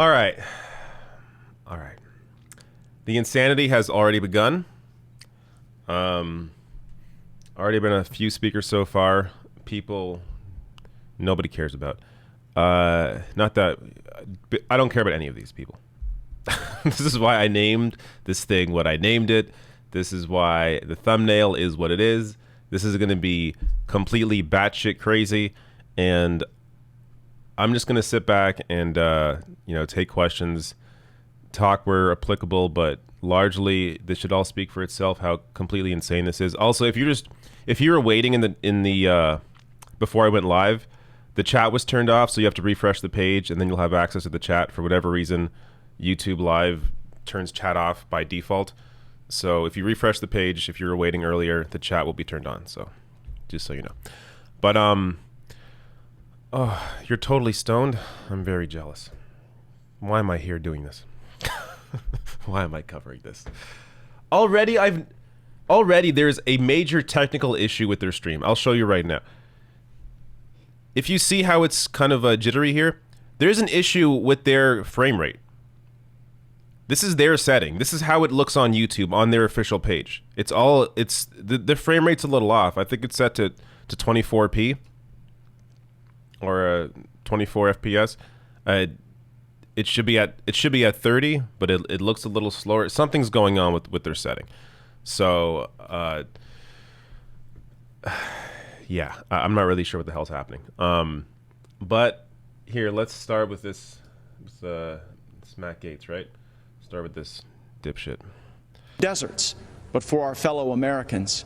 All right. All right. The insanity has already begun. Already been a few speakers so far. People nobody cares about. Not that I don't care about any of these people. This is why I named this thing what I named it. This is why the thumbnail is what it is. This is going to be completely batshit crazy, and I'm just going to sit back and take questions, talk where applicable, but largely this should all speak for itself how completely insane this is. Also, if you were waiting in the before I went live, the chat was turned off, so you have to refresh the page and then you'll have access to the chat. For whatever reason, YouTube Live turns chat off by default. So if you refresh the page, if you were waiting earlier, the chat will be turned on. So just so you know. But oh, you're totally stoned. I'm very jealous. Why am I here doing this? Why am I covering this? Already there's a major technical issue with their stream. I'll show you right now. If you see how it's kind of jittery here, there's an issue with their frame rate. This is their setting. This is how it looks on YouTube on their official page. The frame rate's a little off. I think it's set to 24p or 24 FPS. It should be at 30, but it looks a little slower. Something's going on with their setting. So yeah, I'm not really sure what the hell's happening. But here, let's start with this. It's Matt Gaetz, right? Start with this dipshit. Deserts, but for our fellow Americans.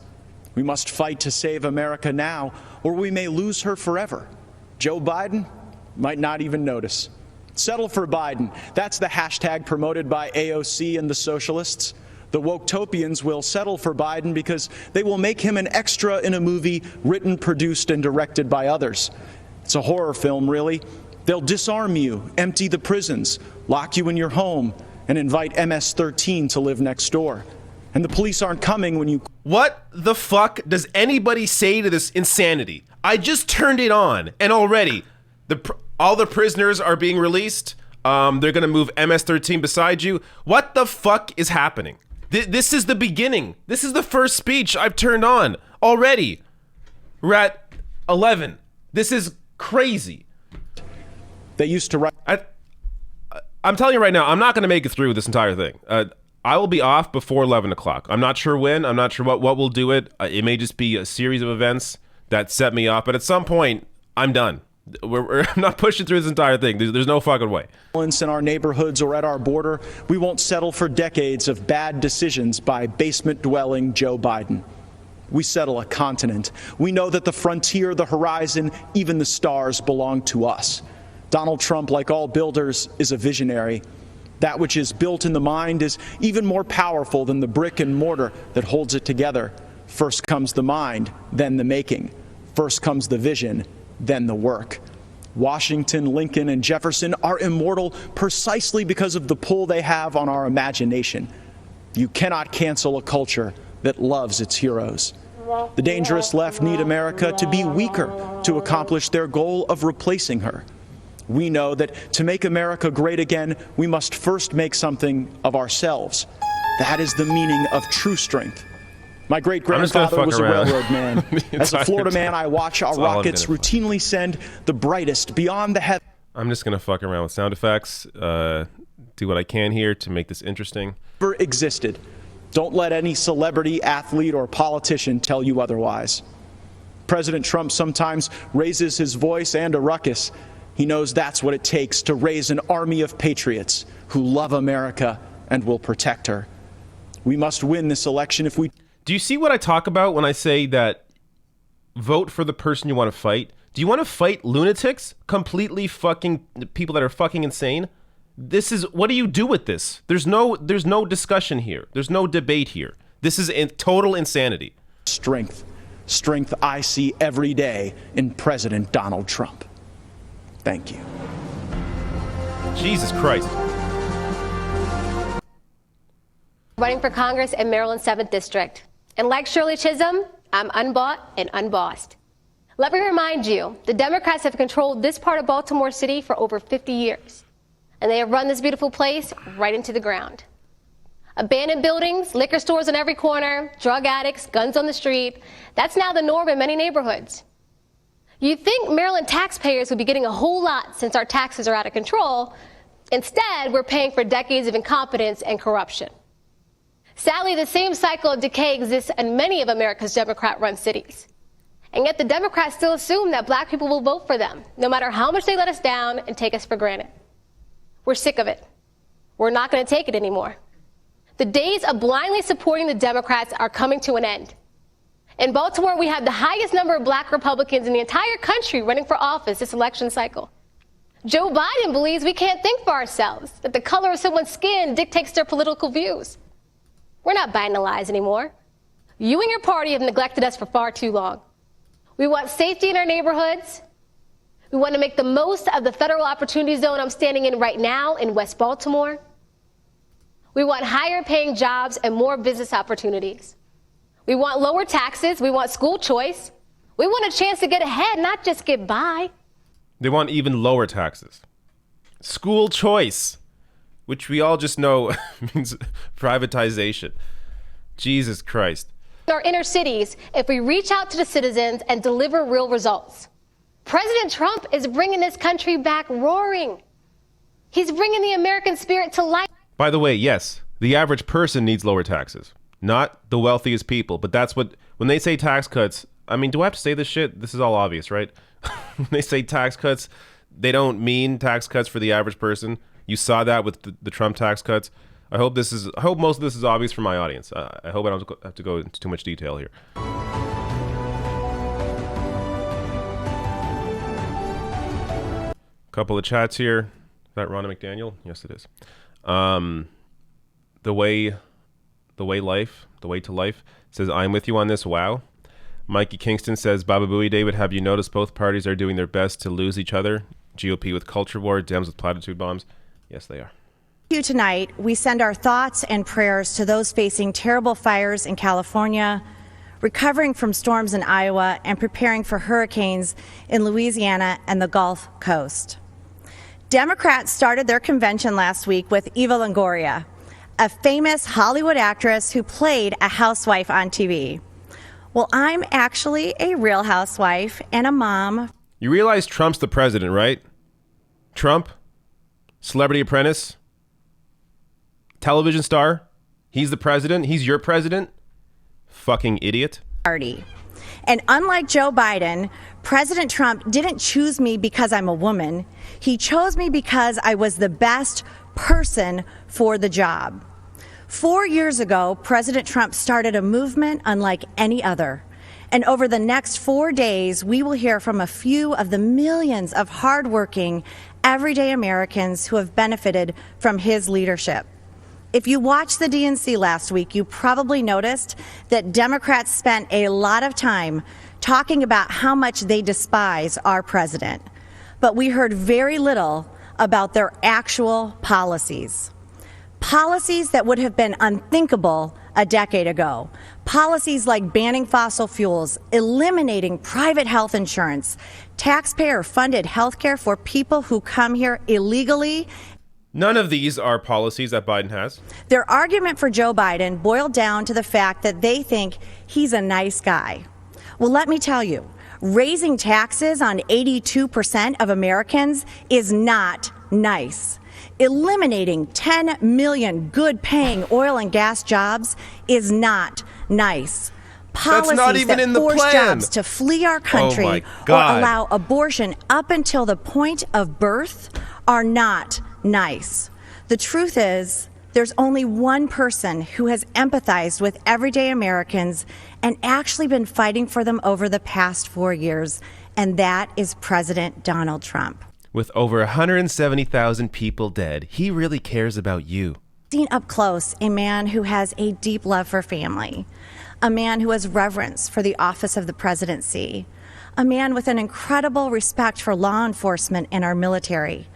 We must fight to save America now, or we may lose her forever. Joe Biden might not even notice. Settle for Biden. That's the hashtag promoted by AOC and the socialists. The Woketopians will settle for Biden because they will make him an extra in a movie written, produced, and directed by others. It's a horror film, really. They'll disarm you, empty the prisons, lock you in your home, and invite MS-13 to live next door. And the police aren't coming when you... What the fuck does anybody say to this insanity? I just turned it on, and already all the prisoners are being released. They're going to move MS-13 beside you. What the fuck is happening? This is the beginning. This is the first speech I've turned on already. We're at 11. This is crazy. They used to write... I'm telling you right now, I'm not going to make it through this entire thing. I will be off before 11 o'clock. I'm not sure when. I'm not sure what will do it. It may just be a series of events that set me off. But at some point, I'm done. I'm not pushing through this entire thing. There's no fucking way. In our neighborhoods or at our border, we won't settle for decades of bad decisions by basement-dwelling Joe Biden. We settle a continent. We know that the frontier, the horizon, even the stars belong to us. Donald Trump, like all builders, is a visionary. That which is built in the mind is even more powerful than the brick and mortar that holds it together. First comes the mind, then the making. First comes the vision, then the work. Washington, Lincoln, and Jefferson are immortal precisely because of the pull they have on our imagination. You cannot cancel a culture that loves its heroes. The dangerous left need America to be weaker to accomplish their goal of replacing her. We know that to make America great again, we must first make something of ourselves. That is the meaning of true strength. My great-grandfather was a railroad man. As a Florida man, I watch our rockets routinely send the brightest beyond the heavens. I'm just going to fuck around with sound effects, do what I can here to make this interesting. Existed. Don't let any celebrity, athlete, or politician tell you otherwise. President Trump sometimes raises his voice and a ruckus. He knows that's what it takes to raise an army of patriots who love America and will protect her. We must win this election if we... Do you see what I talk about when I say that vote for the person you want to fight? Do you want to fight lunatics? Completely fucking people that are fucking insane? This is... What do you do with this? There's no discussion here. There's no debate here. This is total insanity. Strength. Strength I see every day in President Donald Trump. Thank you. Jesus Christ. Running for Congress in Maryland's 7th District. And like Shirley Chisholm, I'm unbought and unbossed. Let me remind you, the Democrats have controlled this part of Baltimore City for over 50 years. And they have run this beautiful place right into the ground. Abandoned buildings, liquor stores on every corner, drug addicts, guns on the street. That's now the norm in many neighborhoods. You'd think Maryland taxpayers would be getting a whole lot since our taxes are out of control. Instead, we're paying for decades of incompetence and corruption. Sadly, the same cycle of decay exists in many of America's Democrat-run cities. And yet the Democrats still assume that black people will vote for them, no matter how much they let us down and take us for granted. We're sick of it. We're not going to take it anymore. The days of blindly supporting the Democrats are coming to an end. In Baltimore, we have the highest number of black Republicans in the entire country running for office this election cycle. Joe Biden believes we can't think for ourselves, that the color of someone's skin dictates their political views. We're not buying the lies anymore. You and your party have neglected us for far too long. We want safety in our neighborhoods. We want to make the most of the federal opportunity zone I'm standing in right now in West Baltimore. We want higher paying jobs and more business opportunities. We want lower taxes. We want school choice. We want a chance to get ahead, not just get by. They want even lower taxes. School choice, which we all just know means privatization. Jesus Christ. Our inner cities if we reach out to the citizens and deliver real results. President Trump is bringing this country back roaring. He's bringing the American spirit to life. By the way, yes, the average person needs lower taxes, not the wealthiest people. But that's what, when they say tax cuts, I mean, do I have to say this shit? This is all obvious, right? When they say tax cuts, they don't mean tax cuts for the average person. You saw that with the Trump tax cuts. I hope most of this is obvious for my audience. I hope I don't have to go into too much detail here. Couple of chats here. Is that Ronna McDaniel? Yes, it is. The way to life says, I'm with you on this. Wow. Mikey Kingston says, Baba Booey David, have you noticed both parties are doing their best to lose each other? GOP with culture war, Dems with platitude bombs. Yes, they are. Tonight, we send our thoughts and prayers to those facing terrible fires in California, recovering from storms in Iowa, and preparing for hurricanes in Louisiana and the Gulf Coast. Democrats started their convention last week with Eva Longoria, a famous Hollywood actress who played a housewife on TV. Well, I'm actually a real housewife and a mom. You realize Trump's the president, right? Trump, Celebrity Apprentice, television star. He's the president. He's your president. Fucking idiot. Party. And unlike Joe Biden, President Trump didn't choose me because I'm a woman. He chose me because I was the best person for the job. 4 years ago, President Trump started a movement unlike any other. And over the next 4 days, we will hear from a few of the millions of hardworking, everyday Americans who have benefited from his leadership. If you watched the DNC last week, you probably noticed that Democrats spent a lot of time talking about how much they despise our president. But we heard very little about their actual policies. Policies that would have been unthinkable a decade ago. Policies like banning fossil fuels, eliminating private health insurance, taxpayer-funded health care for people who come here illegally. None of these are policies that Biden has. Their argument for Joe Biden boiled down to the fact that they think he's a nice guy. Well, let me tell you, raising taxes on 82% of Americans is not nice. Eliminating 10 million good-paying oil and gas jobs is not nice. Policies not even that in the force plan. jobs to flee our country or allow abortion up until the point of birth are not nice. The truth is, there's only one person who has empathized with everyday Americans and actually been fighting for them over the past 4 years, and that is President Donald Trump. With over 170,000 people dead, he really cares about you. Seen up close a man who has a deep love for family, a man who has reverence for the office of the presidency, a man with an incredible respect for law enforcement and our military.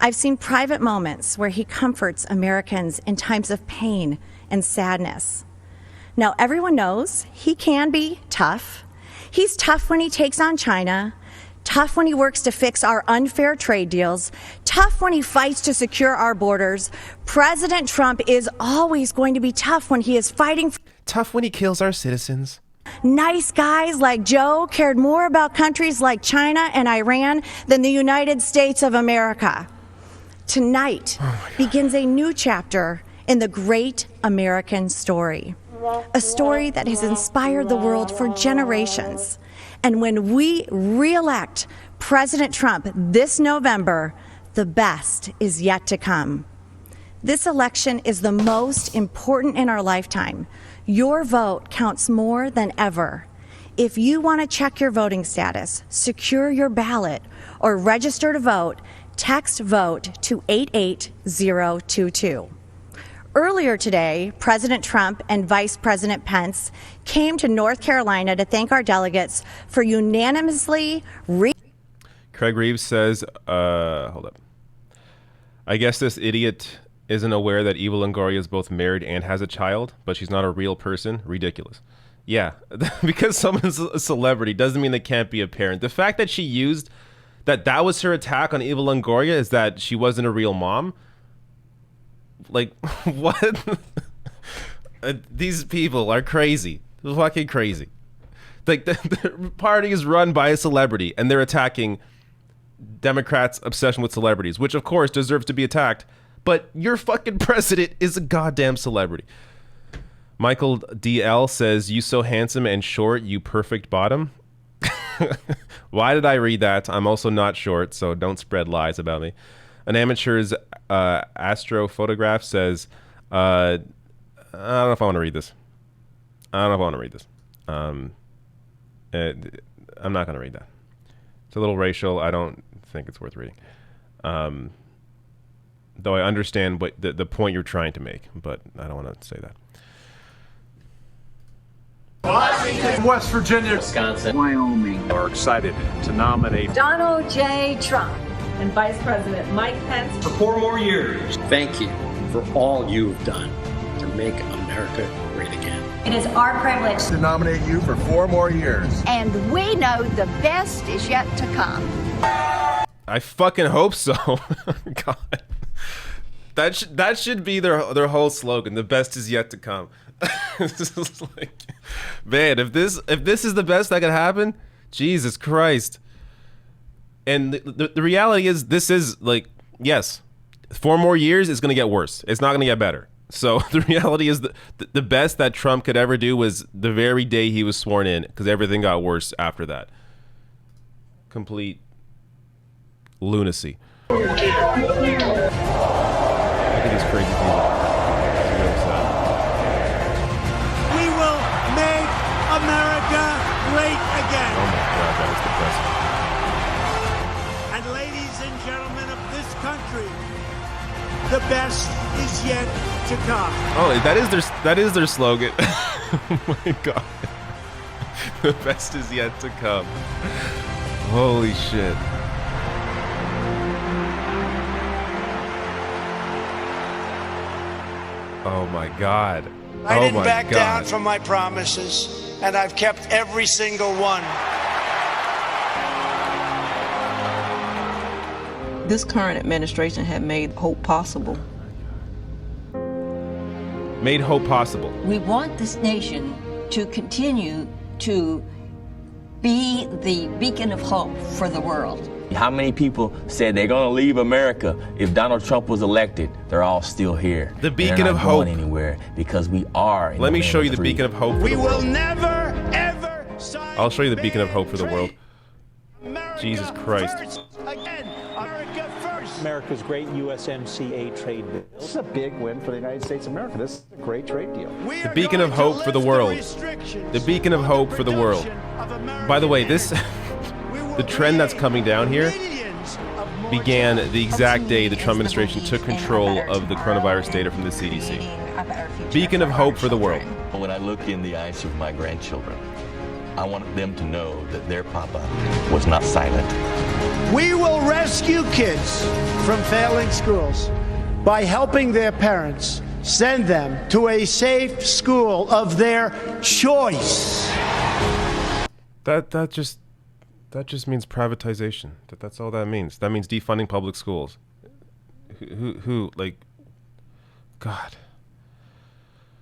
I've seen private moments where he comforts Americans in times of pain and sadness. Now, everyone knows he can be tough. He's tough when he takes on China, tough when he works to fix our unfair trade deals, tough when he fights to secure our borders. President Trump is always going to be tough when he is fighting for Tough when he kills our citizens. nice guys like Joe cared more about countries like China and Iran than the United States of America. Tonight begins a new chapter in the great American story, a story that has inspired the world for generations. And when we re-elect President Trump this November, the best is yet to come. This election is the most important in our lifetime. Your vote counts more than ever. If you want to check your voting status, secure your ballot, or register to vote, text VOTE to 88022. Earlier today, President Trump and Vice President Pence came to North Carolina to thank our delegates for unanimously Craig Reeves says, hold up. I guess this idiot isn't aware that Eva Longoria is both married and has a child, but she's not a real person. Ridiculous. Yeah, because someone's a celebrity doesn't mean they can't be a parent. The fact that she used that was her attack on Eva Longoria is that she wasn't a real mom. Like, what? These people are crazy. They're fucking crazy. Like, the party is run by a celebrity, and they're attacking Democrats' obsession with celebrities, which, of course, deserves to be attacked. But your fucking president is a goddamn celebrity. Michael DL says, you so handsome and short, you perfect bottom. Why did I read that? I'm also not short, so don't spread lies about me. An amateur's astrophotograph says, I don't know if I want to read this. I'm not going to read that. It's a little racial. I don't think it's worth reading. Though I understand what the point you're trying to make, but I don't want to say that. Washington, West Virginia, Wisconsin, Wyoming are excited to nominate Donald J. Trump and Vice President Mike Pence for 4 more years. Thank you for all you've done to make America great again. It is our privilege to nominate you for 4 more years. and we know the best is yet to come. I fucking hope so. God, that should be their whole slogan. The best is yet to come. This is like, man, if this is the best that could happen, Jesus Christ. And the reality is, this is like, yes, 4 more years is going to get worse. It's not going to get better. So the reality is the best that Trump could ever do was the very day he was sworn in, because everything got worse after that. Complete lunacy. Look at these crazy people. It's really sad. We will make America great again. Oh my God, that is depressing. And ladies and gentlemen of this country, the best is yet to come. Oh, that is their slogan. Oh my God. The best is yet to come. Holy shit. Oh my God. I didn't my back God. down from my promises, and I've kept every single one. This current administration had made hope possible. Made hope possible. We want this nation to continue to be the beacon of hope for the world. How many people said they're going to leave America if Donald Trump was elected? They're all still here. The beacon They're not of hope. going anywhere because we are. in Let the me land show of you the free. beacon of hope for We the will world. never, ever sign I'll show you the beacon of hope for the world. America Jesus Christ. First. Again, America first. America's great USMCA trade deal. This is a big win for the United States of America. This is a great trade deal. The beacon of hope for the world. The beacon of hope for the world. By the way, the trend that's coming down here began the exact day the Trump administration took control of the coronavirus data from the CDC. Beacon of hope for the world. When I look in the eyes of my grandchildren, I want them to know that their papa was not silent. We will rescue kids from failing schools by helping their parents send them to a safe school of their choice. That That just means privatization. That's all that means. That means defunding public schools. Who like, God.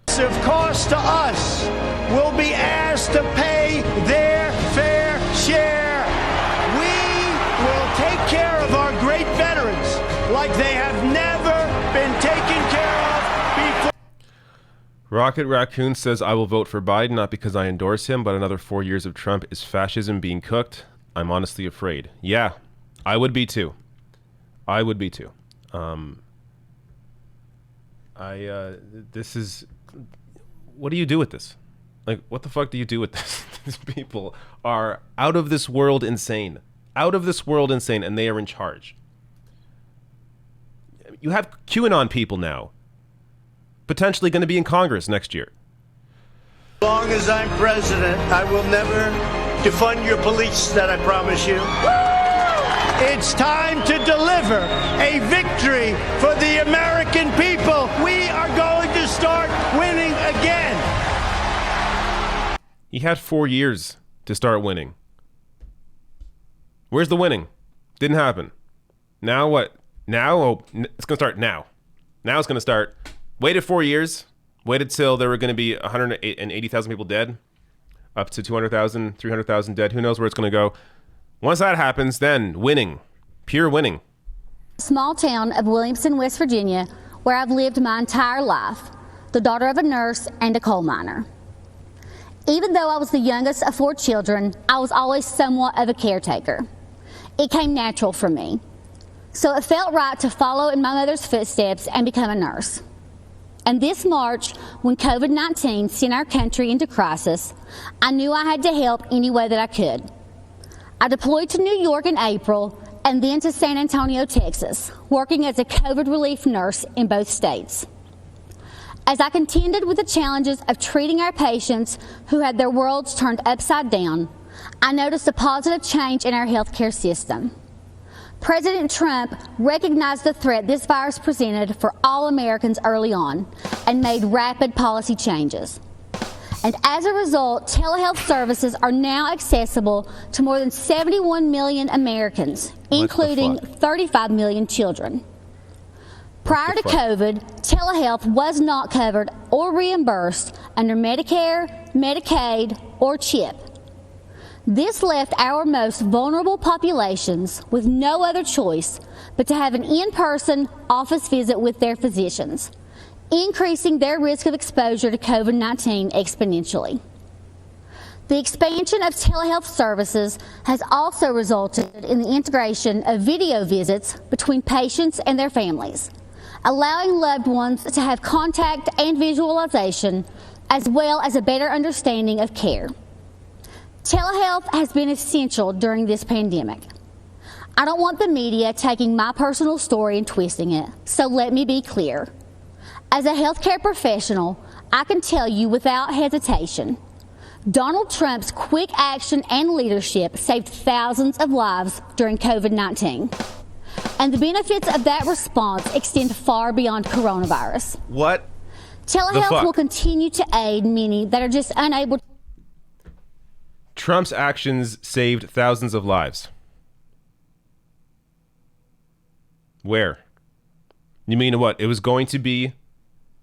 Of course, to us will be asked to pay their fair share. We will take care of our great veterans like they have never been taken care of before. Rocket Raccoon says, I will vote for Biden, not because I endorse him, but another 4 years of Trump is fascism being cooked. I'm honestly afraid. Yeah, I would be too. I would be too. This is, what do you do with this? Like, what the fuck do you do with this? These people are out of this world insane. Out of this world insane, and they are in charge. You have QAnon people now, potentially going to be in Congress next year. As long as I'm president, I will never defund your police, that I promise you. It's time to deliver a victory for the American people. We are going to start winning again. He had 4 years to start winning. Where's the winning? Didn't happen. Now what? Now? Oh, it's going to start now. Now it's going to start. Waited 4 years. Waited till there were going to be 180,000 people dead. Up to 200,000, 300,000 dead. Who knows where it's going to go? Once that happens, then winning. Pure winning. Small town of Williamson, West Virginia, where I've lived my entire life, the daughter of a nurse and a coal miner. Even though I was the youngest of 4 children, I was always somewhat of a caretaker. It came natural for me. So it felt right to follow in my mother's footsteps and become a nurse. And this March, when COVID-19 sent our country into crisis, I knew I had to help any way that I could. I deployed to New York in April and then to San Antonio, Texas, working as a COVID relief nurse in both states. As I contended with the challenges of treating our patients who had their worlds turned upside down, I noticed a positive change in our healthcare system. President Trump recognized the threat this virus presented for all Americans early on and made rapid policy changes. And as a result, telehealth services are now accessible to more than 71 million Americans, including 35 million children. Prior to COVID, telehealth was not covered or reimbursed under Medicare, Medicaid, or CHIP. This left our most vulnerable populations with no other choice but to have an in-person office visit with their physicians, increasing their risk of exposure to COVID-19 exponentially. The expansion of telehealth services has also resulted in the integration of video visits between patients and their families, allowing loved ones to have contact and visualization, as well as a better understanding of care. Telehealth has been essential during this pandemic. I don't want the media taking my personal story and twisting it, so let me be clear. As a healthcare professional, I can tell you without hesitation, Donald Trump's quick action and leadership saved thousands of lives during COVID-19. And the benefits of that response extend far beyond coronavirus. What? Telehealth will continue to aid many that are just unable to. Trump's actions saved thousands of lives. Where? You mean what? It was going to be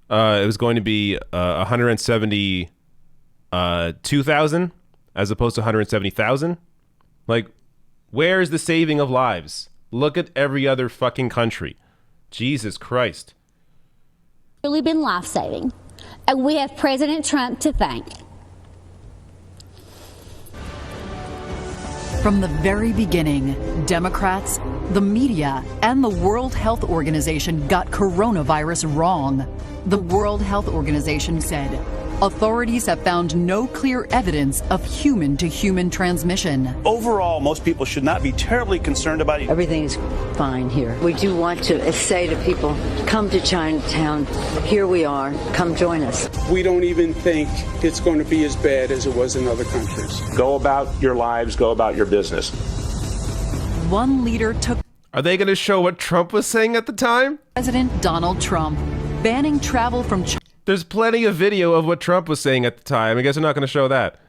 172,000 as opposed to 170,000? Like, where is the saving of lives? Look at every other fucking country. Jesus Christ. Really been life-saving. And we have President Trump to thank. From the very beginning, Democrats, the media, and the World Health Organization got coronavirus wrong. The World Health Organization said authorities have found no clear evidence of human-to-human transmission. Overall, most people should not be terribly concerned about it. Everything's fine here. We do want to say to people, come to Chinatown. Here we are. Come join us. We don't even think it's going to be as bad as it was in other countries. Go about your lives. Go about your business. One leader took. Are they going to show what Trump was saying at the time? President Donald Trump banning travel from China. There's plenty of video of what Trump was saying at the time. I guess they're not going to show that.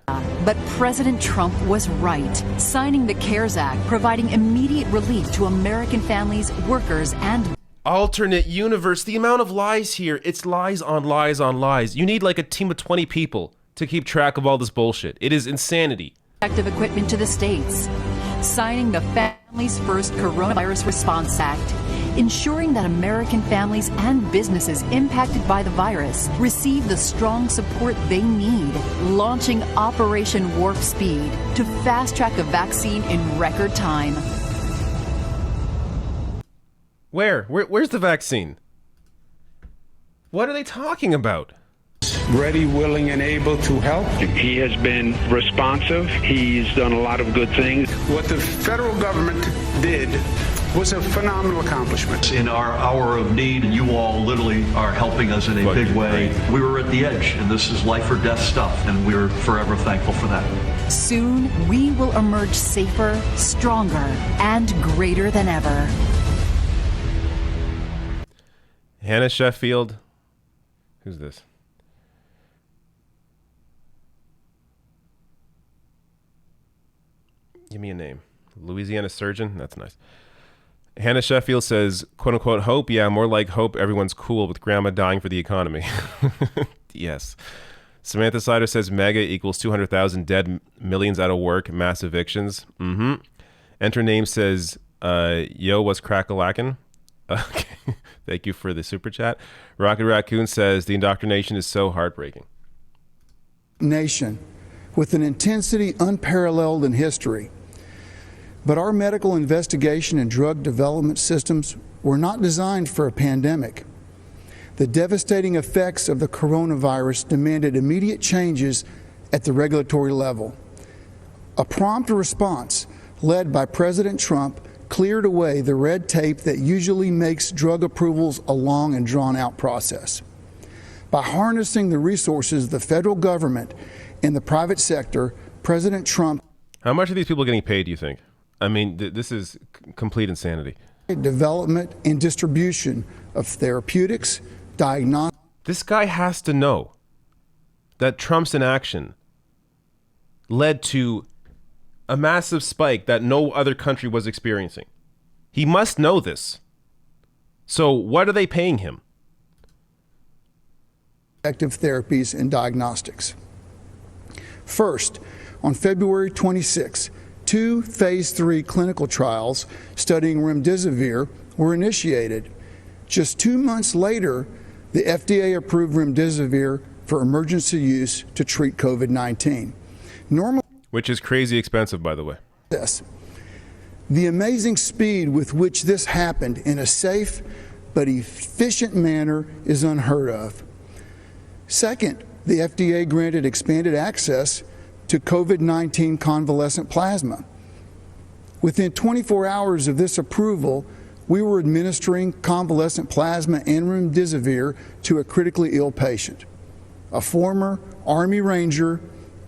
But President Trump was right, signing the CARES Act, providing immediate relief to American families, workers, and alternate universe. The amount of lies here, it's lies on lies on lies. You need like a team of 20 people to keep track of all this bullshit. It is insanity. Protective equipment to the states, signing the Families First Coronavirus Response Act, ensuring that American families and businesses impacted by the virus receive the strong support they need, launching Operation Warp Speed to fast-track a vaccine in record time. Where's the vaccine? What are they talking about? Ready, willing, and able to help. He has been responsive. He's done a lot of good things. What the federal government did was a phenomenal accomplishment. In our hour of need, you all literally are helping us in a big way. We were at the edge, and this is life or death stuff, and we're forever thankful for that. Soon, we will emerge safer, stronger, and greater than ever. Hannah Sheffield. Who's this? Give me a name. Louisiana surgeon? That's nice. Hannah Sheffield says, quote unquote, hope? Yeah, more like hope everyone's cool with grandma dying for the economy. Yes. Samantha Sider says mega equals 200,000 dead, millions out of work, mass evictions. Mm-hmm. Enter name says, yo, what's crack-a-lackin'? Okay. Thank you for the super chat. Rocket Raccoon says the indoctrination is so heartbreaking. Nation with an intensity unparalleled in history. But our medical investigation and drug development systems were not designed for a pandemic. The devastating effects of the coronavirus demanded immediate changes at the regulatory level. A prompt response led by President Trump cleared away the red tape that usually makes drug approvals a long and drawn-out process. By harnessing the resources of the federal government and the private sector, President Trump... How much are these people getting paid, do you think? I mean, this is complete insanity. Development and distribution of therapeutics, diagnostics... This guy has to know that Trump's inaction led to a massive spike that no other country was experiencing. He must know this. So what are they paying him? Effective therapies and diagnostics. First, on February 26, 2 phase 3 clinical trials studying remdesivir were initiated. Just 2 months later, the FDA approved remdesivir for emergency use to treat COVID-19. Which is crazy expensive, by the way. Yes. The amazing speed with which this happened in a safe but efficient manner is unheard of. Second, the FDA granted expanded access to COVID-19 convalescent plasma. Within 24 hours of this approval, we were administering convalescent plasma and remdesivir to a critically ill patient, a former Army Ranger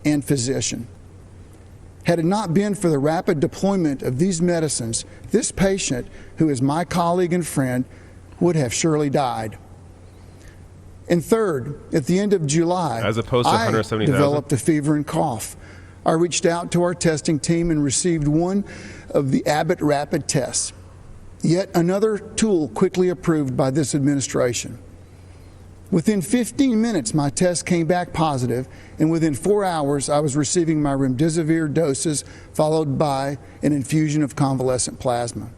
and physician. Had it not been for the rapid deployment of these medicines, this patient, who is my colleague and friend, would have surely died. And third, at the end of July, as opposed to 170,000, I developed a fever and cough. I reached out to our testing team and received one of the Abbott rapid tests, yet another tool quickly approved by this administration. Within 15 minutes, my test came back positive, and within 4 hours, I was receiving my remdesivir doses, followed by an infusion of convalescent plasma.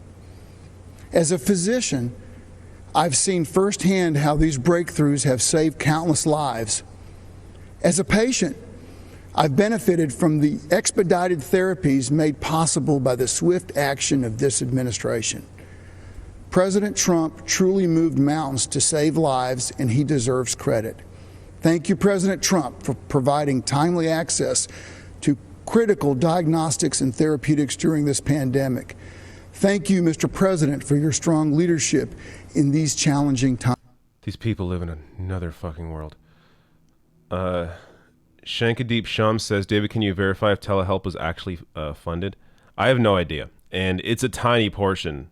As a physician, I've seen firsthand how these breakthroughs have saved countless lives. As a patient, I've benefited from the expedited therapies made possible by the swift action of this administration. President Trump truly moved mountains to save lives, and he deserves credit. Thank you, President Trump, for providing timely access to critical diagnostics and therapeutics during this pandemic. Thank you, Mr. President, for your strong leadership in these challenging times. These people live in another fucking world. Shankadeep Shum says, David, can you verify if telehealth was actually funded? I have no idea. And it's a tiny portion.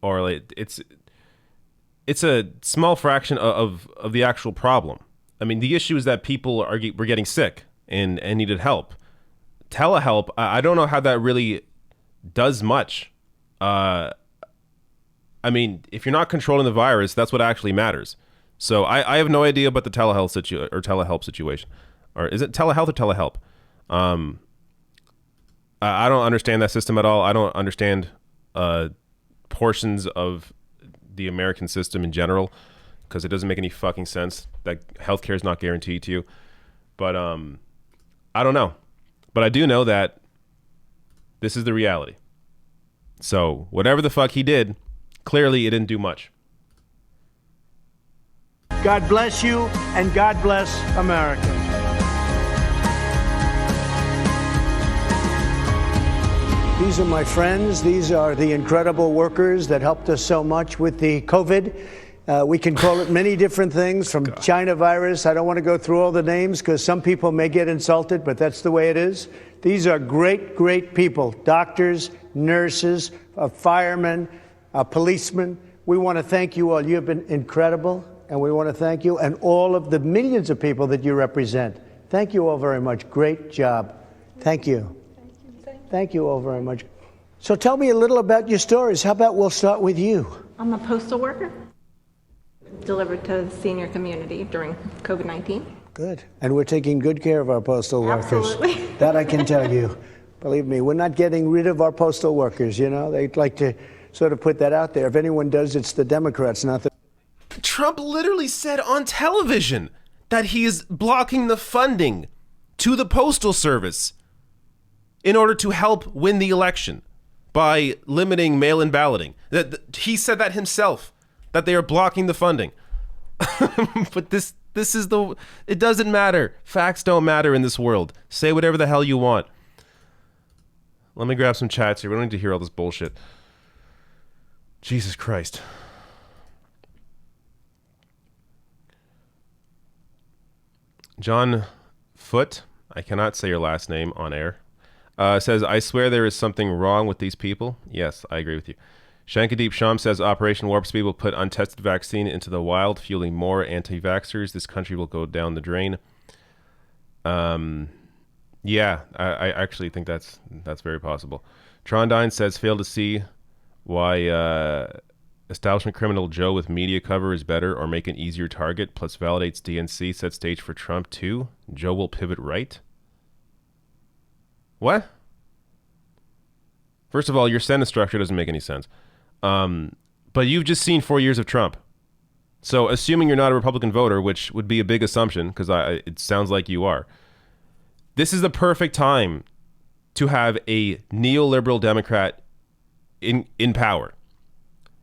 Or like it's a small fraction of the actual problem. I mean, the issue is that people were getting sick. and needed help. Telehelp, I don't know how that really does much. I mean, if you're not controlling the virus, that's what actually matters. So I have no idea about the telehelp situation. Or is it telehealth or telehelp? I don't understand that system at all. I don't understand portions of the American system in general, because it doesn't make any fucking sense that healthcare is not guaranteed to you. But I don't know. But I do know that this is the reality. So whatever the fuck he did, clearly it didn't do much. God bless you, and God bless America. These are my friends. These are the incredible workers that helped us so much with the COVID. We can call it many different things, from China virus. I don't want to go through all the names because some people may get insulted, but that's the way it is. These are great, great people. Doctors, nurses, firemen, policemen. We want to thank you all. You have been incredible, and we want to thank you and all of the millions of people that you represent. Thank you all very much. Great job. Thank you. Thank you all very much. So tell me a little about your stories. How about we'll start with you? I'm a postal worker. Delivered to the senior community during COVID-19. Good. And we're taking good care of our postal workers. Absolutely. That I can tell you. Believe me, we're not getting rid of our postal workers, you know? They'd like to sort of put that out there. If anyone does, it's the Democrats, not the... Trump literally said on television that he is blocking the funding to the Postal Service in order to help win the election by limiting mail-in balloting. He said that himself, that they are blocking the funding. But this is it doesn't matter. Facts don't matter in this world. Say whatever the hell you want. Let me grab some chats here. We don't need to hear all this bullshit. Jesus Christ. John Foote, I cannot say your last name on air, says, I swear there is something wrong with these people. Yes, I agree with you. Shankadeep Sham says, Operation Warp Speed will put untested vaccine into the wild, fueling more anti-vaxxers. This country will go down the drain. Yeah, I actually think that's very possible. Trondine says, fail to see why establishment criminal Joe with media cover is better, or make an easier target, plus validates DNC, set stage for Trump too. Joe will pivot right. What? First of all, your sentence structure doesn't make any sense. But you've just seen 4 years of Trump. So assuming you're not a Republican voter, which would be a big assumption, because it sounds like you are, this is the perfect time to have a neoliberal Democrat in power,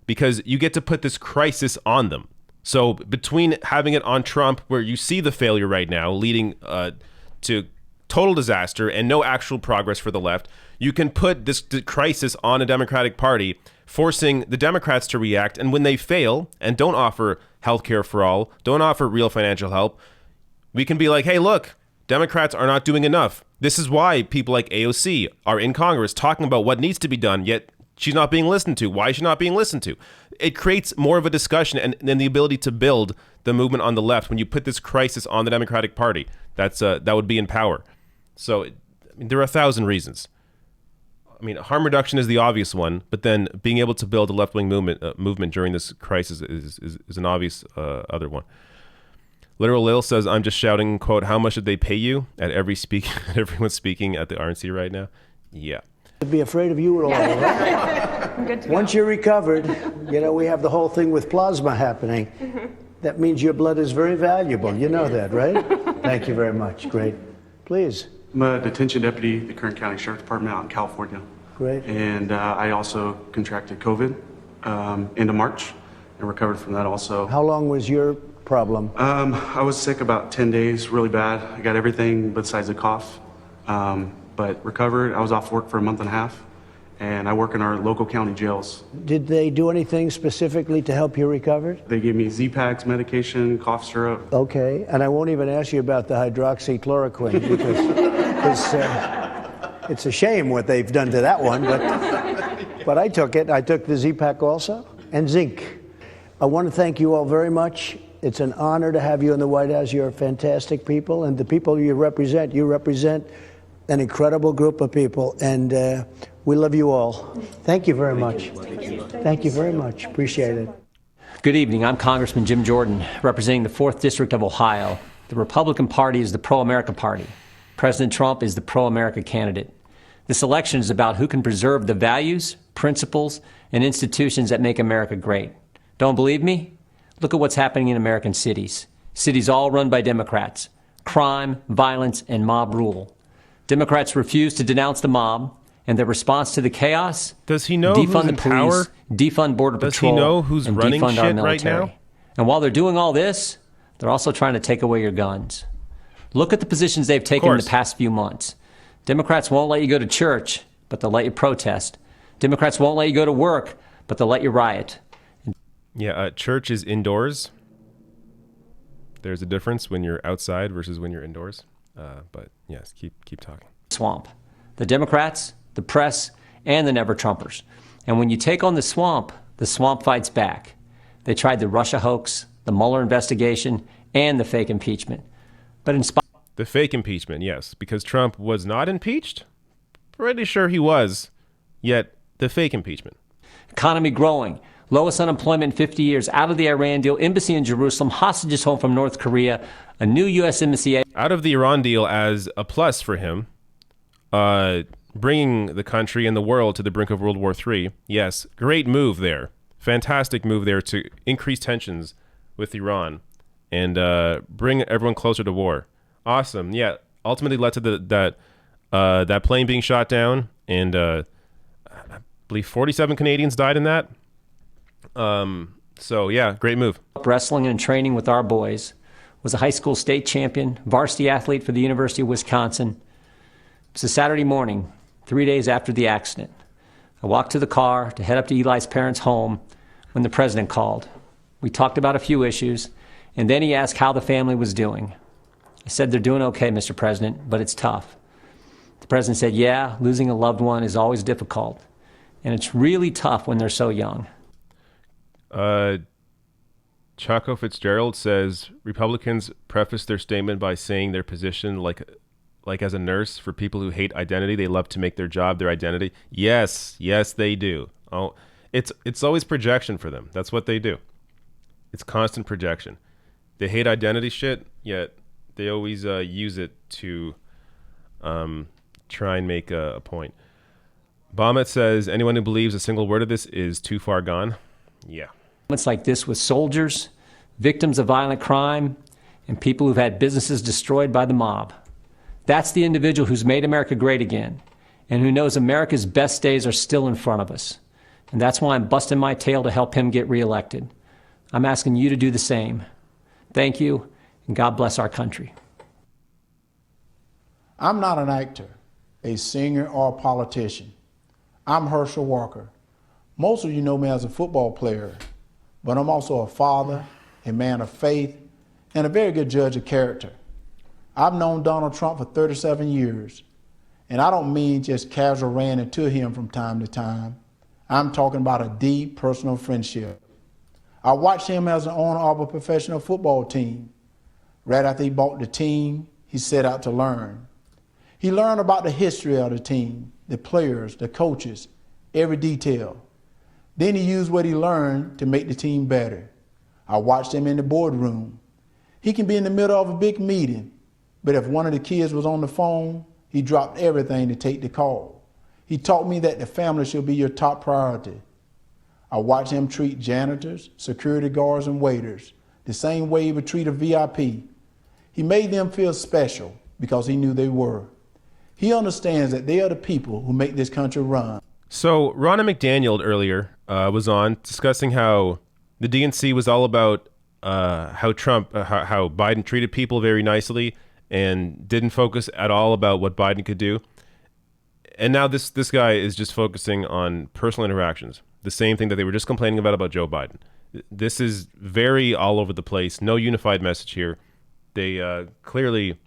because you get to put this crisis on them. So between having it on Trump, where you see the failure right now leading to total disaster and no actual progress for the left, you can put this crisis on a Democratic Party, forcing the Democrats to react. And when they fail and don't offer healthcare for all, don't offer real financial help, we can be like, hey, look, Democrats are not doing enough. This is why people like AOC are in Congress talking about what needs to be done, yet she's not being listened to. Why is she not being listened to? It creates more of a discussion and the ability to build the movement on the left when you put this crisis on the Democratic Party. That would be in power. So there are 1,000 reasons. I mean, harm reduction is the obvious one, but then being able to build a left-wing movement during this crisis is an obvious other one. Literal Lil says, I'm just shouting, quote, how much did they pay you at everyone speaking at the RNC right now? Yeah. To be afraid of you at all, right? Good to Once go. you're recovered, you know, we have the whole thing with plasma happening. That means your blood is very valuable. You know that, right? Thank you very much. Great. Please. I'm a detention deputy at the Kern County Sheriff's Department out in California. Great. And I also contracted COVID end of March and recovered from that also. How long was your problem? I was sick about 10 days, really bad. I got everything besides a cough, but recovered. I was off work for a month and a half, and I work in our local county jails. Did they do anything specifically to help you recover? They gave me Z-Paks medication, cough syrup. Okay, and I won't even ask you about the hydroxychloroquine because it's a shame what they've done to that one, but I took it. I took the Z-Pak also, and zinc. I want to thank you all very much. It's an honor to have you in the White House. You're fantastic people, and the people you represent an incredible group of people, and we love you all. Thank you very much. Thank you very much. Appreciate it. Good evening. I'm Congressman Jim Jordan, representing the 4th District of Ohio. The Republican Party is the pro-America party. President Trump is the pro-America candidate. This election is about who can preserve the values, principles, and institutions that make America great. Don't believe me? Look at what's happening in American cities. Cities all run by Democrats. Crime, violence, and mob rule. Democrats refuse to denounce the mob, and their response to the chaos: does he know defund who's the in police, power? Defund Border Does Patrol, he know who's and running defund our shit military. right now? And while they're doing all this, they're also trying to take away your guns. Look at the positions they've taken in the past few months. Democrats won't let you go to church, but they'll let you protest. Democrats won't let you go to work, but they'll let you riot. Yeah, church is indoors. There's a difference when you're outside versus when you're indoors. But yes, keep talking. Swamp. The Democrats, the press, and the never-Trumpers. And when you take on the swamp fights back. They tried the Russia hoax, the Mueller investigation, and the fake impeachment. But in spite the fake impeachment, yes, because Trump was not impeached. Pretty sure he was. Yet the fake impeachment. Economy growing. Lowest unemployment in 50 years, out of the Iran deal, embassy in Jerusalem, hostages home from North Korea, a new U.S. embassy. Out of the Iran deal as a plus for him, bringing the country and the world to the brink of World War III. Yes, great move there. Fantastic move there to increase tensions with Iran and bring everyone closer to war. Awesome. Yeah, ultimately led to that plane being shot down, and I believe 47 Canadians died in that. So yeah, great move. Wrestling and training with our boys. Was a high school state champion, varsity athlete for the University of Wisconsin. It's a Saturday morning, 3 days after the accident. I walked to the car to head up to Eli's parents' home when the president called. We talked about a few issues, and then he asked how the family was doing. I said, "They're doing okay, Mr. President, but it's tough." The president said, "Yeah, losing a loved one is always difficult, and it's really tough when they're so young." Chaco Fitzgerald says Republicans preface their statement by saying their position like as a nurse for people who hate identity. They love to make their job their identity. Yes, they do. Oh, it's always projection for them. That's what they do. It's constant projection. They hate identity shit, yet they always use it to try and make a point. Baumit says anyone who believes a single word of this is too far gone. Yeah. Moments like this with soldiers, victims of violent crime, and people who've had businesses destroyed by the mob. That's the individual who's made America great again, and who knows America's best days are still in front of us. And that's why I'm busting my tail to help him get reelected. I'm asking you to do the same. Thank you, and God bless our country. I'm not an actor, a singer, or a politician. I'm Herschel Walker. Most of you know me as a football player, but I'm also a father, a man of faith, and a very good judge of character. I've known Donald Trump for 37 years, and I don't mean just casual ran into him from time to time. I'm talking about a deep personal friendship. I watched him as an owner of a professional football team. Right after he bought the team, he set out to learn. He learned about the history of the team, the players, the coaches, every detail. Then he used what he learned to make the team better. I watched him in the boardroom. He can be in the middle of a big meeting, but if one of the kids was on the phone, he dropped everything to take the call. He taught me that the family should be your top priority. I watched him treat janitors, security guards, and waiters the same way he would treat a VIP. He made them feel special because he knew they were. He understands that they are the people who make this country run. So Ronna McDaniel earlier was on discussing how the DNC was all about how Biden treated people very nicely and didn't focus at all about what Biden could do. And now this guy is just focusing on personal interactions, the same thing that they were just complaining about Joe Biden. This is very all over the place. No unified message here. They clearly,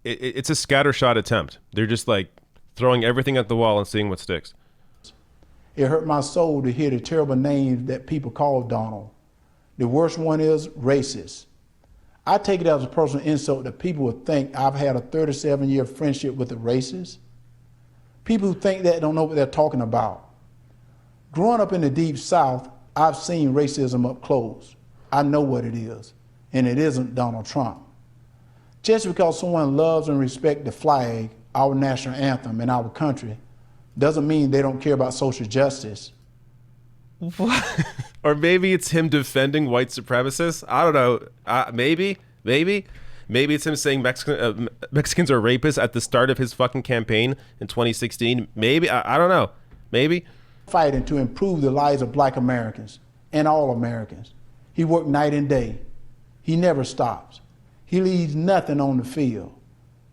it's a scattershot attempt. They're just like throwing everything at the wall and seeing what sticks. It hurt my soul to hear the terrible names that people called Donald. The worst one is racist. I take it as a personal insult that people would think I've had a 37-year friendship with a racist. People who think that don't know what they're talking about. Growing up in the Deep South, I've seen racism up close. I know what it is, and it isn't Donald Trump. Just because someone loves and respects the flag, our national anthem, and our country, doesn't mean they don't care about social justice. What? Or maybe it's him defending white supremacists. I don't know. Maybe it's him saying Mexicans are rapists at the start of his fucking campaign in 2016. Maybe. I don't know. Maybe. Fighting to improve the lives of black Americans and all Americans. He worked night and day. He never stops. He leaves nothing on the field.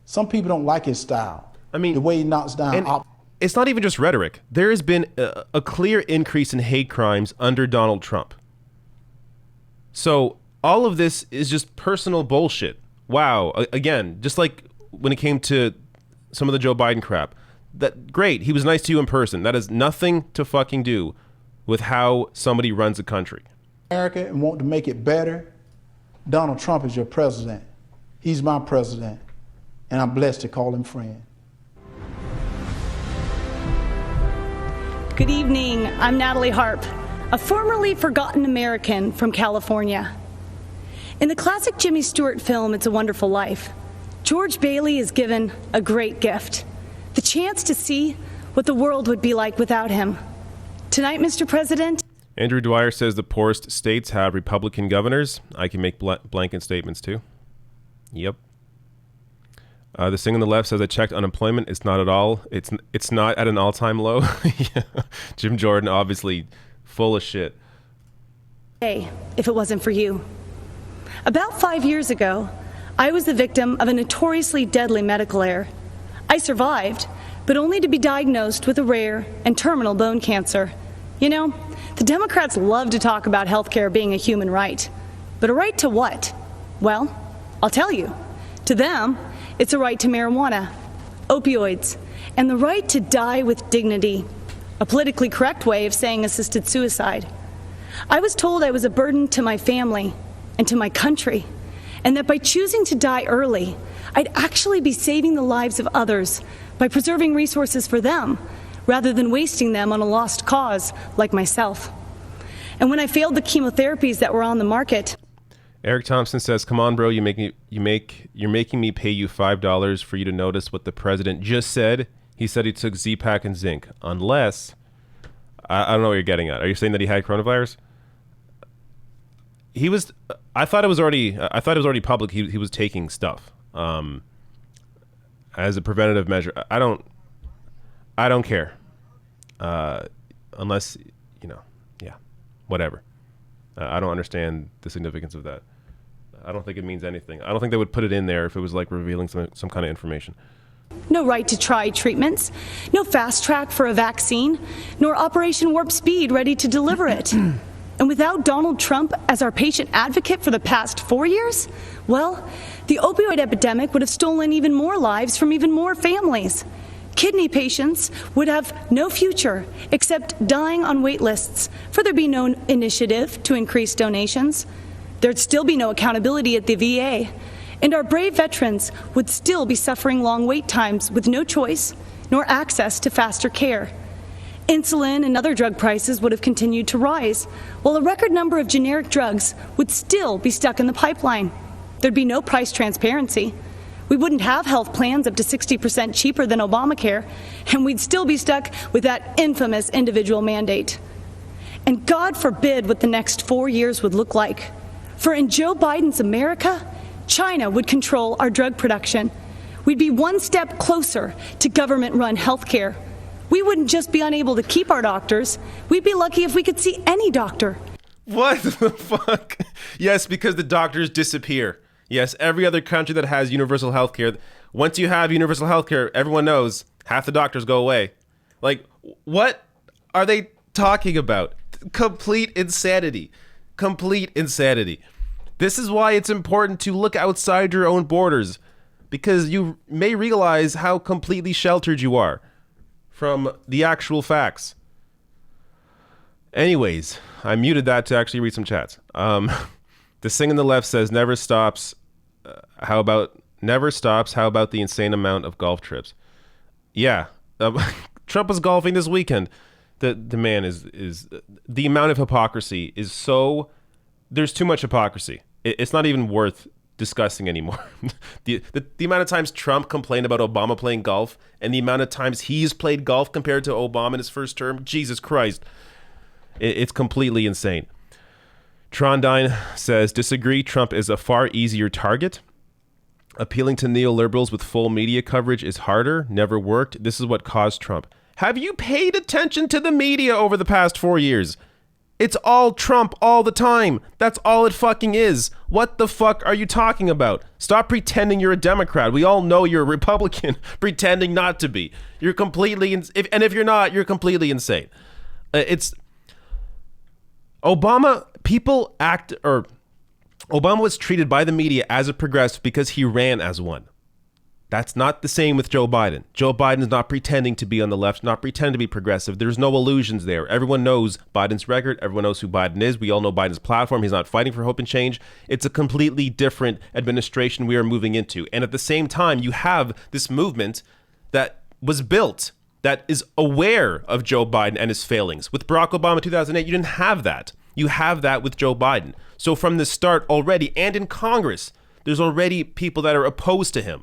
Some people don't like his style. I mean, the way he knocks down. It's not even just rhetoric. There has been a clear increase in hate crimes under Donald Trump. So all of this is just personal bullshit. Wow. Again, just like when it came to some of the Joe Biden crap. That great. He was nice to you in person. That has nothing to fucking do with how somebody runs a country. America and want to make it better. Donald Trump is your president. He's my president. And I'm blessed to call him friend. Good evening. I'm Natalie Harp, a formerly forgotten American from California. In the classic Jimmy Stewart film, It's a Wonderful Life, George Bailey is given a great gift, the chance to see what the world would be like without him. Tonight, Mr. President. Andrew Dwyer says the poorest states have Republican governors. I can make blanket statements too. Yep. This thing on the left says I checked unemployment. It's not at all. It's not at an all-time low. Yeah. Jim Jordan, obviously full of shit. Hey, if it wasn't for you. About 5 years ago, I was the victim of a notoriously deadly medical error. I survived, but only to be diagnosed with a rare and terminal bone cancer. You know, the Democrats love to talk about healthcare being a human right. But a right to what? Well, I'll tell you. To them, it's a right to marijuana, opioids, and the right to die with dignity, a politically correct way of saying assisted suicide. I was told I was a burden to my family and to my country, and that by choosing to die early, I'd actually be saving the lives of others by preserving resources for them, rather than wasting them on a lost cause like myself. And when I failed the chemotherapies that were on the market. Eric Thompson says, "Come on, bro, you're making me pay you $5 for you to notice what the president just said. He said he took Z-Pack and zinc. Unless, I don't know what you're getting at. Are you saying that he had coronavirus? He was. I thought it was already public. He was taking stuff as a preventative measure. I don't care, unless yeah, whatever. I don't understand the significance of that. I don't think it means anything. I don't think they would put it in there if it was like revealing some kind of information. No right to try treatments, no fast track for a vaccine, nor Operation Warp Speed ready to deliver it. And without Donald Trump as our patient advocate for the past 4 years, well, the opioid epidemic would have stolen even more lives from even more families. Kidney patients would have no future except dying on wait lists, for there'd be no initiative to increase donations. There'd still be no accountability at the VA, and our brave veterans would still be suffering long wait times with no choice nor access to faster care. Insulin and other drug prices would have continued to rise, while a record number of generic drugs would still be stuck in the pipeline. There'd be no price transparency. We wouldn't have health plans up to 60% cheaper than Obamacare, and we'd still be stuck with that infamous individual mandate. And God forbid what the next 4 years would look like. For in Joe Biden's America, China would control our drug production. We'd be one step closer to government-run health care. We wouldn't just be unable to keep our doctors, we'd be lucky if we could see any doctor. What the fuck? Yes, because the doctors disappear. Yes, every other country that has universal health care, once you have universal health care, everyone knows half the doctors go away. Like, what are they talking about? Complete insanity. Complete insanity. This is why it's important to look outside your own borders, because you may realize how completely sheltered you are from the actual facts. Anyways, I muted that to actually read some chats. The Sing on the left says never stops. How about the insane amount of golf trips? Yeah, Trump was golfing this weekend. The man is the amount of hypocrisy is so. There's too much hypocrisy. It's not even worth discussing anymore. the amount of times Trump complained about Obama playing golf and the amount of times he's played golf compared to Obama in his first term. Jesus Christ. It's completely insane. Trondine says, disagree. Trump is a far easier target. Appealing to neoliberals with full media coverage is harder. Never worked. This is what caused Trump. Have you paid attention to the media over the past 4 years? It's all Trump all the time. That's all it fucking is. What the fuck are you talking about? Stop pretending you're a Democrat. We all know you're a Republican pretending not to be. You're completely, if you're not, you're completely insane. It's Obama was treated by the media as a progressive because he ran as one. That's not the same with Joe Biden. Joe Biden is not pretending to be on the left, not pretending to be progressive. There's no illusions there. Everyone knows Biden's record. Everyone knows who Biden is. We all know Biden's platform. He's not fighting for hope and change. It's a completely different administration we are moving into. And at the same time, you have this movement that was built that is aware of Joe Biden and his failings. With Barack Obama in 2008, you didn't have that. You have that with Joe Biden. So from the start already, and in Congress, there's already people that are opposed to him.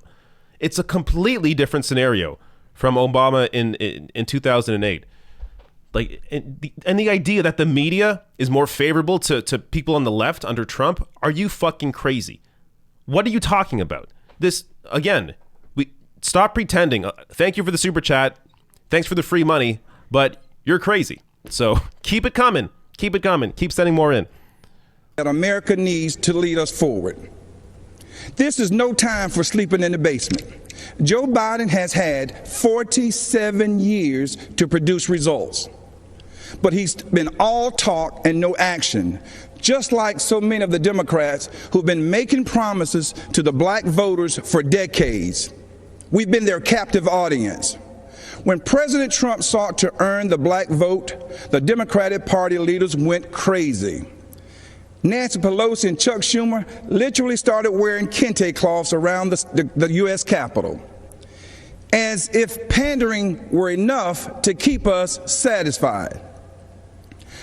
It's a completely different scenario from Obama in 2008. Like, and the idea that the media is more favorable to people on the left under Trump, are you fucking crazy? What are you talking about? This, again, stop pretending. Thank you for the super chat. Thanks for the free money, but you're crazy. So keep it coming. Keep it coming. Keep sending more in. That America needs to lead us forward. This is no time for sleeping in the basement. Joe Biden has had 47 years to produce results, but he's been all talk and no action, just like so many of the Democrats who've been making promises to the black voters for decades. We've been their captive audience. When President Trump sought to earn the black vote, the Democratic Party leaders went crazy. Nancy Pelosi and Chuck Schumer literally started wearing kente cloths around the U.S. Capitol, as if pandering were enough to keep us satisfied.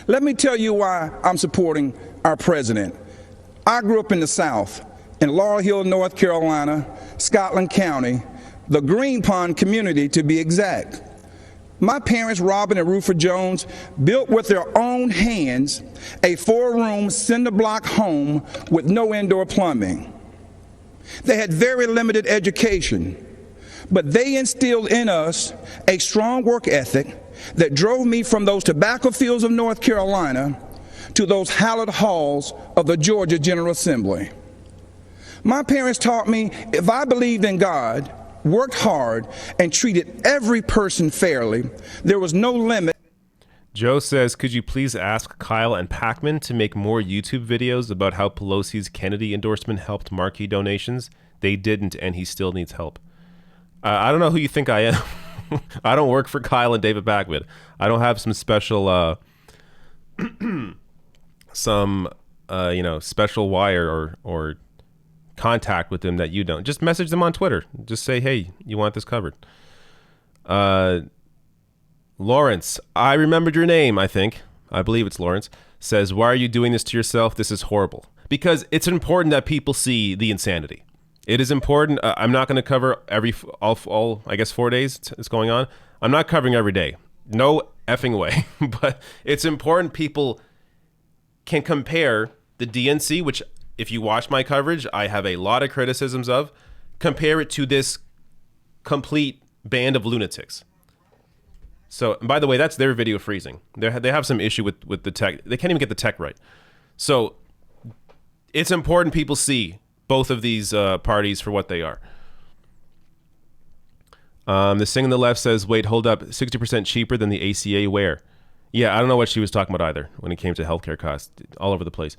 Let me tell you why I'm supporting our president. I grew up in the South, in Laurel Hill, North Carolina, Scotland County, the Green Pond community to be exact. My parents, Robin and Rufus Jones, built with their own hands a 4-room cinder block home with no indoor plumbing. They had very limited education, but they instilled in us a strong work ethic that drove me from those tobacco fields of North Carolina to those hallowed halls of the Georgia General Assembly. My parents taught me if I believed in God, worked hard, and treated every person fairly, there was no limit. Joe says, could you please ask Kyle and Pacman to make more YouTube videos about how Pelosi's Kennedy endorsement helped marquee donations? They didn't, and he still needs help. I don't know who you think I am. I don't work for Kyle and David Pacman. I don't have some special, special wire or contact with them that you don't. Just message them on Twitter. Just say, hey, you want this covered. Lawrence, I remembered your name, I believe it's Lawrence, says, why are you doing this to yourself? This is horrible. Because it's important that people see the insanity. It is important. I'm not going to cover all 4 days it's going on. I'm not covering every day. No effing way. But it's important people can compare the DNC, which if you watch my coverage, I have a lot of criticisms of, compare it to this complete band of lunatics. So, by the way, that's their video freezing. They have some issue with the tech. They can't even get the tech right. So, it's important people see both of these parties for what they are. The Sing on the left says, wait, hold up, 60% cheaper than the ACA where? Yeah, I don't know what she was talking about either when it came to healthcare costs. All over the place.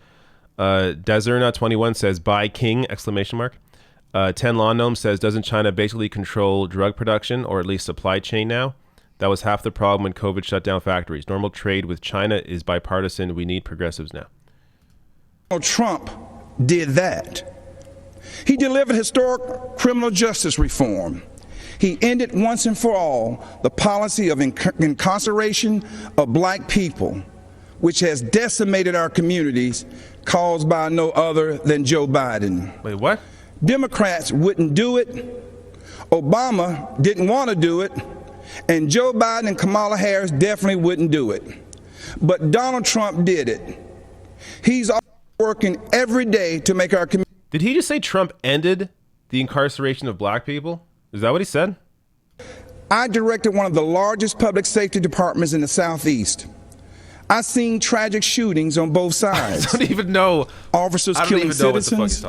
Deserna21 says, buy king, exclamation mark. 10 Law Gnome says, doesn't China basically control drug production or at least supply chain now? That was half the problem when COVID shut down factories. Normal trade with China is bipartisan. We need progressives now. Trump did that. He delivered historic criminal justice reform. He ended once and for all the policy of incarceration of black people, which has decimated our communities, caused by no other than Joe Biden. Wait, what? Democrats wouldn't do it. Obama didn't want to do it. And Joe Biden and Kamala Harris definitely wouldn't do it. But Donald Trump did it. He's working every day to make our community. Did he just say Trump ended the incarceration of black people? Is that what he said? I directed one of the largest public safety departments in the Southeast. I've seen tragic shootings on both sides. I don't even know. Officers killing citizens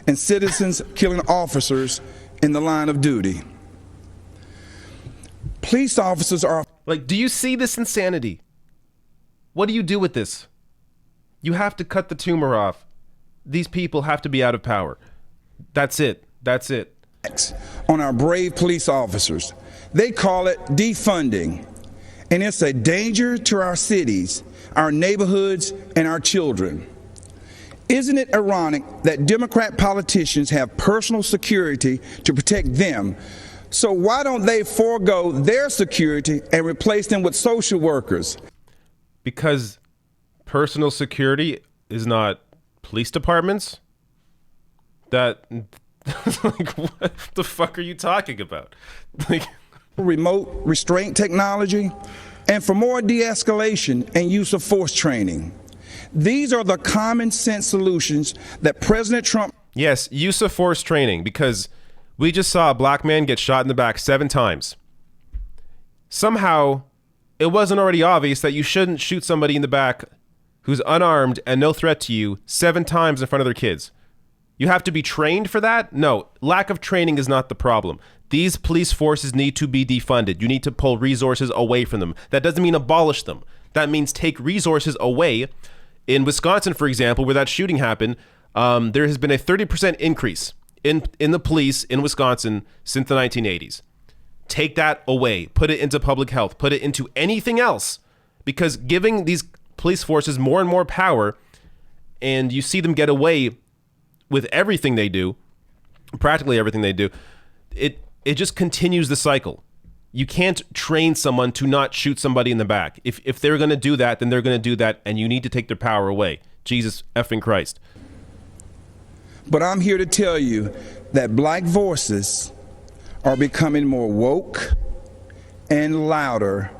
and citizens killing officers in the line of duty. Police officers are... Like, do you see this insanity? What do you do with this? You have to cut the tumor off. These people have to be out of power. That's it. That's it. On our brave police officers. They call it defunding. And it's a danger to our cities, our neighborhoods, and our children. Isn't it ironic that Democrat politicians have personal security to protect them? So why don't they forego their security and replace them with social workers? Because personal security is not police departments? That, like, what the fuck are you talking about? Like, remote restraint technology, and for more de-escalation and use of force training. These are the common sense solutions that President Trump... Yes, use of force training, because we just saw a black man get shot in the back 7 times. Somehow, it wasn't already obvious that you shouldn't shoot somebody in the back who's unarmed and no threat to you 7 times in front of their kids. You have to be trained for that? No, lack of training is not the problem. These police forces need to be defunded. You need to pull resources away from them. That doesn't mean abolish them. That means take resources away. In Wisconsin, for example, where that shooting happened, there has been a 30% increase in the police in Wisconsin since the 1980s. Take that away. Put it into public health. Put it into anything else. Because giving these police forces more and more power, and you see them get away with everything they do, practically everything they do, it just continues the cycle. You can't train someone to not shoot somebody in the back. If they're going to do that, then they're going to do that, and you need to take their power away. Jesus effing Christ. But I'm here to tell you that black voices are becoming more woke and louder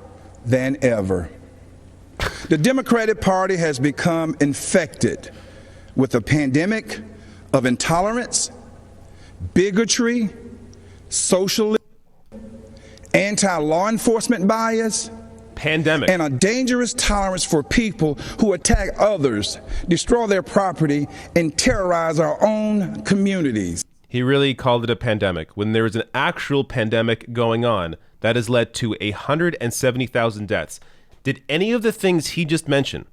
than ever. The Democratic Party has become infected with a pandemic of intolerance, bigotry, socialism, anti-law enforcement bias, pandemic, and a dangerous tolerance for people who attack others, destroy their property, and terrorize our own communities. He really called it a pandemic when there is an actual pandemic going on that has led to 170,000 deaths. Did any of the things he just mentioned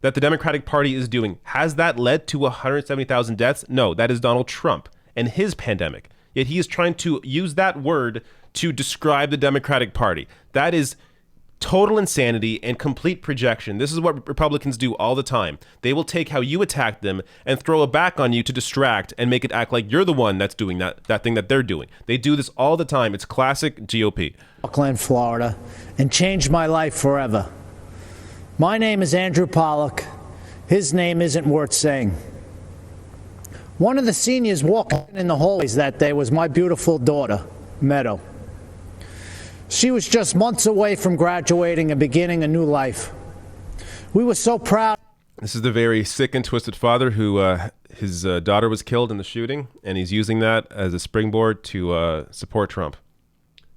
that the Democratic Party is doing, has that led to 170,000 deaths? No, that is Donald Trump and his pandemic. Yet he is trying to use that word to describe the Democratic Party. That is total insanity and complete projection. This is what Republicans do all the time. They will take how you attack them and throw it back on you to distract and make it act like you're the one that's doing that thing that they're doing. They do this all the time. It's classic GOP. Oakland, Florida, and changed my life forever. My name is Andrew Pollock. His name isn't worth saying. One of the seniors walking in the hallways that day was my beautiful daughter, Meadow. She was just months away from graduating and beginning a new life. We were so proud. This is the very sick and twisted father who his daughter was killed in the shooting, and he's using that as a springboard to support Trump.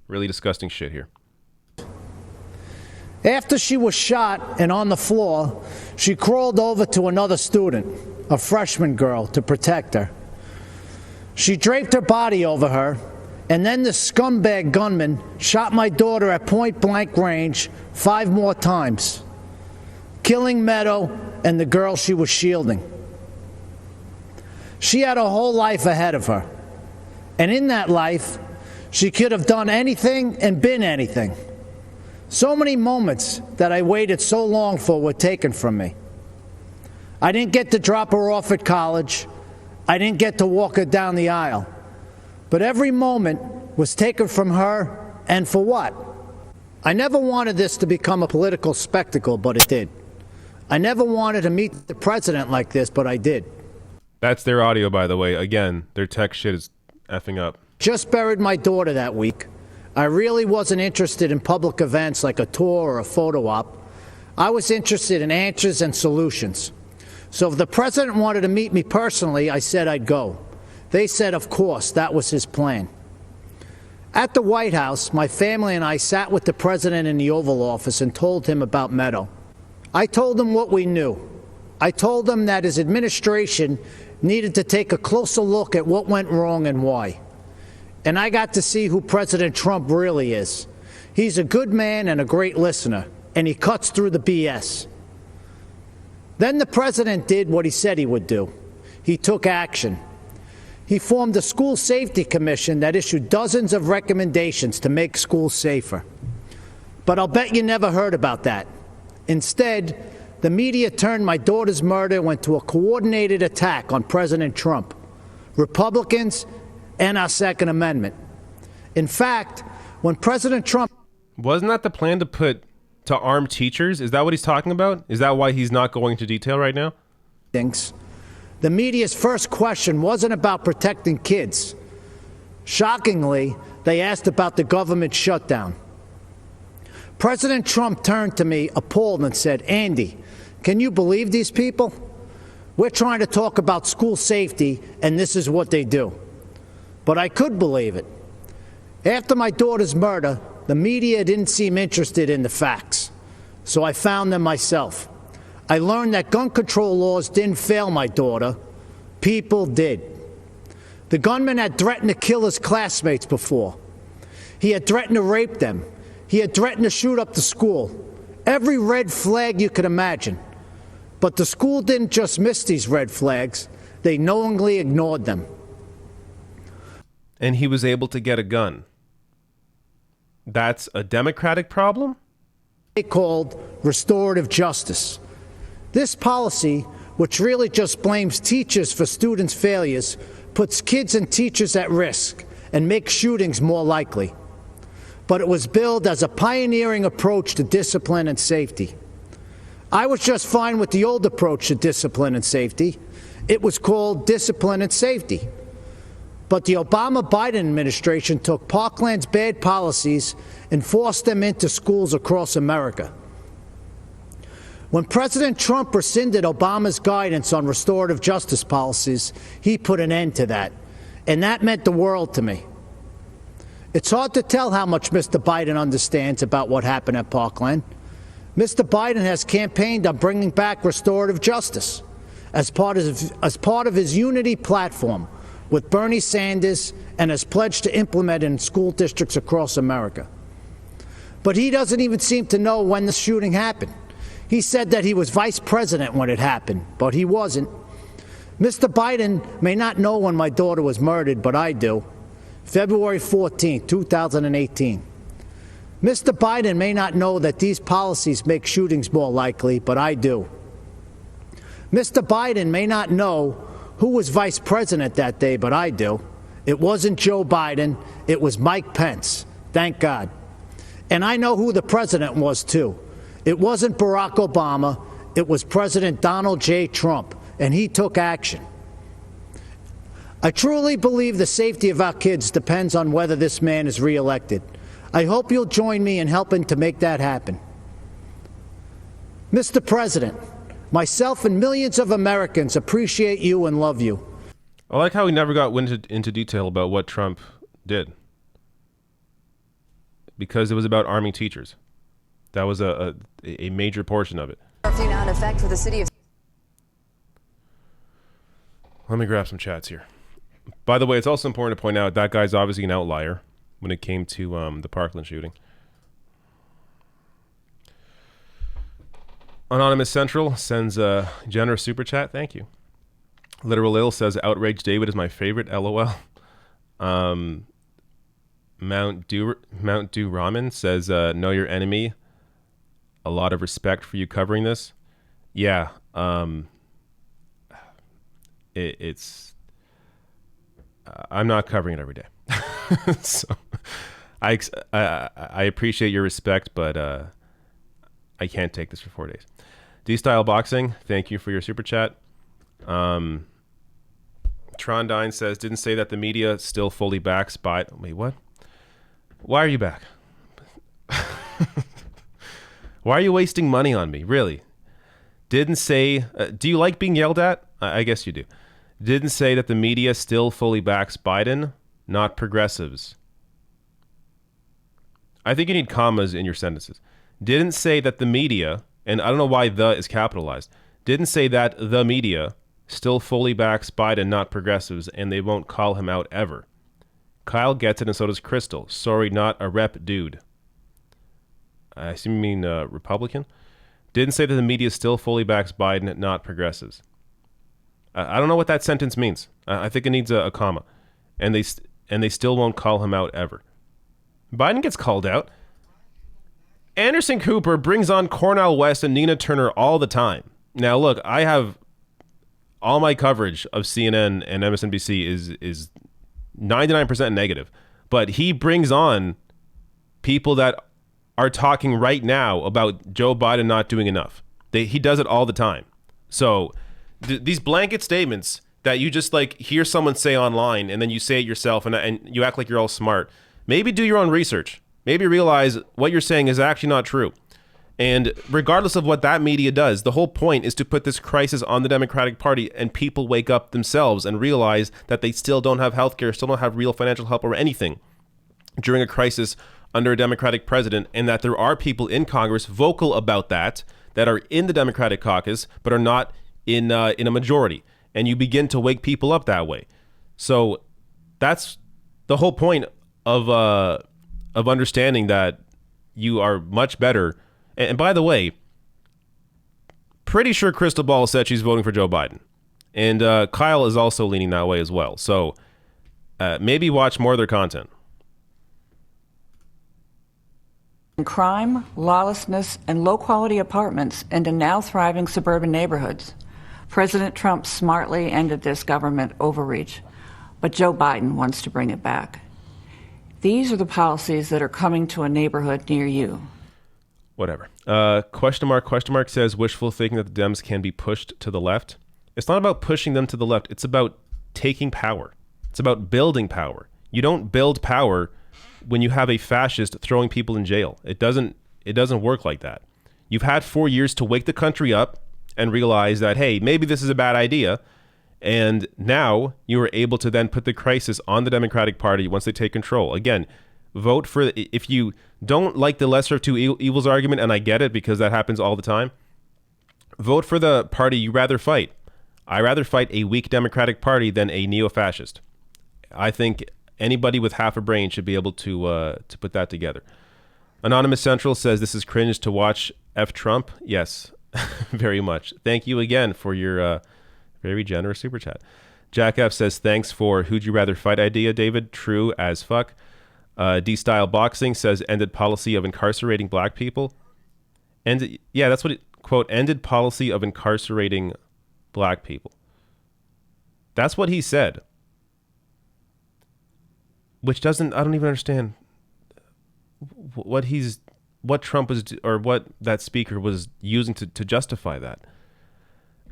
Really disgusting shit here. After she was shot and on the floor, she crawled over to another student, a freshman girl, to protect her. She draped her body over her, and then the scumbag gunman shot my daughter at point-blank range 5 more times, killing Meadow and the girl she was shielding. She had a whole life ahead of her, and in that life, She could have done anything and been anything. So many moments that I waited so long for were taken from me. I didn't get to drop her off at college. I didn't get to walk her down the aisle. But every moment was taken from her, and for what? I never wanted this to become a political spectacle, but it did. I never wanted to meet the president like this, but I did. That's their audio, by the way. Again, their tech shit is effing up. Just buried my daughter that week. I really wasn't interested in public events like a tour or a photo op. I was interested in answers and solutions. So if the president wanted to meet me personally, I said I'd go. They said, of course, that was his plan. At the White House, my family and I sat with the president in the Oval Office and told him about Meadow. I told him what we knew. I told him that his administration needed to take a closer look at what went wrong and why. And I got to see who President Trump really is. He's a good man and a great listener, and he cuts through the BS. Then the president did what he said he would do. He took action. He formed a school safety commission that issued dozens of recommendations to make schools safer. But I'll bet you never heard about that. Instead, the media turned my daughter's murder into a coordinated attack on President Trump, Republicans, and our Second Amendment. In fact, when President Trump... Wasn't that the plan to arm teachers? Is that what he's talking about? Is that why he's not going into detail right now? The media's first question wasn't about protecting kids. Shockingly, they asked about the government shutdown. President Trump turned to me appalled and said, "Andy, can you believe these people? We're trying to talk about school safety, and this is what they do." But I could believe it. After my daughter's murder, the media didn't seem interested in the facts, so I found them myself. I learned that gun control laws didn't fail my daughter. People did. The gunman had threatened to kill his classmates before. He had threatened to rape them. He had threatened to shoot up the school. Every red flag you could imagine. But the school didn't just miss these red flags. They knowingly ignored them. And he was able to get a gun. That's a Democratic problem? They called restorative justice. This policy, which really just blames teachers for students' failures, puts kids and teachers at risk and makes shootings more likely. But it was billed as a pioneering approach to discipline and safety. I was just fine with the old approach to discipline and safety. It was called discipline and safety. But the Obama-Biden administration took Parkland's bad policies and forced them into schools across America. When President Trump rescinded Obama's guidance on restorative justice policies, he put an end to that. And that meant the world to me. It's hard to tell how much Mr. Biden understands about what happened at Parkland. Mr. Biden has campaigned on bringing back restorative justice as part of his unity platform with Bernie Sanders and has pledged to implement it in school districts across America. But he doesn't even seem to know when the shooting happened. He said that he was vice president when it happened, but he wasn't. Mr. Biden may not know when my daughter was murdered, but I do. February 14, 2018. Mr. Biden may not know that these policies make shootings more likely, but I do. Mr. Biden may not know who was vice president that day, but I do. It wasn't Joe Biden. It was Mike Pence. Thank God. And I know who the president was, too. It wasn't Barack Obama. It was President Donald J. Trump, and he took action. I truly believe the safety of our kids depends on whether this man is reelected. I hope you'll join me in helping to make that happen. Mr. President, myself and millions of Americans appreciate you and love you. I like how he never got into detail about what Trump did. Because it was about arming teachers. That was a major portion of it. Curfew now in effect for the city of... Let me grab some chats here. By the way, it's also important to point out that guy's obviously an outlier when it came to the Parkland shooting. Anonymous Central sends a generous super chat. Thank you. Literal Ill says, Outrage David is my favorite. LOL. Mount Dew Ramen says, know your enemy. A lot of respect for you covering this. Yeah. It's I'm not covering it every day. So I appreciate your respect, but I can't take this for 4 days. D-Style Boxing, thank you for your super chat. Trondine says, didn't say that the media still fully backs by... Wait, what? Why are you back? Why are you wasting money on me? Really? Didn't say... do you like being yelled at? I guess you do. Didn't say that the media still fully backs Biden, not progressives. I think you need commas in your sentences. Didn't say that the media, and I don't know why the is capitalized, didn't say that the media still fully backs Biden, not progressives, and they won't call him out ever. Kyle gets it, and so does Crystal. Sorry, not a rep dude. I assume you mean Republican. Didn't say that the media still fully backs Biden, not progressives. I don't know what that sentence means. I think it needs a comma. And they still won't call him out ever. Biden gets called out. Anderson Cooper brings on Cornel West and Nina Turner all the time. Now, look, I have all my coverage of CNN and MSNBC is 99% negative. But he brings on people that are talking right now about Joe Biden not doing enough. He does it all the time. So these blanket statements that you just like hear someone say online and then you say it yourself and you act like you're all smart. Maybe do your own research. Maybe realize what you're saying is actually not true. And regardless of what that media does, the whole point is to put this crisis on the Democratic Party and people wake up themselves and realize that they still don't have health care, still don't have real financial help or anything during a crisis under a Democratic president, and that there are people in Congress vocal about that are in the Democratic caucus but are not in a majority. And you begin to wake people up that way. So that's the whole point of understanding that you are much better. And by the way, pretty sure Crystal Ball said she's voting for Joe Biden. And Kyle is also leaning that way as well. So maybe watch more of their content. Crime, lawlessness, and low-quality apartments into now thriving suburban neighborhoods. President Trump smartly ended this government overreach, but Joe Biden wants to bring it back. These are the policies that are coming to a neighborhood near you. Whatever. Question mark says, wishful thinking that the Dems can be pushed to the left. It's not about pushing them to the left. It's about taking power. It's about building power. You don't build power when you have a fascist throwing people in jail. It doesn't work like that. You've had 4 years to wake the country up and realize that, hey, maybe this is a bad idea. And now you are able to then put the crisis on the Democratic Party once they take control. Again, vote for, if you don't like the lesser of two evils argument, and I get it because that happens all the time, vote for the party you rather fight. I rather fight a weak Democratic Party than a neo-fascist. I think anybody with half a brain should be able to put that together. Anonymous Central says, this is cringe to watch F Trump. Yes, very much. Thank you again for your very generous super chat. Jack F says, thanks for who'd you rather fight idea, David. True as fuck. D-Style Boxing says, ended policy of incarcerating black people. And yeah, that's what it, quote, ended policy of incarcerating black people. That's what he said. Which doesn't, I don't even understand what Trump was, or what that speaker was using to justify that.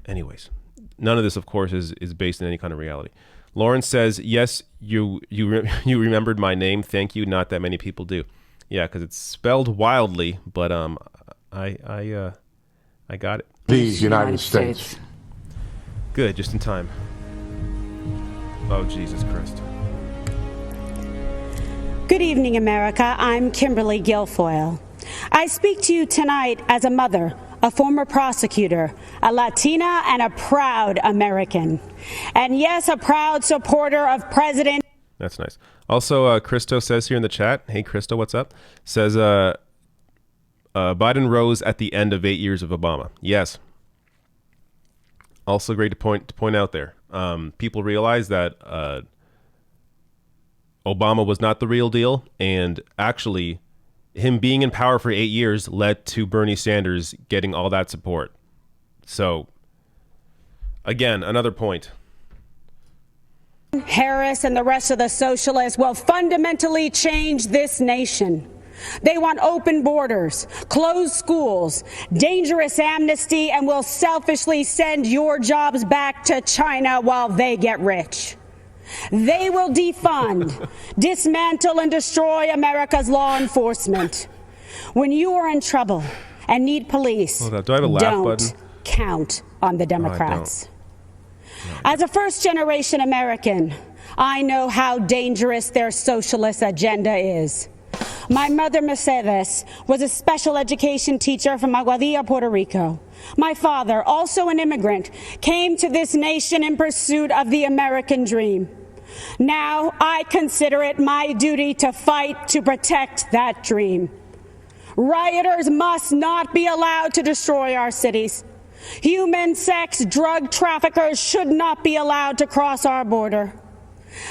Anyways, none of this, of course, is based in any kind of reality. Lauren says, yes, you remembered my name. Thank you. Not that many people do. Yeah, because it's spelled wildly, but I got it. These United States. Good, just in time. Oh, Jesus Christ. Good evening, America. I'm Kimberly Guilfoyle. I speak to you tonight as a mother, a former prosecutor, a Latina, and a proud American. And yes, a proud supporter of President. That's nice. Also, Christo says here in the chat, hey, Christo, what's up? Says, Biden rose at the end of 8 years of Obama. Yes. Also great to point out there. People realize that Obama was not the real deal, and actually him being in power for 8 years led to Bernie Sanders getting all that support. So again, another point. Harris and the rest of the socialists will fundamentally change this nation. They want open borders, closed schools, dangerous amnesty, and will selfishly send your jobs back to China while they get rich. They will defund, dismantle, and destroy America's law enforcement. When you are in trouble and need police, Do I have a laugh don't button? count on the Democrats. As a first-generation American, I know how dangerous their socialist agenda is. My mother, Mercedes, was a special education teacher from Aguadilla, Puerto Rico. My father, also an immigrant, came to this nation in pursuit of the American dream. Now I consider it my duty to fight to protect that dream. Rioters must not be allowed to destroy our cities. Human sex drug traffickers should not be allowed to cross our border.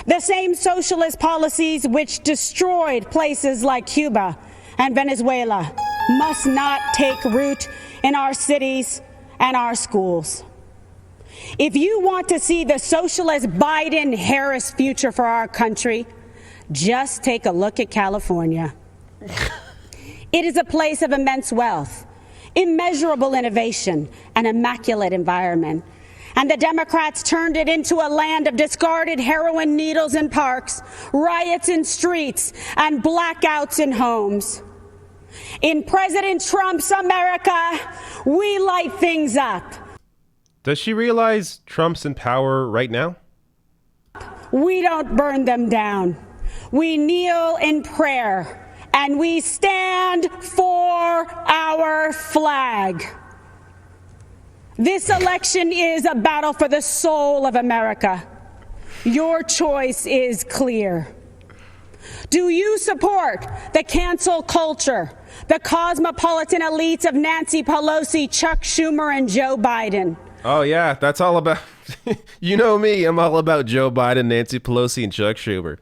The same socialist policies which destroyed places like Cuba and Venezuela must not take root in our cities and our schools. If you want to see the socialist Biden-Harris future for our country, just take a look at California. It is a place of immense wealth, immeasurable innovation, and immaculate environment. And the Democrats turned it into a land of discarded heroin needles in parks, riots in streets, and blackouts in homes. In President Trump's America, we light things up. Does she realize Trump's in power right now? We don't burn them down. We kneel in prayer, and we stand for our flag. This election is a battle for the soul of America. Your choice is clear. Do you support the cancel culture, the cosmopolitan elites of Nancy Pelosi, Chuck Schumer, and Joe Biden? Oh, yeah, that's all about, you know me, I'm all about Joe Biden, Nancy Pelosi, and Chuck Schumer.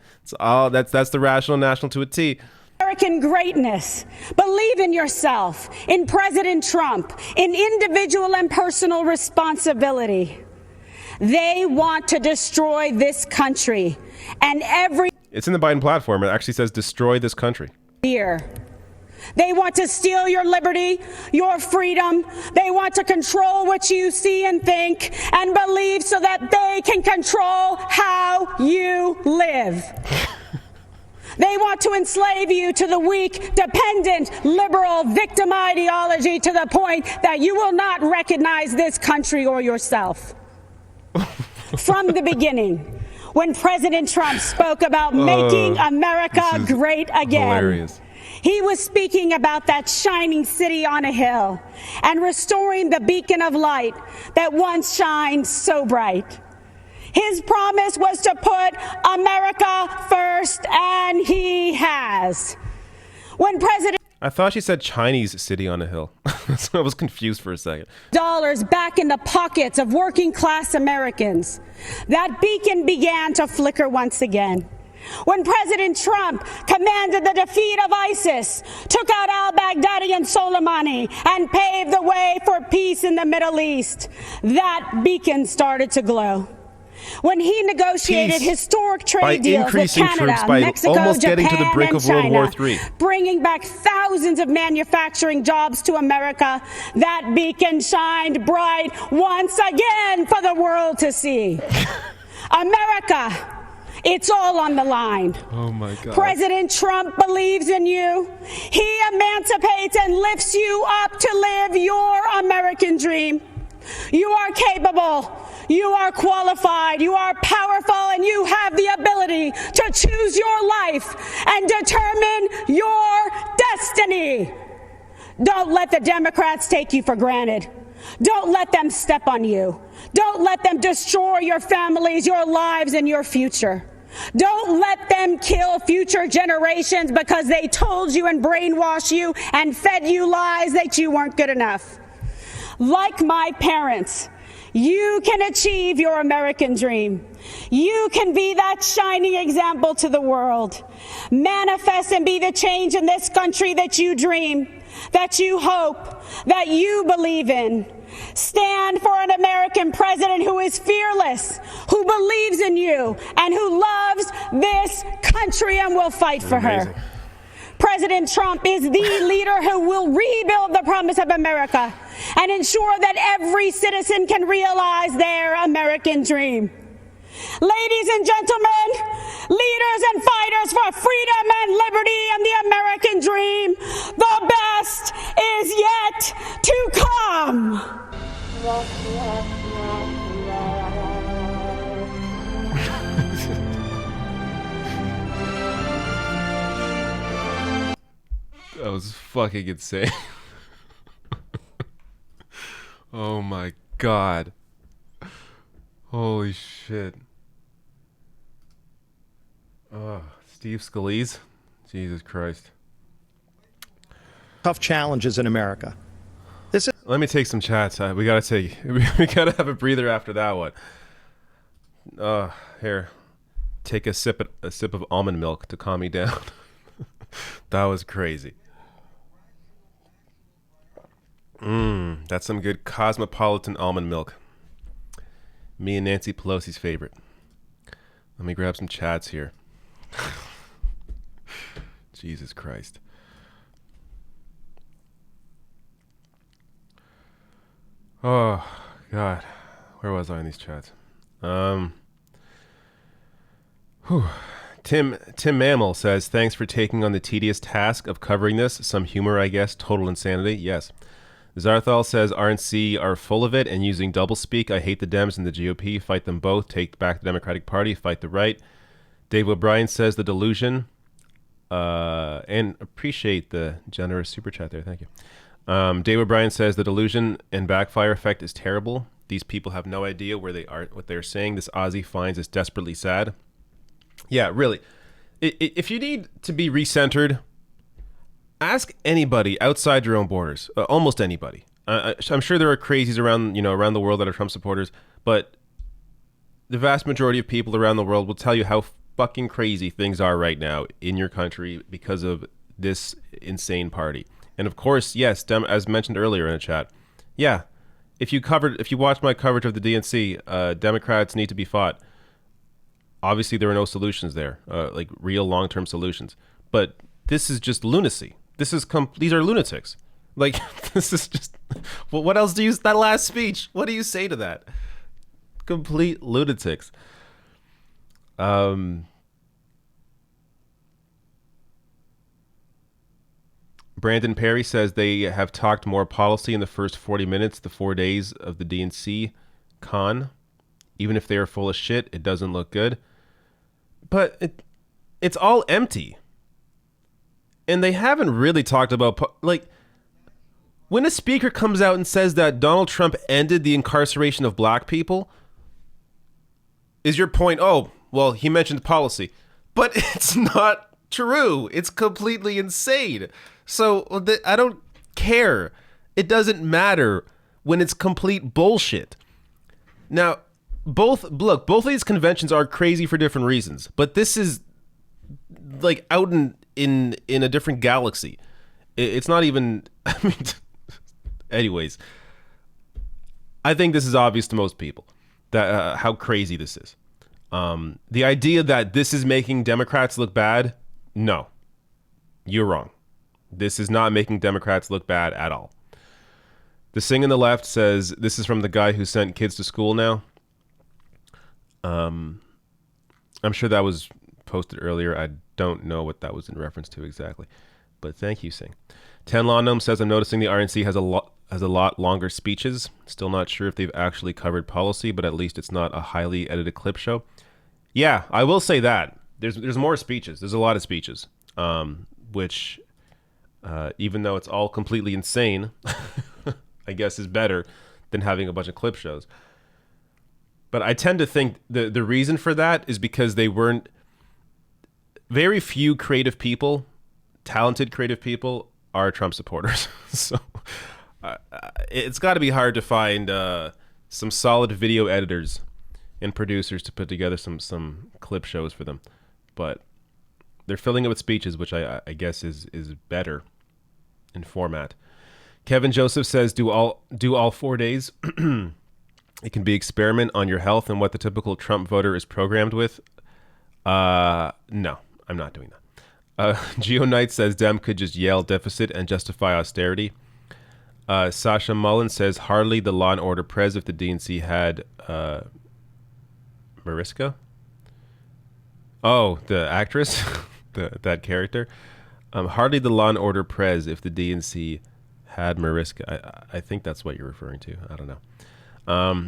That's the rational national to a T. American greatness. Believe in yourself, in President Trump, in individual and personal responsibility. They want to destroy this country, and every It's in the Biden platform. It actually says destroy this country. year. They want to steal your liberty, your freedom. They want to control what you see and think and believe so that they can control how you live. They want to enslave you to the weak, dependent, liberal, victim ideology to the point that you will not recognize this country or yourself. From the beginning, when President Trump spoke about making America great again, Hilarious. he was speaking about that shining city on a hill and restoring the beacon of light that once shined so bright. His promise was to put America first, and he has. When President I thought she said Chinese city on a hill. So I was confused for a second. dollars back in the pockets of working class Americans, that beacon began to flicker once again. When President Trump commanded the defeat of ISIS, took out al-Baghdadi and Soleimani, and paved the way for peace in the Middle East, that beacon started to glow. When he negotiated Peace historic by trade deals with increasing Canada, troops, by Mexico, almost Japan, getting to the brink and of World China, War III. bringing back thousands of manufacturing jobs to America, that beacon shined bright once again for the world to see. America, it's all on the line. Oh my God. President Trump believes in you. He emancipates and lifts you up to live your American dream. You are capable. You are qualified, you are powerful, and you have the ability to choose your life and determine your destiny. Don't let the Democrats take you for granted. Don't let them step on you. Don't let them destroy your families, your lives, and your future. Don't let them kill future generations because they told you and brainwashed you and fed you lies that you weren't good enough. Like my parents, You can achieve your American dream. You can be that shining example to the world. Manifest and be the change in this country that you dream, that you hope, that you believe in. Stand for an American president who is fearless, who believes in you, and who loves this country and will fight for her. President Trump is the leader who will rebuild the promise of America and ensure that every citizen can realize their American dream. Ladies and gentlemen, leaders and fighters for freedom and liberty and the American dream, the best is yet to come. That was fucking insane. Oh my god. Holy shit. Oh, Steve Scalise? Jesus Christ. Tough challenges in America. Let me take some chats. We gotta have a breather after that one. Here. Take a sip of almond milk to calm me down. That was crazy. That's some good cosmopolitan almond milk. Me and Nancy Pelosi's favorite. Let me grab some chats here. Jesus Christ. Oh, God. Where was I in these chats? Tim Mammal says, thanks for taking on the tedious task of covering this. Some humor, I guess. Total insanity. Yes. Zarthal says, RNC are full of it and using doublespeak. I hate the Dems and the GOP. Fight them both. Take back the Democratic Party. Fight the right. Dave O'Brien says, the delusion. And appreciate the generous super chat there. Thank you. Dave O'Brien says, the delusion and backfire effect is terrible. These people have no idea where they are, what they're saying. This Aussie finds this desperately sad. Yeah, really. If you need to be recentered, ask anybody outside your own borders. Almost anybody. I'm sure there are crazies around the world that are Trump supporters, but the vast majority of people around the world will tell you how fucking crazy things are right now in your country because of this insane party. And of course, yes, as mentioned earlier in the chat, yeah, if you watched my coverage of the DNC, Democrats need to be fought. Obviously, there are no solutions there, like real long-term solutions. But this is just lunacy. These are lunatics. Like, this is just... Well, what else do you... That last speech, what do you say to that? Complete lunatics. Brandon Perry says they have talked more policy in the first 40 minutes, the 4 days of the DNC con. Even if they are full of shit, it doesn't look good. But it's all empty. And they haven't really talked about... when a speaker comes out and says that Donald Trump ended the incarceration of black people, is your point, oh, well, he mentioned policy. But it's not true. It's completely insane. So I don't care. It doesn't matter when it's complete bullshit. Now, both of these conventions are crazy for different reasons, but this is like out in a different galaxy. It's not even... I mean, anyways, I think this is obvious to most people that how crazy this is. The idea that this is making Democrats look bad, no, you're wrong. This is not making Democrats look bad at all. The Sing on the Left says, this is from the guy who sent kids to school now. I'm sure that was posted earlier. I don't know what that was in reference to exactly, but thank you, Sing. Ten Lawnum says, I'm noticing the RNC has a lot longer speeches. Still not sure if they've actually covered policy, but at least it's not a highly edited clip show. Yeah, I will say that. There's more speeches. There's a lot of speeches, which, even though it's all completely insane, I guess is better than having a bunch of clip shows. But I tend to think the reason for that is because they weren't... Very few creative people, talented creative people, are Trump supporters. So it's got to be hard to find some solid video editors and producers to put together some clip shows for them, but they're filling it with speeches, which I guess is better in format. Kevin Joseph says, do all 4 days. It can be experiment on your health and what the typical Trump voter is programmed with. No, I'm not doing that. Geo Knight says Dem could just yell deficit and justify austerity. Sasha Mullen says hardly the Law and Order prez if the DNC had Mariska. Oh, the actress, that character. Hardly the Law and Order prez if the DNC had Mariska. I think that's what you're referring to. I don't know.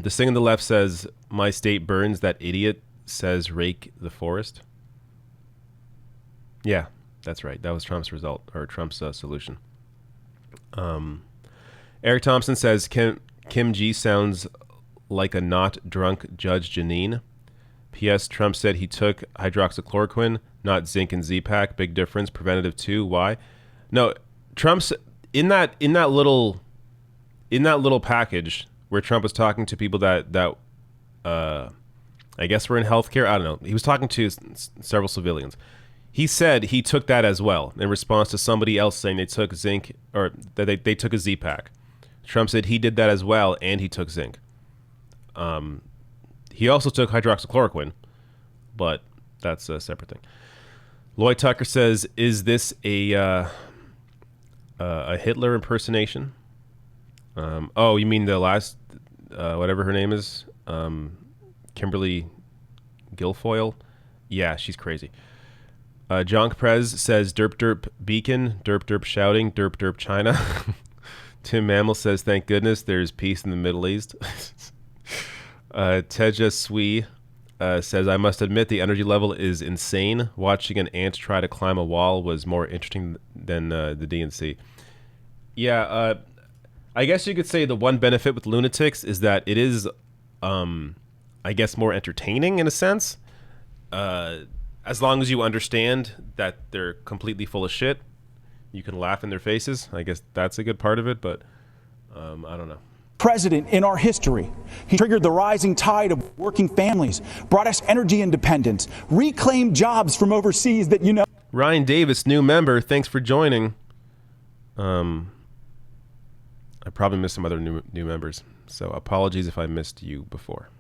The Sing on the Left says my state burns. That idiot says rake the forest. Yeah, that's right. That was Trump's result, or Trump's solution. Eric Thompson says Kim G sounds like a not drunk Judge Janine. P.S. Trump said he took hydroxychloroquine, not zinc and Z-Pack. Big difference. Preventative too. Why? No, Trump's in that little package where Trump was talking to people that I guess were in healthcare. I don't know. He was talking to several civilians. He said he took that as well in response to somebody else saying they took zinc, or that they took a Z-Pack. Trump said he did that as well, and he took zinc. He also took hydroxychloroquine, but that's a separate thing. Lloyd Tucker says, is this a Hitler impersonation? Oh, you mean the last, whatever her name is, Kimberly Guilfoyle? Yeah, she's crazy. Jonk Prez says, derp derp beacon, derp derp shouting, derp derp China. Tim Mammal says, thank goodness there's peace in the Middle East. Teja Sui says, I must admit the energy level is insane. Watching an ant try to climb a wall was more interesting than the DNC. Yeah, I guess you could say the one benefit with lunatics is that it is, I guess, more entertaining in a sense. As long as you understand that they're completely full of shit, you can laugh in their faces. I guess that's a good part of it, but I don't know. President in our history. He triggered the rising tide of working families, brought us energy independence, reclaimed jobs from overseas that, you know. Ryan Davis, new member, thanks for joining. I probably missed some other new members, so apologies if I missed you before.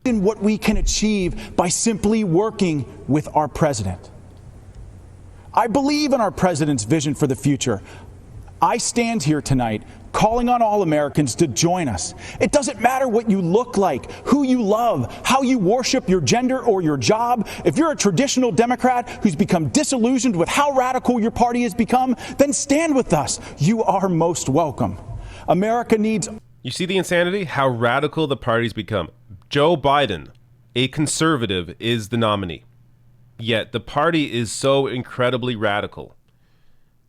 In what we can achieve by simply working with our president. I believe in our president's vision for the future. I stand here tonight calling on all Americans to join us. It doesn't matter what you look like, who you love, how you worship your gender or your job. If you're a traditional Democrat who's become disillusioned with how radical your party has become, then stand with us. You are most welcome. America needs... You see the insanity? How radical the party's become. Joe Biden, a conservative, is the nominee. Yet the party is so incredibly radical.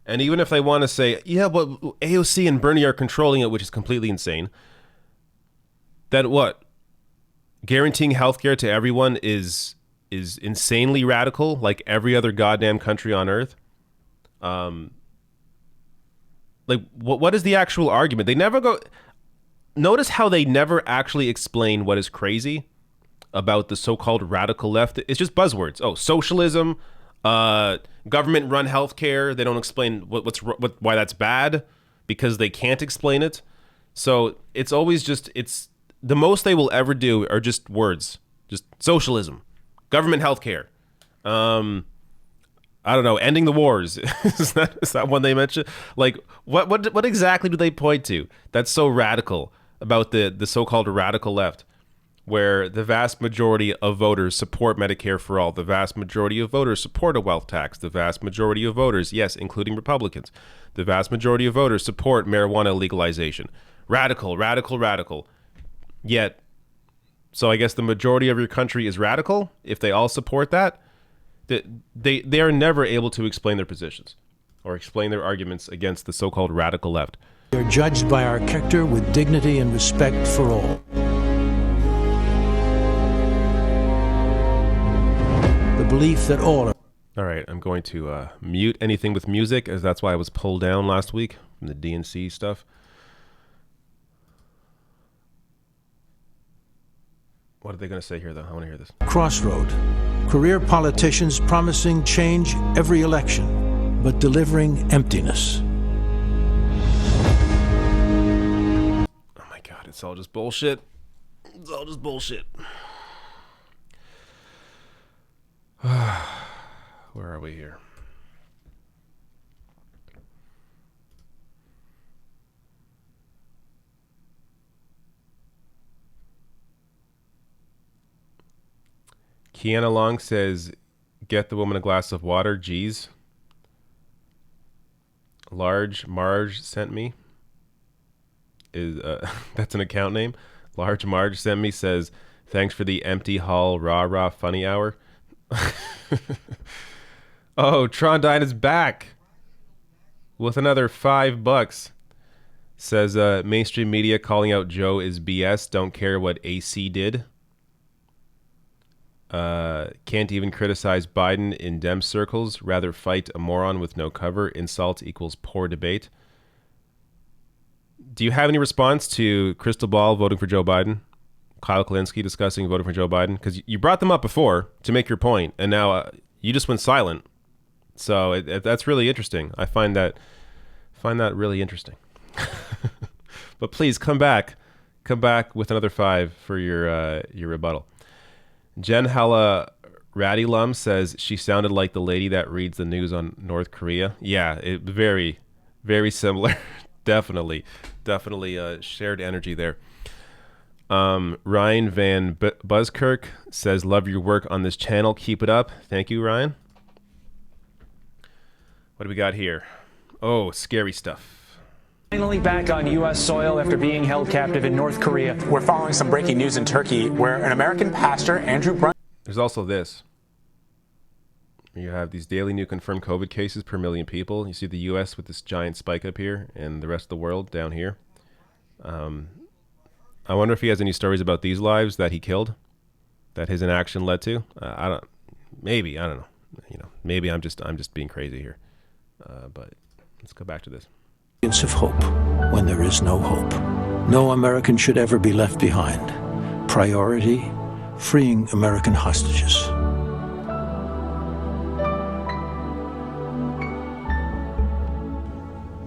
And even if they want to say, yeah, but AOC and Bernie are controlling it, which is completely insane, then what? Guaranteeing healthcare to everyone is insanely radical, like every other goddamn country on earth. Like, what is the actual argument? They never go... Notice how they never actually explain what is crazy about the so-called radical left. It's just buzzwords. Oh, socialism, government-run healthcare. They don't explain why that's bad because they can't explain it. So it's always just, it's the most they will ever do are just words, just socialism, government healthcare. I don't know, ending the wars. is that one they mentioned? Like, what exactly do they point to that's so radical about the so-called radical left, where the vast majority of voters support Medicare for all, the vast majority of voters support a wealth tax, the vast majority of voters, yes, including Republicans, the vast majority of voters support marijuana legalization. Radical, radical, radical. Yet, so I guess the majority of your country is radical if they all support that. They are never able to explain their positions or explain their arguments against the so-called radical left. We are judged by our character with dignity and respect for all. The belief that all are... All right, I'm going to mute anything with music, as that's why I was pulled down last week from the DNC stuff. What are they going to say here, though? I want to hear this. Crossroad. Career politicians promising change every election, but delivering emptiness. Oh my God, it's all just bullshit. It's all just bullshit. Where are we here? Kiana Long says, get the woman a glass of water. Geez. Large Marge sent me. That's an account name. Large Marge sent me, says, thanks for the empty hall rah funny hour. Oh, Trondine is back with another $5. Says mainstream media calling out Joe is BS. Don't care what AC did. Can't even criticize Biden in Dem circles. Rather fight a moron with no cover. Insult equals poor debate. Do you have any response to Crystal Ball voting for Joe Biden? Kyle Kalinske discussing voting for Joe Biden? Because you brought them up before to make your point, and now you just went silent. So that's really interesting. I find that really interesting. But please come back with another 5 for your rebuttal. Jen Hella Radilum says she sounded like the lady that reads the news on North Korea. Yeah, very, very similar. Definitely shared energy there. Ryan Van Buzzkirk says, love your work on this channel. Keep it up. Thank you, Ryan. What do we got here? Oh, scary stuff. Finally back on U.S. soil after being held captive in North Korea. We're following some breaking news in Turkey where an American pastor, Andrew Brun. There's also this. You have these daily new confirmed COVID cases per million people. You see the U.S. with this giant spike up here and the rest of the world down here. I wonder if he has any stories about these lives that he killed, that his inaction led to. I don't know. Maybe I'm just being crazy here. But let's go back to this. Of hope when there is no hope. No American should ever be left behind. Priority, freeing American hostages.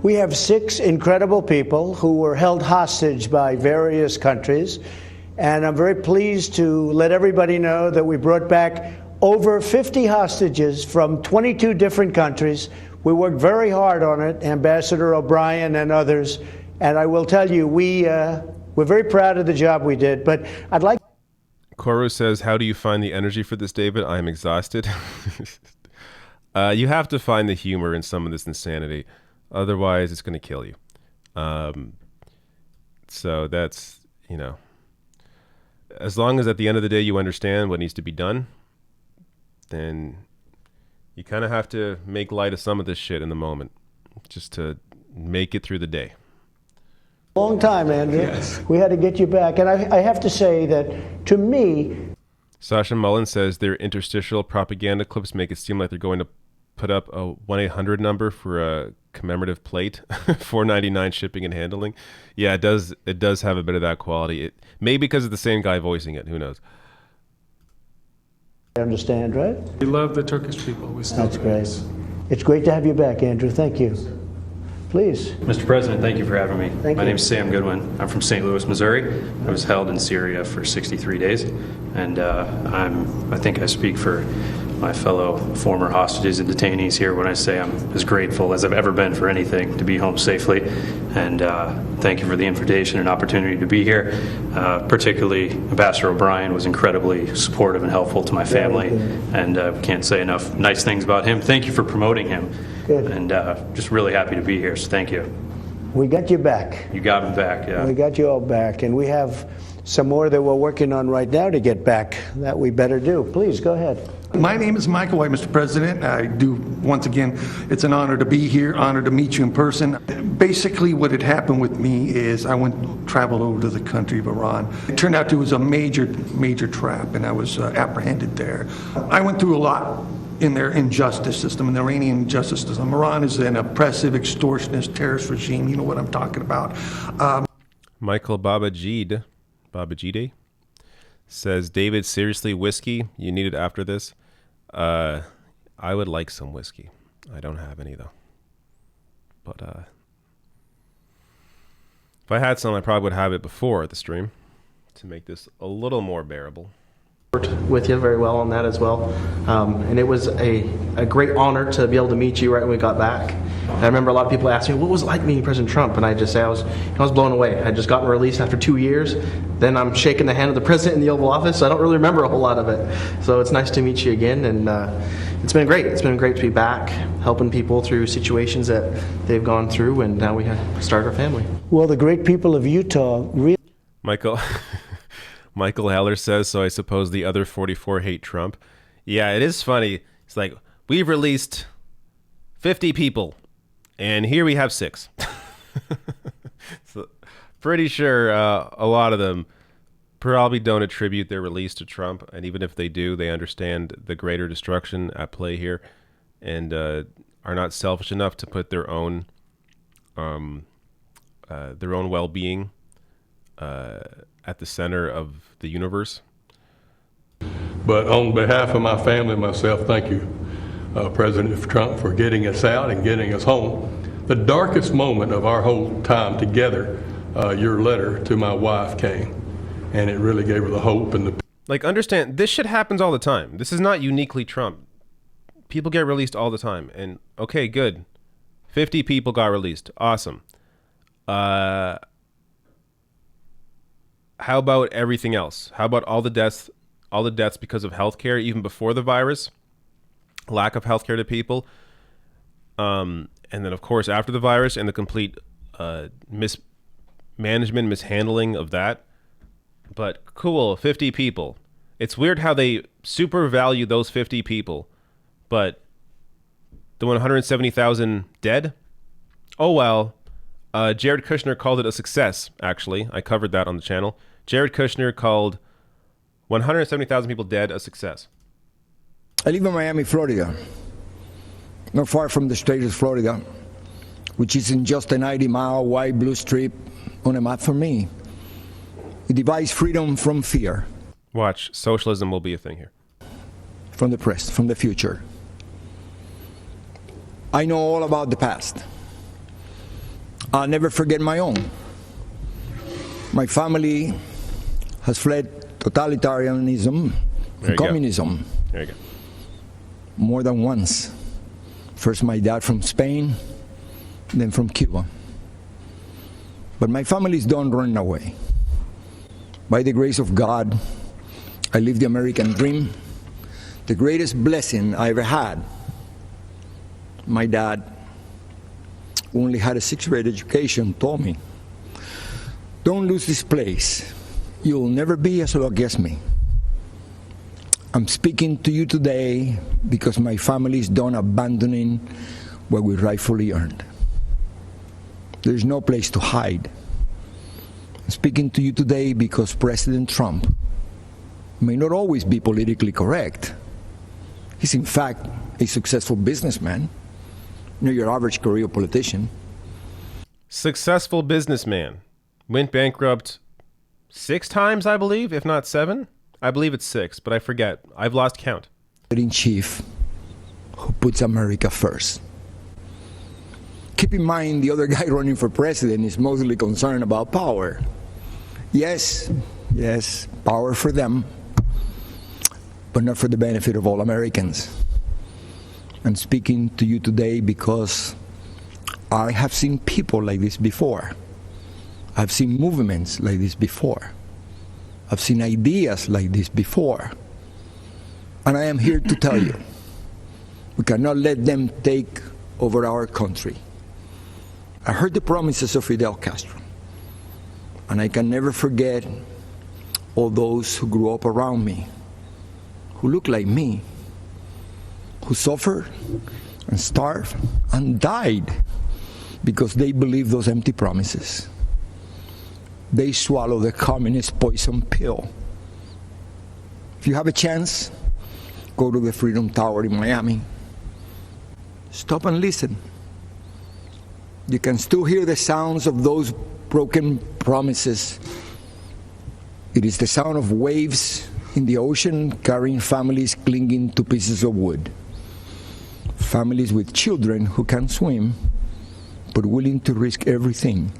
We have 6 incredible people who were held hostage by various countries, and I'm very pleased to let everybody know that we brought back over 50 hostages from 22 different countries. We worked very hard on it, Ambassador O'Brien and others, and I will tell you, we're very proud of the job we did, but I'd like... Koru says, how do you find the energy for this, David? I am exhausted. You have to find the humor in some of this insanity. Otherwise, it's going to kill you. So that's, as long as at the end of the day you understand what needs to be done, then you kind of have to make light of some of this shit in the moment just to make it through the day. Long time, Andrew. Yes. We had to get you back. And I have to say that, to me... Sasha Mullen says their interstitial propaganda clips make it seem like they're going to put up a 1-800 number for a commemorative plate. $4.99 shipping and handling. Yeah, it does have a bit of that quality. Maybe because it's the same guy voicing it. Who knows? I understand, right? We love the Turkish people. We still That's great. It's great to have you back, Andrew. Thank you. Please. Mr. President, thank you for having me. Thank My you. name is Sam Goodwin. I'm from St. Louis, Missouri. I was held in Syria for 63 days, and I think I speak for my fellow former hostages and detainees here when I say I'm as grateful as I've ever been for anything to be home safely. And thank you for the invitation and opportunity to be here. Particularly, Ambassador O'Brien was incredibly supportive and helpful to my family, and can't say enough nice things about him. Thank you for promoting him. Good. And just really happy to be here, so thank you. We got you back. You got me back, yeah. We got you all back, and we have some more that we're working on right now to get back that we better do. Please, go ahead. My name is Michael White, Mr. President. I do, once again, it's an honor to be here, honor to meet you in person. Basically, what had happened with me is I traveled over to the country of Iran. It turned out it was a major trap, and I was apprehended there. I went through a lot in their injustice system, in the Iranian justice system. Iran is an oppressive, extortionist, terrorist regime. You know what I'm talking about. Michael Babajide says, David, seriously, whiskey? You need it after this? I would like some whiskey. I don't have any, though. But if I had some, I probably would have it before the stream to make this a little more bearable. With you very well on that as well. And it was a great honor to be able to meet you right when we got back. And I remember a lot of people asking me, what was it like meeting President Trump? And I just say I was blown away. I had just gotten released after 2 years. Then I'm shaking the hand of the president in the Oval Office, so I don't really remember a whole lot of it. So it's nice to meet you again, and it's been great. It's been great to be back, helping people through situations that they've gone through, and now we have started our family. Well, the great people of Utah really... Michael Heller says, so I suppose the other 44 hate Trump. Yeah, it is funny. It's like, we've released 50 people, and here we have 6. So, pretty sure a lot of them probably don't attribute their release to Trump, and even if they do, they understand the greater destruction at play here, and are not selfish enough to put their own well-being at the center of the universe. But on behalf of my family and myself, thank you, President Trump, for getting us out and getting us home. The darkest moment of our whole time together, your letter to my wife came, and it really gave her the hope and the... Like, understand, this shit happens all the time. This is not uniquely Trump. People get released all the time, and okay, good. 50 people got released. Awesome. How about everything else? How about all the deaths because of healthcare, even before the virus, lack of healthcare to people, and then of course after the virus and the complete mismanagement, mishandling of that. But cool, 50 people. It's weird how they super value those 50 people, but the 170,000 dead? Oh well. Jared Kushner called it a success, actually. I covered that on the channel. Jared Kushner called 170,000 people dead a success. I live in Miami, Florida, not far from the state of Florida, which is in just a 90-mile wide blue strip on a map for me. It divides freedom from fear. Watch, socialism will be a thing here. From the present, from the future. I know all about the past. I'll never forget my own. My family has fled totalitarianism and communism. There you go. More than once. First my dad from Spain, then from Cuba. But my family's done running away. By the grace of God, I live the American dream, the greatest blessing I ever had. My dad, who only had a 6th grade education, told me, don't lose this place. You'll never be as lucky as me. I'm speaking to you today because my family is done abandoning what we rightfully earned. There's no place to hide. I'm speaking to you today because President Trump may not always be politically correct. He's in fact a successful businessman. Not your average career politician. Successful businessman. Went bankrupt 6 times, I believe, if not 7. I believe it's 6, but I forget. I've lost count. In chief who puts America first. Keep in mind, the other guy running for president is mostly concerned about power. Yes, power for them, but not for the benefit of all Americans. I'm speaking to you today because I have seen people like this before. I've seen movements like this before. I've seen ideas like this before. And I am here to tell you, we cannot let them take over our country. I heard the promises of Fidel Castro, and I can never forget all those who grew up around me, who look like me, who suffered and starved and died because they believed those empty promises. They swallowed the communist poison pill. If you have a chance, go to the Freedom Tower in Miami. Stop and listen. You can still hear the sounds of those broken promises It is the sound of waves in the ocean carrying families clinging to pieces of wood. Families with children who can't swim, but willing to risk everything.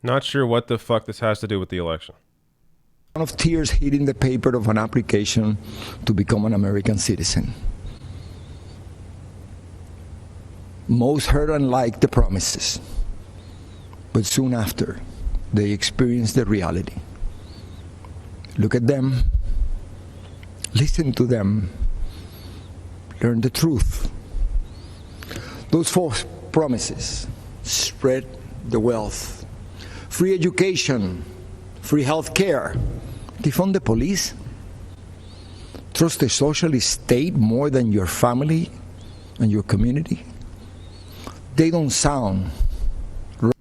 Not sure what the fuck this has to do with the election. Of tears hitting the paper of an application to become an American citizen. Most heard and liked the promises, but soon after, they experienced the reality. Look at them, listen to them, learn the truth. Those false promises spread the wealth, free education, free health care, defund the police, trust the socialist state more than your family and your community. They don't sound.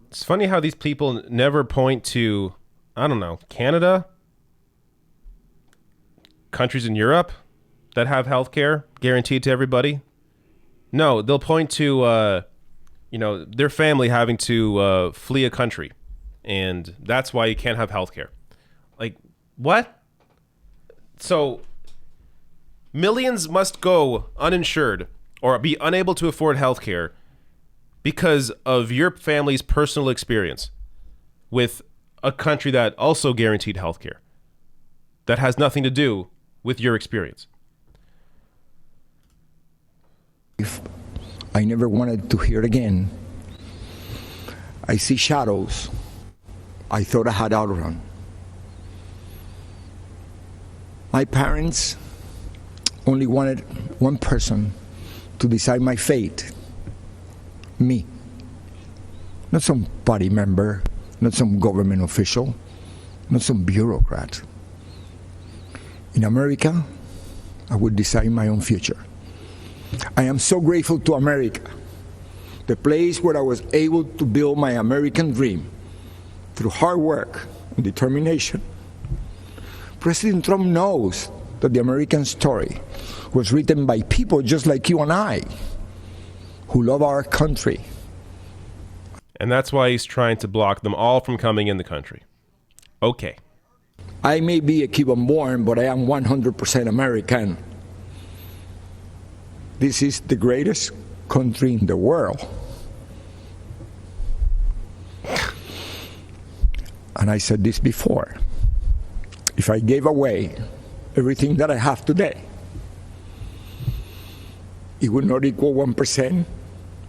It's funny how these people never point to, I don't know, Canada, countries in Europe that have health care guaranteed to everybody. No, they'll point to, their family having to flee a country, and that's why you can't have health care. Like, what? So, millions must go uninsured or be unable to afford health care because of your family's personal experience with a country that also guaranteed health care that has nothing to do with your experience. I never wanted to hear it again. I see shadows. I thought I had outrun. My parents only wanted one person to decide my fate. Me. Not some party member, not some government official, not some bureaucrat. In America, I would decide my own future. I am so grateful to America, the place where I was able to build my American dream through hard work and determination. President Trump knows that the American story was written by people just like you and I, who love our country. And that's why he's trying to block them all from coming in the country. Okay. I may be a Cuban born, but I am 100% American. This is the greatest country in the world. And I said this before. If I gave away everything that I have today, it would not equal 1%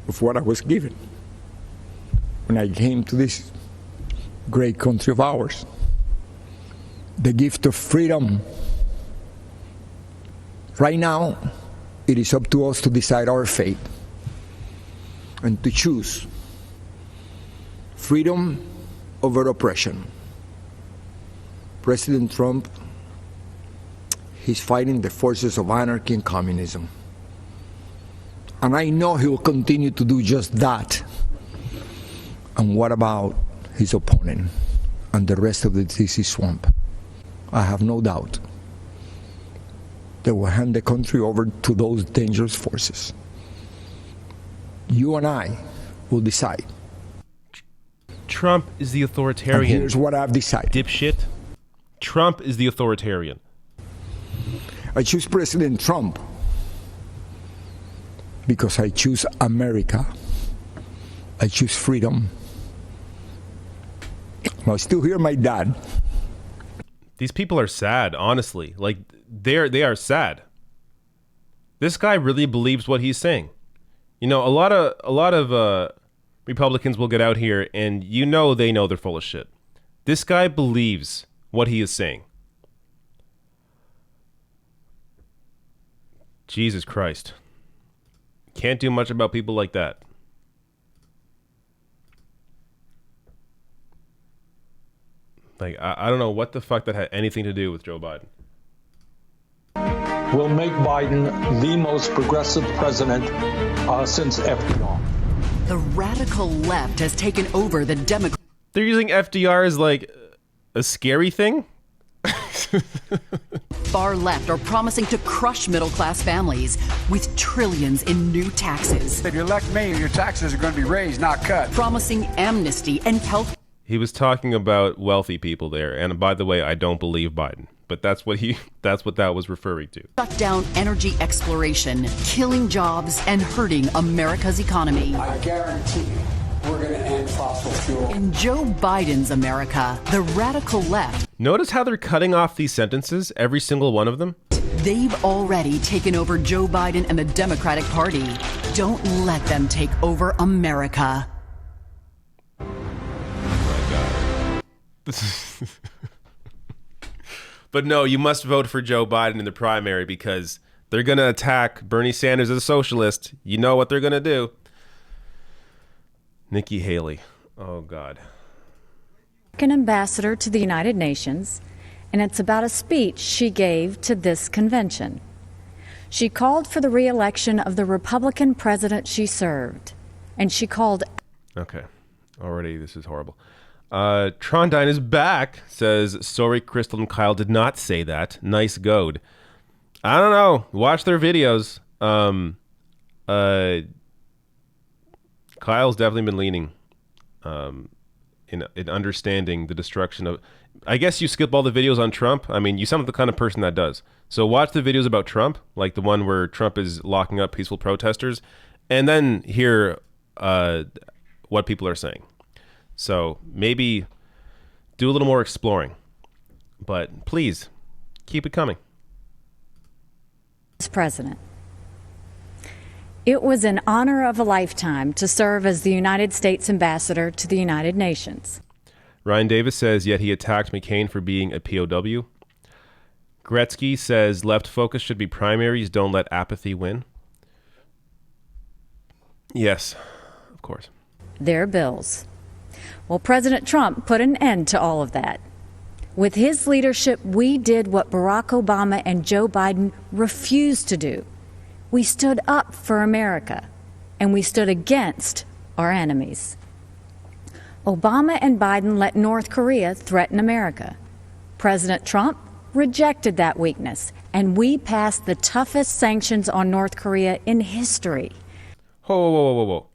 of what I was given when I came to this great country of ours. The gift of freedom. Right now, it is up to us to decide our fate and to choose freedom over oppression. President Trump, he's fighting the forces of anarchy and communism. And I know he will continue to do just that. And what about his opponent and the rest of the DC swamp? I have no doubt they will hand the country over to those dangerous forces. You and I will decide. Trump is the authoritarian. And here's what I've decided. Dipshit. Trump is the authoritarian. I choose President Trump because I choose America. I choose freedom. I still hear my dad. These people are sad, honestly. Like, they are sad. This guy really believes what he's saying. You know, a lot of Republicans will get out here and they know they're full of shit. This guy believes what he is saying. Jesus Christ. Can't do much about people like that. Like, I don't know what the fuck that had anything to do with Joe Biden. Will make Biden the most progressive president since FDR. The radical left has taken over the Democrat. They're using FDR as like a scary thing? Far left are promising to crush middle-class families with trillions in new taxes. If you elect me, your taxes are going to be raised, not cut. Promising amnesty and health. He was talking about wealthy people there. And by the way, I don't believe Biden. But that's what that was referring to. Shut down energy exploration, killing jobs, and hurting America's economy. I guarantee you, we're going to end fossil fuel. In Joe Biden's America, the radical left. Notice how they're cutting off these sentences, every single one of them? They've already taken over Joe Biden and the Democratic Party. Don't let them take over America. Oh my God. But no, you must vote for Joe Biden in the primary because they're going to attack Bernie Sanders as a socialist. You know what they're going to do. Nikki Haley. Oh, God. An ambassador to the United Nations, and it's about a speech she gave to this convention. She called for the re-election of the Republican president she served, and she called... Okay. Already, this is horrible. Trondine is back, says, sorry, Crystal and Kyle did not say that. Nice goad. I don't know. Watch their videos. Kyle's definitely been leaning in understanding the destruction of... I guess you skip all the videos on Trump. I mean, you sound like the kind of person that does. So watch the videos about Trump, like the one where Trump is locking up peaceful protesters, and then hear what people are saying. So maybe do a little more exploring. But please, keep it coming. President. It was an honor of a lifetime to serve as the United States ambassador to the United Nations. Ryan Davis says, yet he attacked McCain for being a POW. Gretzky says, left focus should be primaries, don't let apathy win. Yes, of course. Their bills. Well, President Trump put an end to all of that. With his leadership, we did what Barack Obama and Joe Biden refused to do. We stood up for America, and we stood against our enemies. Obama and Biden let North Korea threaten America. President Trump rejected that weakness, and we passed the toughest sanctions on North Korea in history. Whoa.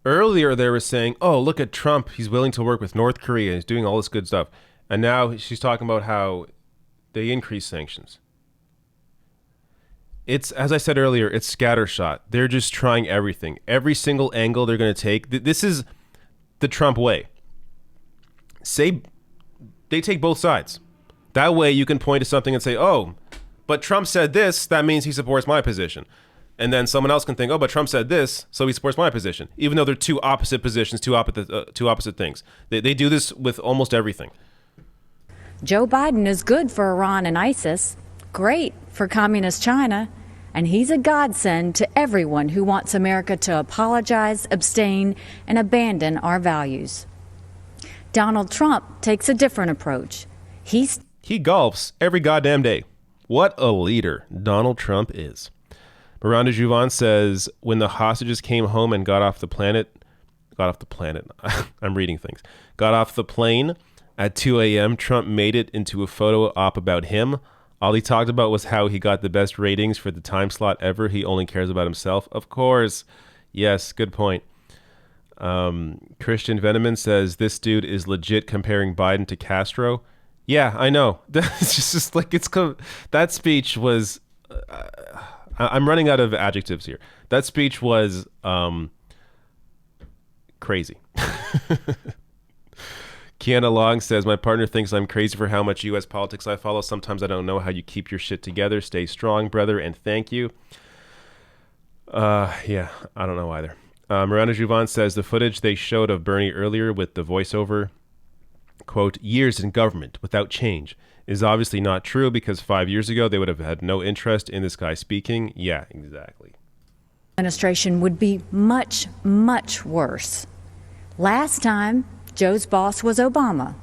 Earlier they were saying, oh, look at Trump. He's willing to work with North Korea. He's doing all this good stuff. And now she's talking about how they increase sanctions. It's, as I said earlier, it's scattershot. They're just trying everything. Every single angle they're going to take. This is the Trump way. Say they take both sides. That way you can point to something and say, oh, but Trump said this. That means he supports my position. And then someone else can think, oh, but Trump said this, so he supports my position. Even though they're two opposite positions, two opposite things. They do this with almost everything. Joe Biden is good for Iran and ISIS, great for communist China, and he's a godsend to everyone who wants America to apologize, abstain, and abandon our values. Donald Trump takes a different approach. He golfs every goddamn day. What a leader Donald Trump is. Miranda Juvon says, when the hostages came home and got off the plane at 2 a.m., Trump made it into a photo op about him. All he talked about was how he got the best ratings for the time slot ever. He only cares about himself. Of course. Yes, good point. Christian Veneman says, this dude is legit comparing Biden to Castro. Yeah, I know. It's just like, that speech was... I'm running out of adjectives here. That speech was crazy. Kiana Long says, my partner thinks I'm crazy for how much U.S. politics I follow. Sometimes I don't know how you keep your shit together. Stay strong, brother, and thank you. Yeah, I don't know either. Miranda Juvon says, the footage they showed of Bernie earlier with the voiceover, quote, years in government without change, is obviously not true because 5 years ago they would have had no interest in this guy speaking. Yeah, exactly. Administration would be much, much worse. Last time, Joe's boss was Obama.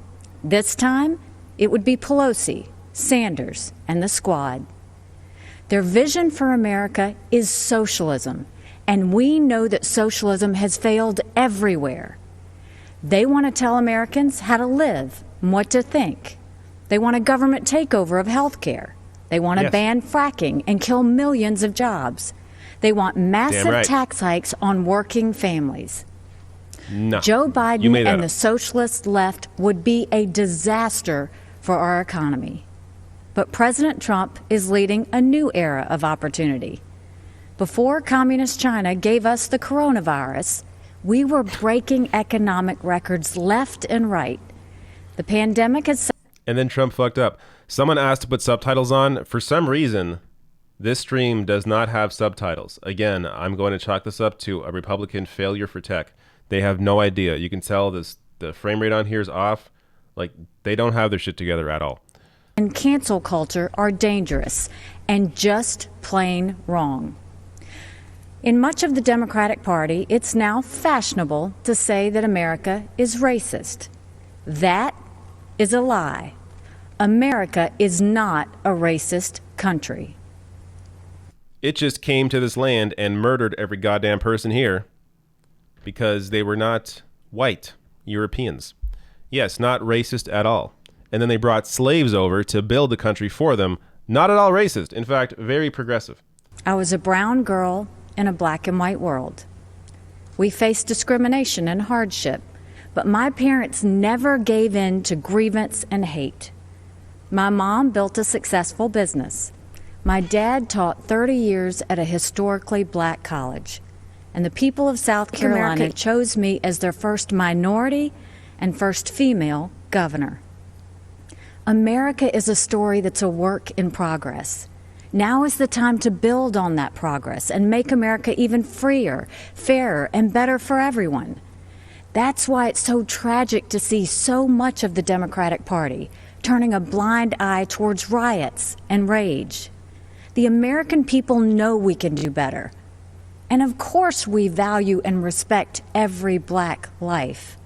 This time, it would be Pelosi, Sanders, and the squad. Their vision for America is socialism, and we know that socialism has failed everywhere. They want to tell Americans how to live and what to think. They want a government takeover of health care. They want to ban fracking and kill millions of jobs. They want massive tax hikes on working families. No. Joe You Biden made that and the up. socialist left would be a disaster for our economy. But President Trump is leading a new era of opportunity. Before Communist China gave us the coronavirus, we were breaking economic records left and right. The pandemic has... And then Trump fucked up. Someone asked to put subtitles on. For some reason, this stream does not have subtitles. Again, I'm going to chalk this up to a Republican failure for tech. They have no idea. You can tell the frame rate on here is off. Like, they don't have their shit together at all. and cancel culture are dangerous and just plain wrong. In much of the Democratic Party, it's now fashionable to say that America is racist. That is a lie. America is not a racist country. It just came to this land and murdered every goddamn person here because they were not white Europeans. Yes, not racist at all. And then they brought slaves over to build the country for them. Not at all racist. In fact, very progressive. I was a brown girl in a black and white world. We faced discrimination and hardship, but my parents never gave in to grievance and hate. My mom built a successful business. My dad taught 30 years at a historically black college. And the people of South Carolina chose me as their first minority and first female governor. America is a story that's a work in progress. Now is the time to build on that progress and make America even freer, fairer, and better for everyone. That's why it's so tragic to see so much of the Democratic Party turning a blind eye towards riots and rage. The American people know we can do better. And of course we value and respect every black life.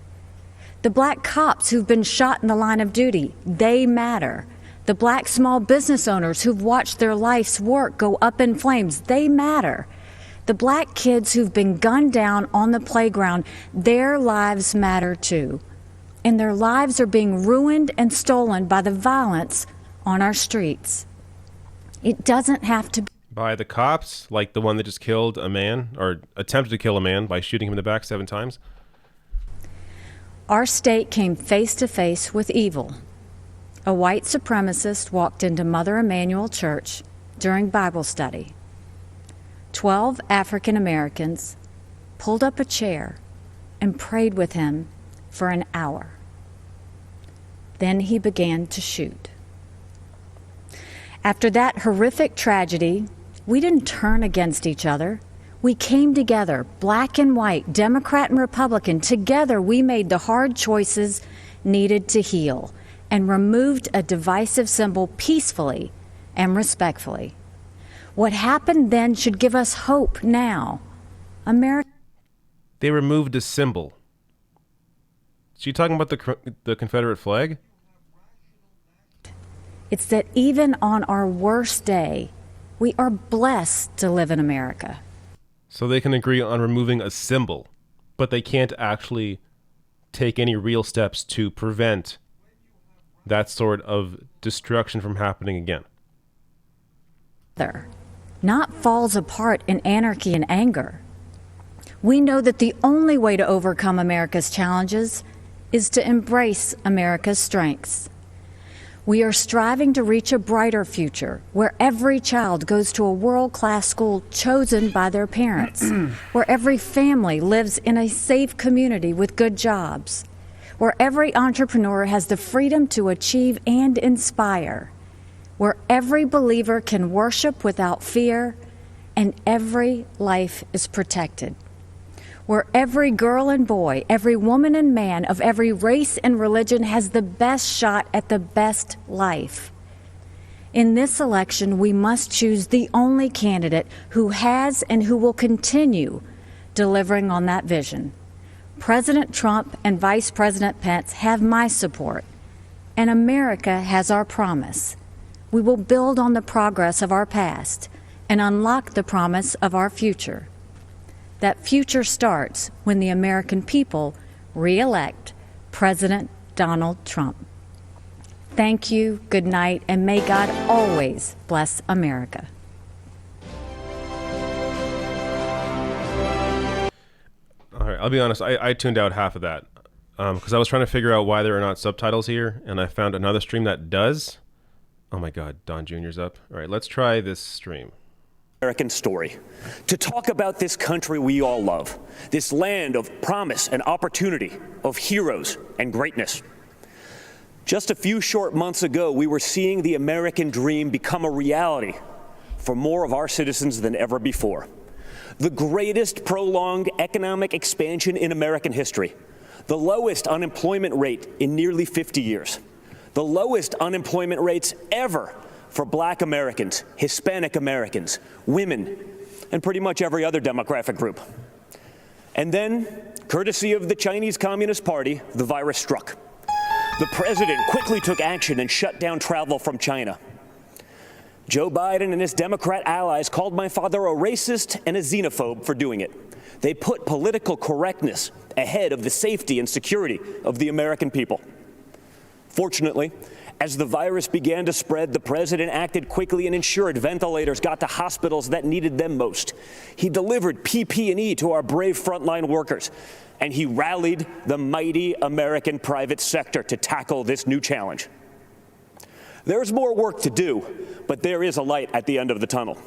The black cops who've been shot in the line of duty, they matter. The black small business owners who've watched their life's work go up in flames, they matter. The black kids who've been gunned down on the playground, their lives matter too. And their lives are being ruined and stolen by the violence on our streets. It doesn't have to be By the cops, like the one that just killed a man, or attempted to kill a man by shooting him in the back 7 times. Our state came face to face with evil. A white supremacist walked into Mother Emanuel Church during Bible study. 12 African Americans pulled up a chair and prayed with him for an hour. Then he began to shoot. After that horrific tragedy, we didn't turn against each other. We came together, black and white, Democrat and Republican. Together, we made the hard choices needed to heal and removed a divisive symbol peacefully and respectfully. What happened then should give us hope now. America. They removed a symbol. So you talking about the Confederate flag? It's that even on our worst day, we are blessed to live in America. So they can agree on removing a symbol, but they can't actually take any real steps to prevent that sort of destruction from happening again. Not falls apart in anarchy and anger. We know that the only way to overcome America's challenges is to embrace America's strengths. We are striving to reach a brighter future where every child goes to a world-class school chosen by their parents, where every family lives in a safe community with good jobs, where every entrepreneur has the freedom to achieve and inspire, where every believer can worship without fear and every life is protected, where every girl and boy, every woman and man of every race and religion has the best shot at the best life. In this election, we must choose the only candidate who has and who will continue delivering on that vision. President Trump and Vice President Pence have my support, and America has our promise. We will build on the progress of our past and unlock the promise of our future. That future starts when the American people re-elect President Donald Trump. Thank you, good night, and may God always bless America. All right, I'll be honest. I tuned out half of that because I was trying to figure out why there are not subtitles here, and I found another stream that does. Oh my God, Don Jr.'s up. All right, let's try this stream. American story, to talk about this country we all love, this land of promise and opportunity, of heroes and greatness. Just a few short months ago, we were seeing the American dream become a reality for more of our citizens than ever before. The greatest prolonged economic expansion in American history, the lowest unemployment rate in nearly 50 years, the lowest unemployment rates ever for Black Americans, Hispanic Americans, women, and pretty much every other demographic group. And then, courtesy of the Chinese Communist Party, the virus struck. The president quickly took action and shut down travel from China. Joe Biden and his Democrat allies called my father a racist and a xenophobe for doing it. They put political correctness ahead of the safety and security of the American people. Fortunately, as the virus began to spread, the president acted quickly and ensured ventilators got to hospitals that needed them most. He delivered PPE to our brave frontline workers, and he rallied the mighty American private sector to tackle this new challenge. There's more work to do, but there is a light at the end of the tunnel.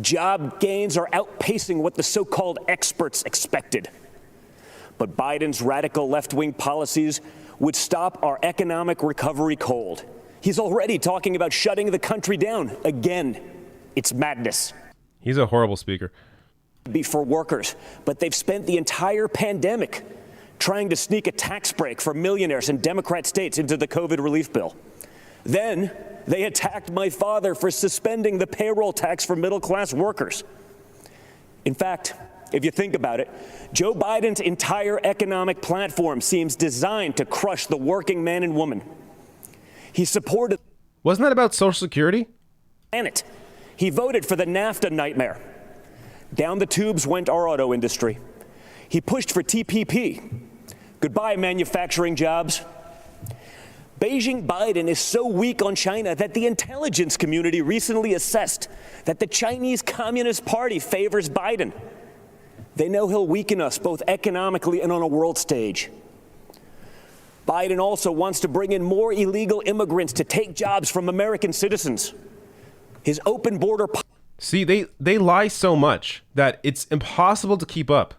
Job gains are outpacing what the so-called experts expected. But Biden's radical left-wing policies would stop our economic recovery cold. He's already talking about shutting the country down again. It's madness. He's a horrible speaker. Be for workers, but they've spent the entire pandemic trying to sneak a tax break for millionaires in Democrat states into the COVID relief bill. Then they attacked my father for suspending the payroll tax for middle-class workers. In fact, if you think about it, Joe Biden's entire economic platform seems designed to crush the working man and woman. He supported... Wasn't that about Social Security? ...planet. He voted for the NAFTA nightmare. Down the tubes went our auto industry. He pushed for TPP. Goodbye, manufacturing jobs. Beijing Biden is so weak on China that the intelligence community recently assessed that the Chinese Communist Party favors Biden. They know he'll weaken us both economically and on a world stage. Biden also wants to bring in more illegal immigrants to take jobs from American citizens. His open border... See, they lie so much that it's impossible to keep up.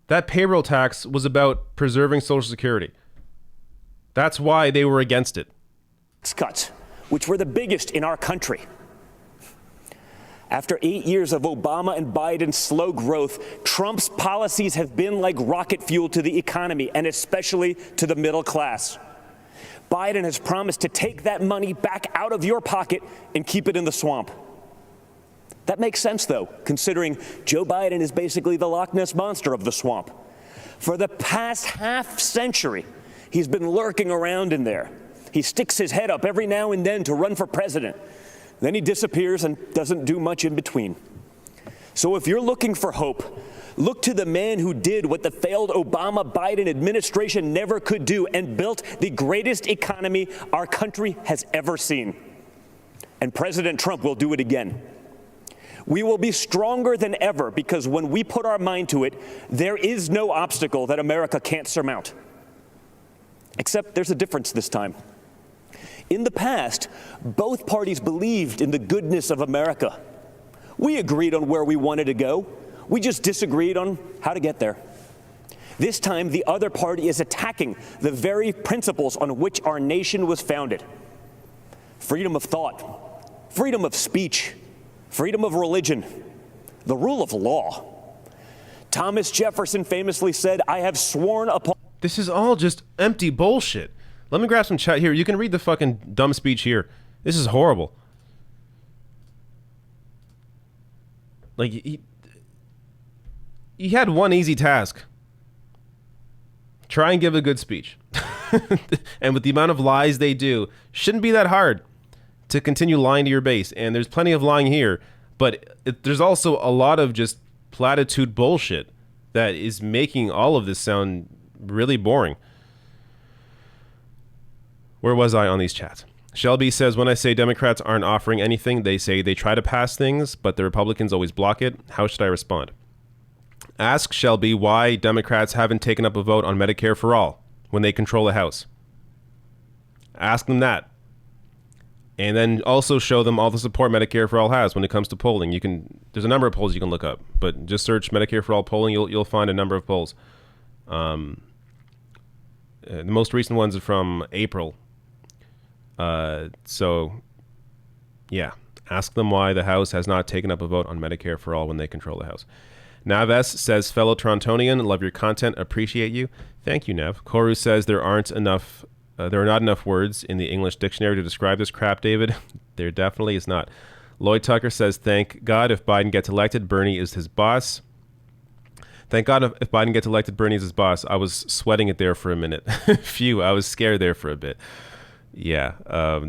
That payroll tax was about preserving Social Security. That's why they were against it. Cuts, which were the biggest in our country. After 8 years of Obama and Biden's slow growth, Trump's policies have been like rocket fuel to the economy and especially to the middle class. Biden has promised to take that money back out of your pocket and keep it in the swamp. That makes sense, though, considering Joe Biden is basically the Loch Ness Monster of the swamp. For the past half century, he's been lurking around in there. He sticks his head up every now and then to run for president. Then he disappears and doesn't do much in between. So if you're looking for hope, look to the man who did what the failed Obama-Biden administration never could do and built the greatest economy our country has ever seen. And President Trump will do it again. We will be stronger than ever because when we put our mind to it, there is no obstacle that America can't surmount. Except there's a difference this time. In the past, both parties believed in the goodness of America. We agreed on where we wanted to go. We just disagreed on how to get there. This time, the other party is attacking the very principles on which our nation was founded. Freedom of thought, freedom of speech, freedom of religion, the rule of law. Thomas Jefferson famously said, "I have sworn upon..." This is all just empty bullshit. Let me grab some chat here. You can read the fucking dumb speech here. This is horrible. Like, he had one easy task. Try and give a good speech. And with the amount of lies they do, shouldn't be that hard to continue lying to your base. And there's plenty of lying here. But there's also a lot of just platitude bullshit that is making all of this sound really boring. Where was I on these chats? Shelby says, when I say Democrats aren't offering anything, they say they try to pass things, but the Republicans always block it. How should I respond? Ask Shelby why Democrats haven't taken up a vote on Medicare for all when they control the House. Ask them that. And then also show them all the support Medicare for all has when it comes to polling. There's a number of polls you can look up, but just search Medicare for all polling. You'll find a number of polls. The most recent ones are from April. So, yeah, ask them why the House has not taken up a vote on Medicare for all when they control the House. Naves says, fellow Torontonian, love your content, appreciate you. Thank you, Nev. Koru says there are not enough words in the English dictionary to describe this crap, David. There definitely is not. Lloyd Tucker says, thank God if Biden gets elected, Bernie is his boss. Thank God if Biden gets elected, Bernie is his boss. I was sweating it there for a minute. Phew, I was scared there for a bit. Yeah,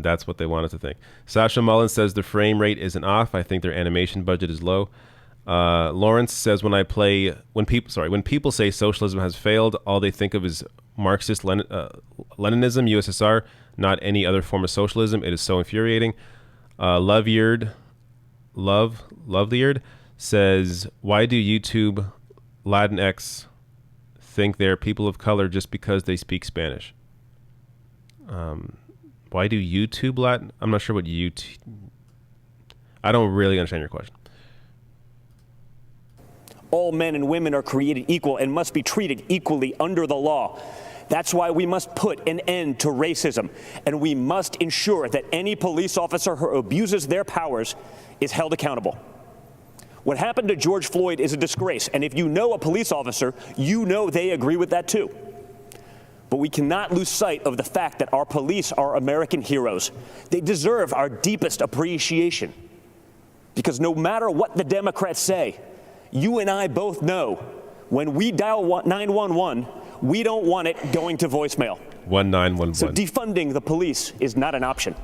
that's what they wanted to think. Sasha Mullen says the frame rate isn't off. I think their animation budget is low. Lawrence says when people say socialism has failed, all they think of is Marxist Leninism, USSR, not any other form of socialism. It is so infuriating. Loveyeard says, why do YouTube Latinx think they're people of color just because they speak Spanish? Why do YouTube Latin? I'm not sure what YouTube. I don't really understand your question. All men and women are created equal and must be treated equally under the law. That's why we must put an end to racism, and we must ensure that any police officer who abuses their powers is held accountable. What happened to George Floyd is a disgrace, and if you know a police officer, you know they agree with that too. But we cannot lose sight of the fact that our police are American heroes. They deserve our deepest appreciation, because no matter what the Democrats say, you and I both know when we dial 911, we don't want it going to voicemail. 1911. So defunding the police is not an option.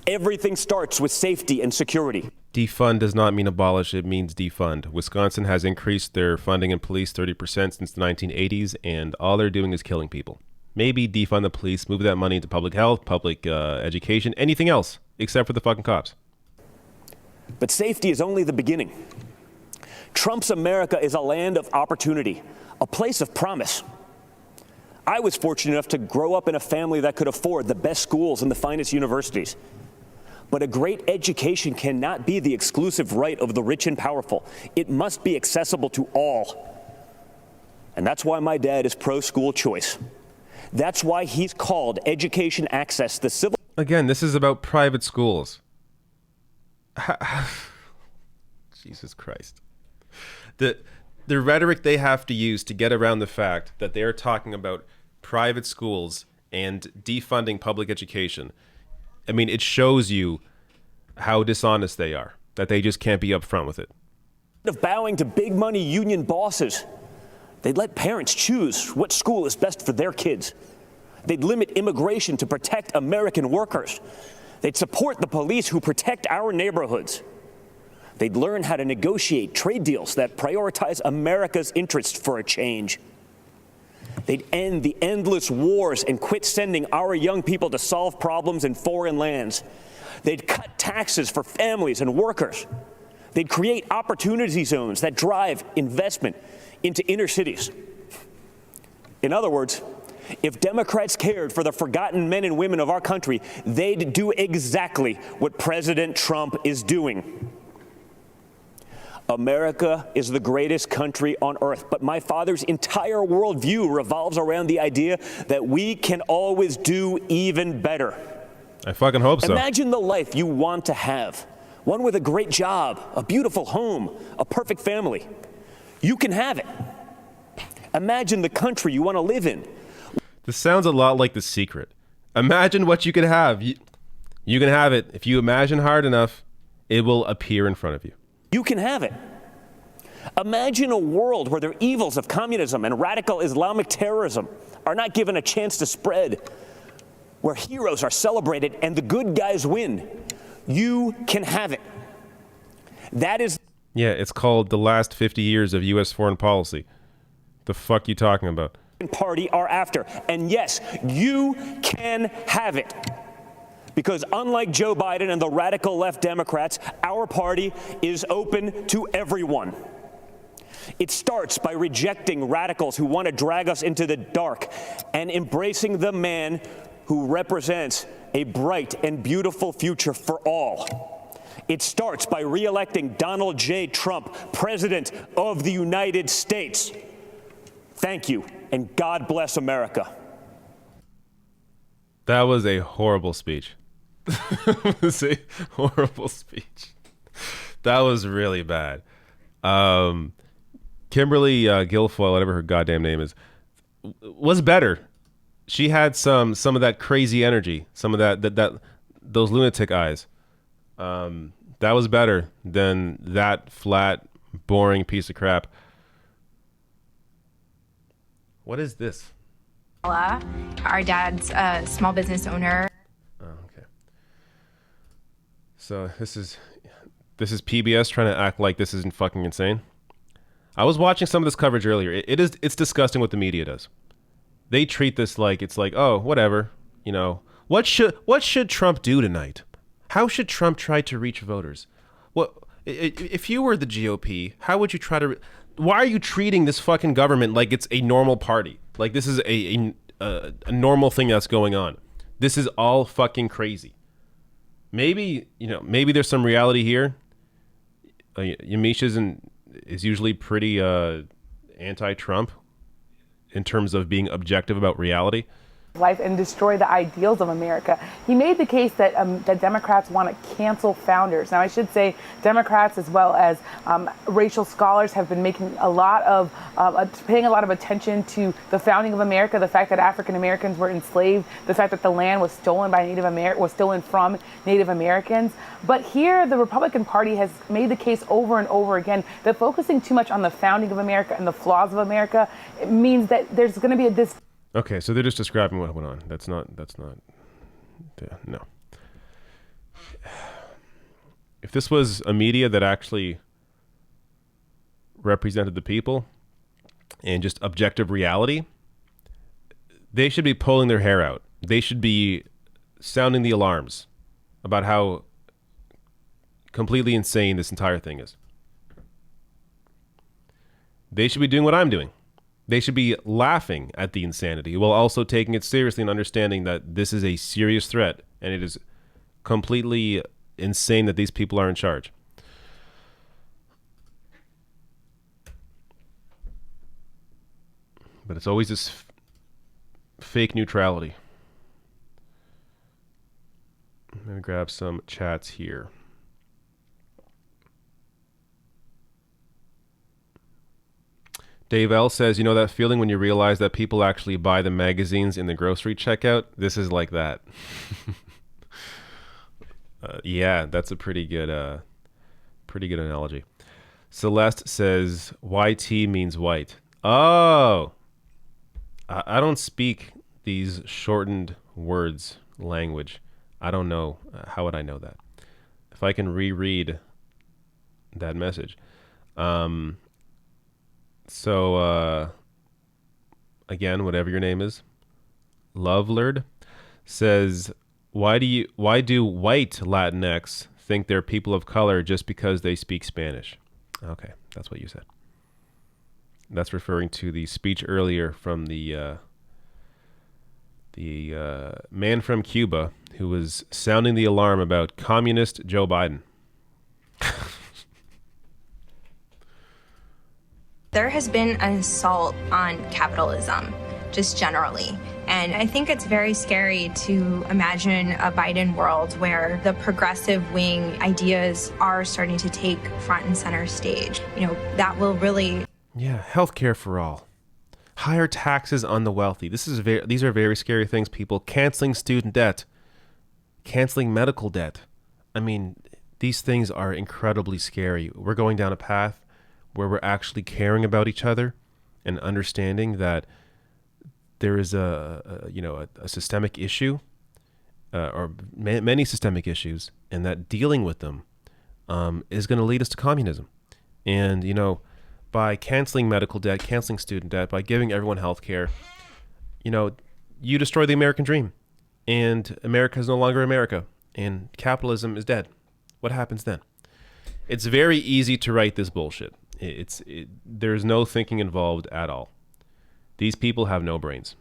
Everything starts with safety and security. Defund does not mean abolish, it means defund. Wisconsin has increased their funding in police 30% since the 1980s, and all they're doing is killing people. Maybe defund the police, move that money into public health, public education, anything else, except for the fucking cops. But safety is only the beginning. Trump's America is a land of opportunity, a place of promise. I was fortunate enough to grow up in a family that could afford the best schools and the finest universities. But a great education cannot be the exclusive right of the rich and powerful. It must be accessible to all. And that's why my dad is pro-school choice. That's why he's called education access the civil. Again, this is about private schools. Jesus Christ. The rhetoric they have to use to get around the fact that they are talking about private schools and defunding public education. I mean, it shows you how dishonest they are, that they just can't be upfront with it. Of bowing to big money union bosses, they'd let parents choose what school is best for their kids. They'd limit immigration to protect American workers. They'd support the police who protect our neighborhoods. They'd learn how to negotiate trade deals that prioritize America's interests for a change. They'd end the endless wars and quit sending our young people to solve problems in foreign lands. They'd cut taxes for families and workers. They'd create opportunity zones that drive investment into inner cities. In other words, if Democrats cared for the forgotten men and women of our country, they'd do exactly what President Trump is doing. America is the greatest country on earth, but my father's entire worldview revolves around the idea that we can always do even better. I fucking hope so. Imagine the life you want to have. One with a great job, a beautiful home, a perfect family. You can have it. Imagine the country you want to live in. This sounds a lot like The Secret. Imagine what you could have. You can have it. If you imagine hard enough, it will appear in front of you. You can have it. Imagine a world where the evils of communism and radical Islamic terrorism are not given a chance to spread, where heroes are celebrated and the good guys win. You can have it. That is... Yeah, it's called The Last 50 Years of U.S. Foreign Policy. The fuck you talking about? Party are after. And yes, you can have it. Because unlike Joe Biden and the radical left Democrats, our party is open to everyone. It starts by rejecting radicals who want to drag us into the dark and embracing the man who represents a bright and beautiful future for all. It starts by re-electing Donald J. Trump, President of the United States. Thank you, and God bless America. That was a horrible speech. That was a horrible speech. That was really bad. Kimberly Guilfoyle, whatever her goddamn name is, was better. She had some of that crazy energy, some of that those lunatic eyes. That was better than that flat, boring piece of crap. What is this? Our dad's a small business owner. Oh, okay. So this is PBS trying to act like this isn't fucking insane. I was watching some of this coverage earlier. It's disgusting what the media does. They treat this like it's like, oh, whatever. You know, what should Trump do tonight? How should Trump try to reach voters? What if you were the GOP? How would you try to? Why are you treating this fucking government like it's a normal party? Like this is a normal thing that's going on. This is all fucking crazy. Maybe there's some reality here. Yamisha is usually pretty anti-Trump in terms of being objective about reality. Life and destroy the ideals of America. He made the case that that Democrats want to cancel founders. Now, I should say Democrats as well as racial scholars have been making a lot of paying a lot of attention to the founding of America, the fact that African Americans were enslaved, the fact that the land was stolen from Native Americans. But here, the Republican Party has made the case over and over again that focusing too much on the founding of America and the flaws of America means that there's going to be a Okay, so they're just describing what went on. That's not, no. If this was a media that actually represented the people and just objective reality, they should be pulling their hair out. They should be sounding the alarms about how completely insane this entire thing is. They should be doing what I'm doing. They should be laughing at the insanity while also taking it seriously and understanding that this is a serious threat and it is completely insane that these people are in charge. But it's always this fake neutrality. I'm going to grab some chats here. Dave L says, you know that feeling when you realize that people actually buy the magazines in the grocery checkout? This is like that. Yeah, that's a pretty good analogy. Celeste says, YT means white. Oh, I don't speak these shortened words language. I don't know. How would I know that? If I can reread that message. So, again, whatever your name is, Lovelerd says, why do white Latinx think they're people of color just because they speak Spanish? Okay, that's what you said. That's referring to the speech earlier from the man from Cuba who was sounding the alarm about communist Joe Biden. There has been an assault on capitalism, just generally. And I think it's very scary to imagine a Biden world where the progressive wing ideas are starting to take front and center stage. You know, that will really... Yeah, healthcare for all. Higher taxes on the wealthy. These are very scary things, people. Canceling student debt. Canceling medical debt. I mean, these things are incredibly scary. We're going down a path where we're actually caring about each other and understanding that there is a systemic issue or many systemic issues, and that dealing with them is going to lead us to communism. And, you know, by canceling medical debt, canceling student debt, by giving everyone health care, you know, you destroy the American dream. And America is no longer America. And capitalism is dead. What happens then? It's very easy to write this bullshit. There's no thinking involved at all. These people have no brains.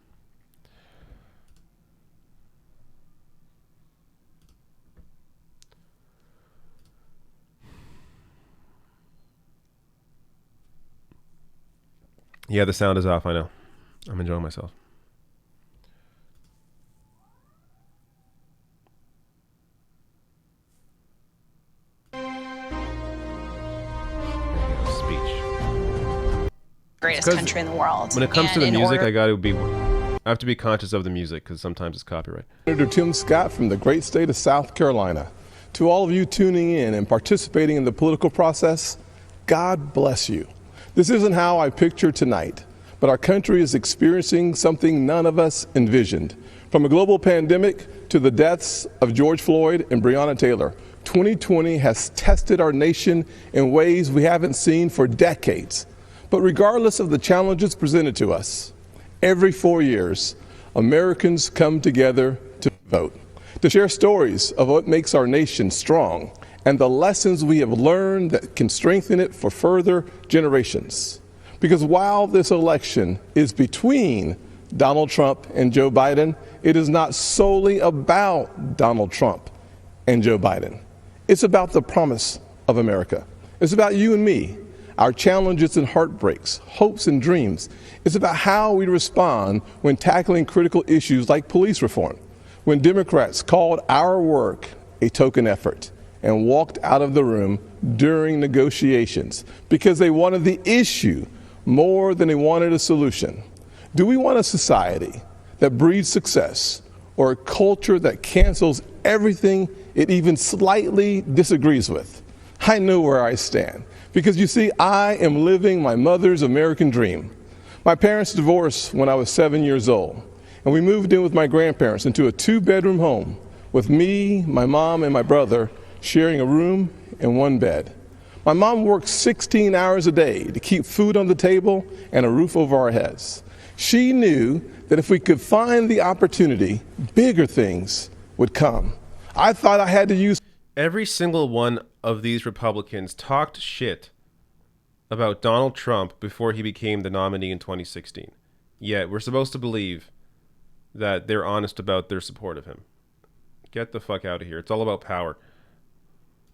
Yeah, the sound is off, I know. I'm enjoying myself. Greatest country in the world. When it comes to the music, I have to be conscious of the music because sometimes it's copyright. Senator Tim Scott from the great state of South Carolina. To all of you tuning in and participating in the political process, God bless you. This isn't how I pictured tonight, but our country is experiencing something none of us envisioned. From a global pandemic to the deaths of George Floyd and Breonna Taylor, 2020 has tested our nation in ways we haven't seen for decades. But regardless of the challenges presented to us, every 4 years, Americans come together to vote, to share stories of what makes our nation strong and the lessons we have learned that can strengthen it for further generations. Because while this election is between Donald Trump and Joe Biden, it is not solely about Donald Trump and Joe Biden. It's about the promise of America. It's about you and me, our challenges and heartbreaks, hopes and dreams. It's about how we respond when tackling critical issues like police reform, when Democrats called our work a token effort and walked out of the room during negotiations because they wanted the issue more than they wanted a solution. Do we want a society that breeds success or a culture that cancels everything it even slightly disagrees with? I know where I stand. Because you see, I am living my mother's American dream. My parents divorced when I was 7 years old, and we moved in with my grandparents into a 2-bedroom home with me, my mom, and my brother sharing a room and 1 bed. My mom worked 16 hours a day to keep food on the table and a roof over our heads. She knew that if we could find the opportunity, bigger things would come. I thought I had to use... Every single one of these Republicans talked shit about Donald Trump before he became the nominee in 2016. Yet we're supposed to believe that they're honest about their support of him. Get the fuck out of here. It's all about power.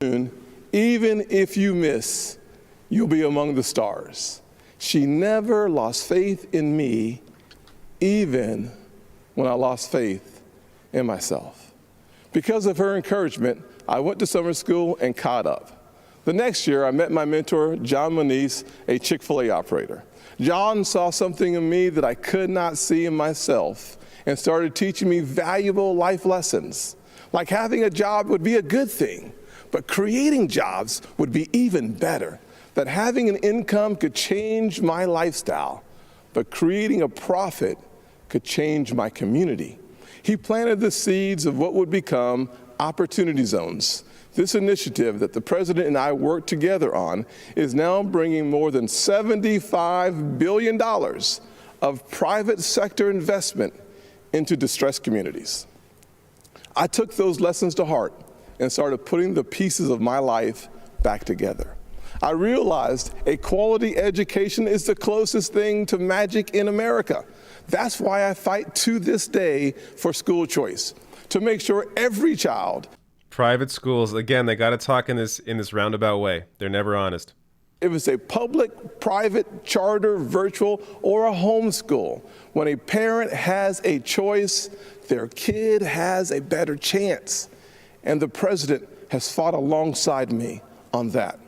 Even if you miss, you'll be among the stars. She never lost faith in me, even when I lost faith in myself. Because of her encouragement, I went to summer school and caught up. The next year, I met my mentor, John Moniz, a Chick-fil-A operator. John saw something in me that I could not see in myself and started teaching me valuable life lessons. Like having a job would be a good thing, but creating jobs would be even better. That having an income could change my lifestyle, but creating a profit could change my community. He planted the seeds of what would become Opportunity Zones. This initiative that the president and I worked together on is now bringing more than $75 billion of private sector investment into distressed communities. I took those lessons to heart and started putting the pieces of my life back together. I realized a quality education is the closest thing to magic in America. That's why I fight to this day for school choice, to make sure every child... Private schools, again, they got to talk in this roundabout way. They're never honest. If it's a public, private, charter, virtual, or a homeschool, when a parent has a choice, their kid has a better chance. And the president has fought alongside me on that.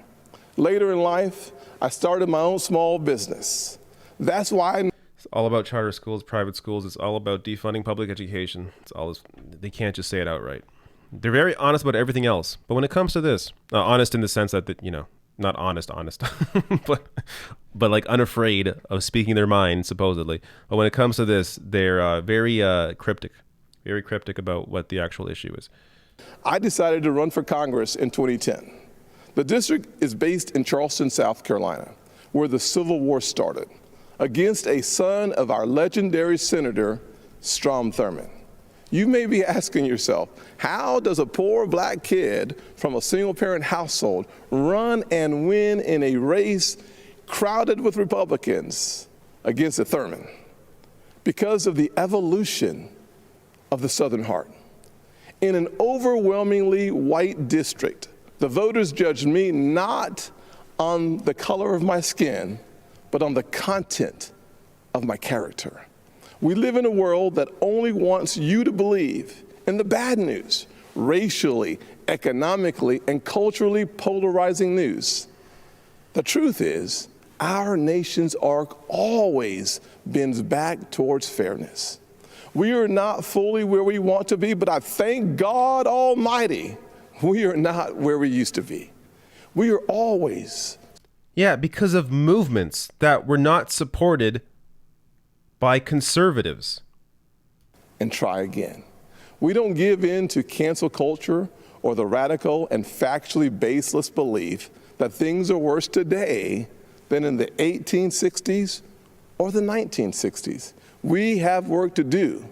Later in life, I started my own small business. That's why it's all about charter schools, private schools. It's all about defunding public education. They can't just say it outright. They're very honest about everything else. But when it comes to this, honest in the sense that, not honest, but like unafraid of speaking their mind, supposedly. But when it comes to this, they're very cryptic about what the actual issue is. I decided to run for Congress in 2010. The district is based in Charleston, South Carolina, where the Civil War started, against a son of our legendary Senator, Strom Thurmond. You may be asking yourself, how does a poor black kid from a single-parent household run and win in a race crowded with Republicans against a Thurman because of the evolution of the Southern heart. In an overwhelmingly white district, the voters judged me not on the color of my skin, but on the content of my character. We live in a world that only wants you to believe in the bad news, racially, economically, and culturally polarizing news. The truth is, our nation's arc always bends back towards fairness. We are not fully where we want to be, but I thank God Almighty, we are not where we used to be. We are always. Yeah, because of movements that were not supported by conservatives. And try again. We don't give in to cancel culture or the radical and factually baseless belief that things are worse today than in the 1860s or the 1960s. We have work to do,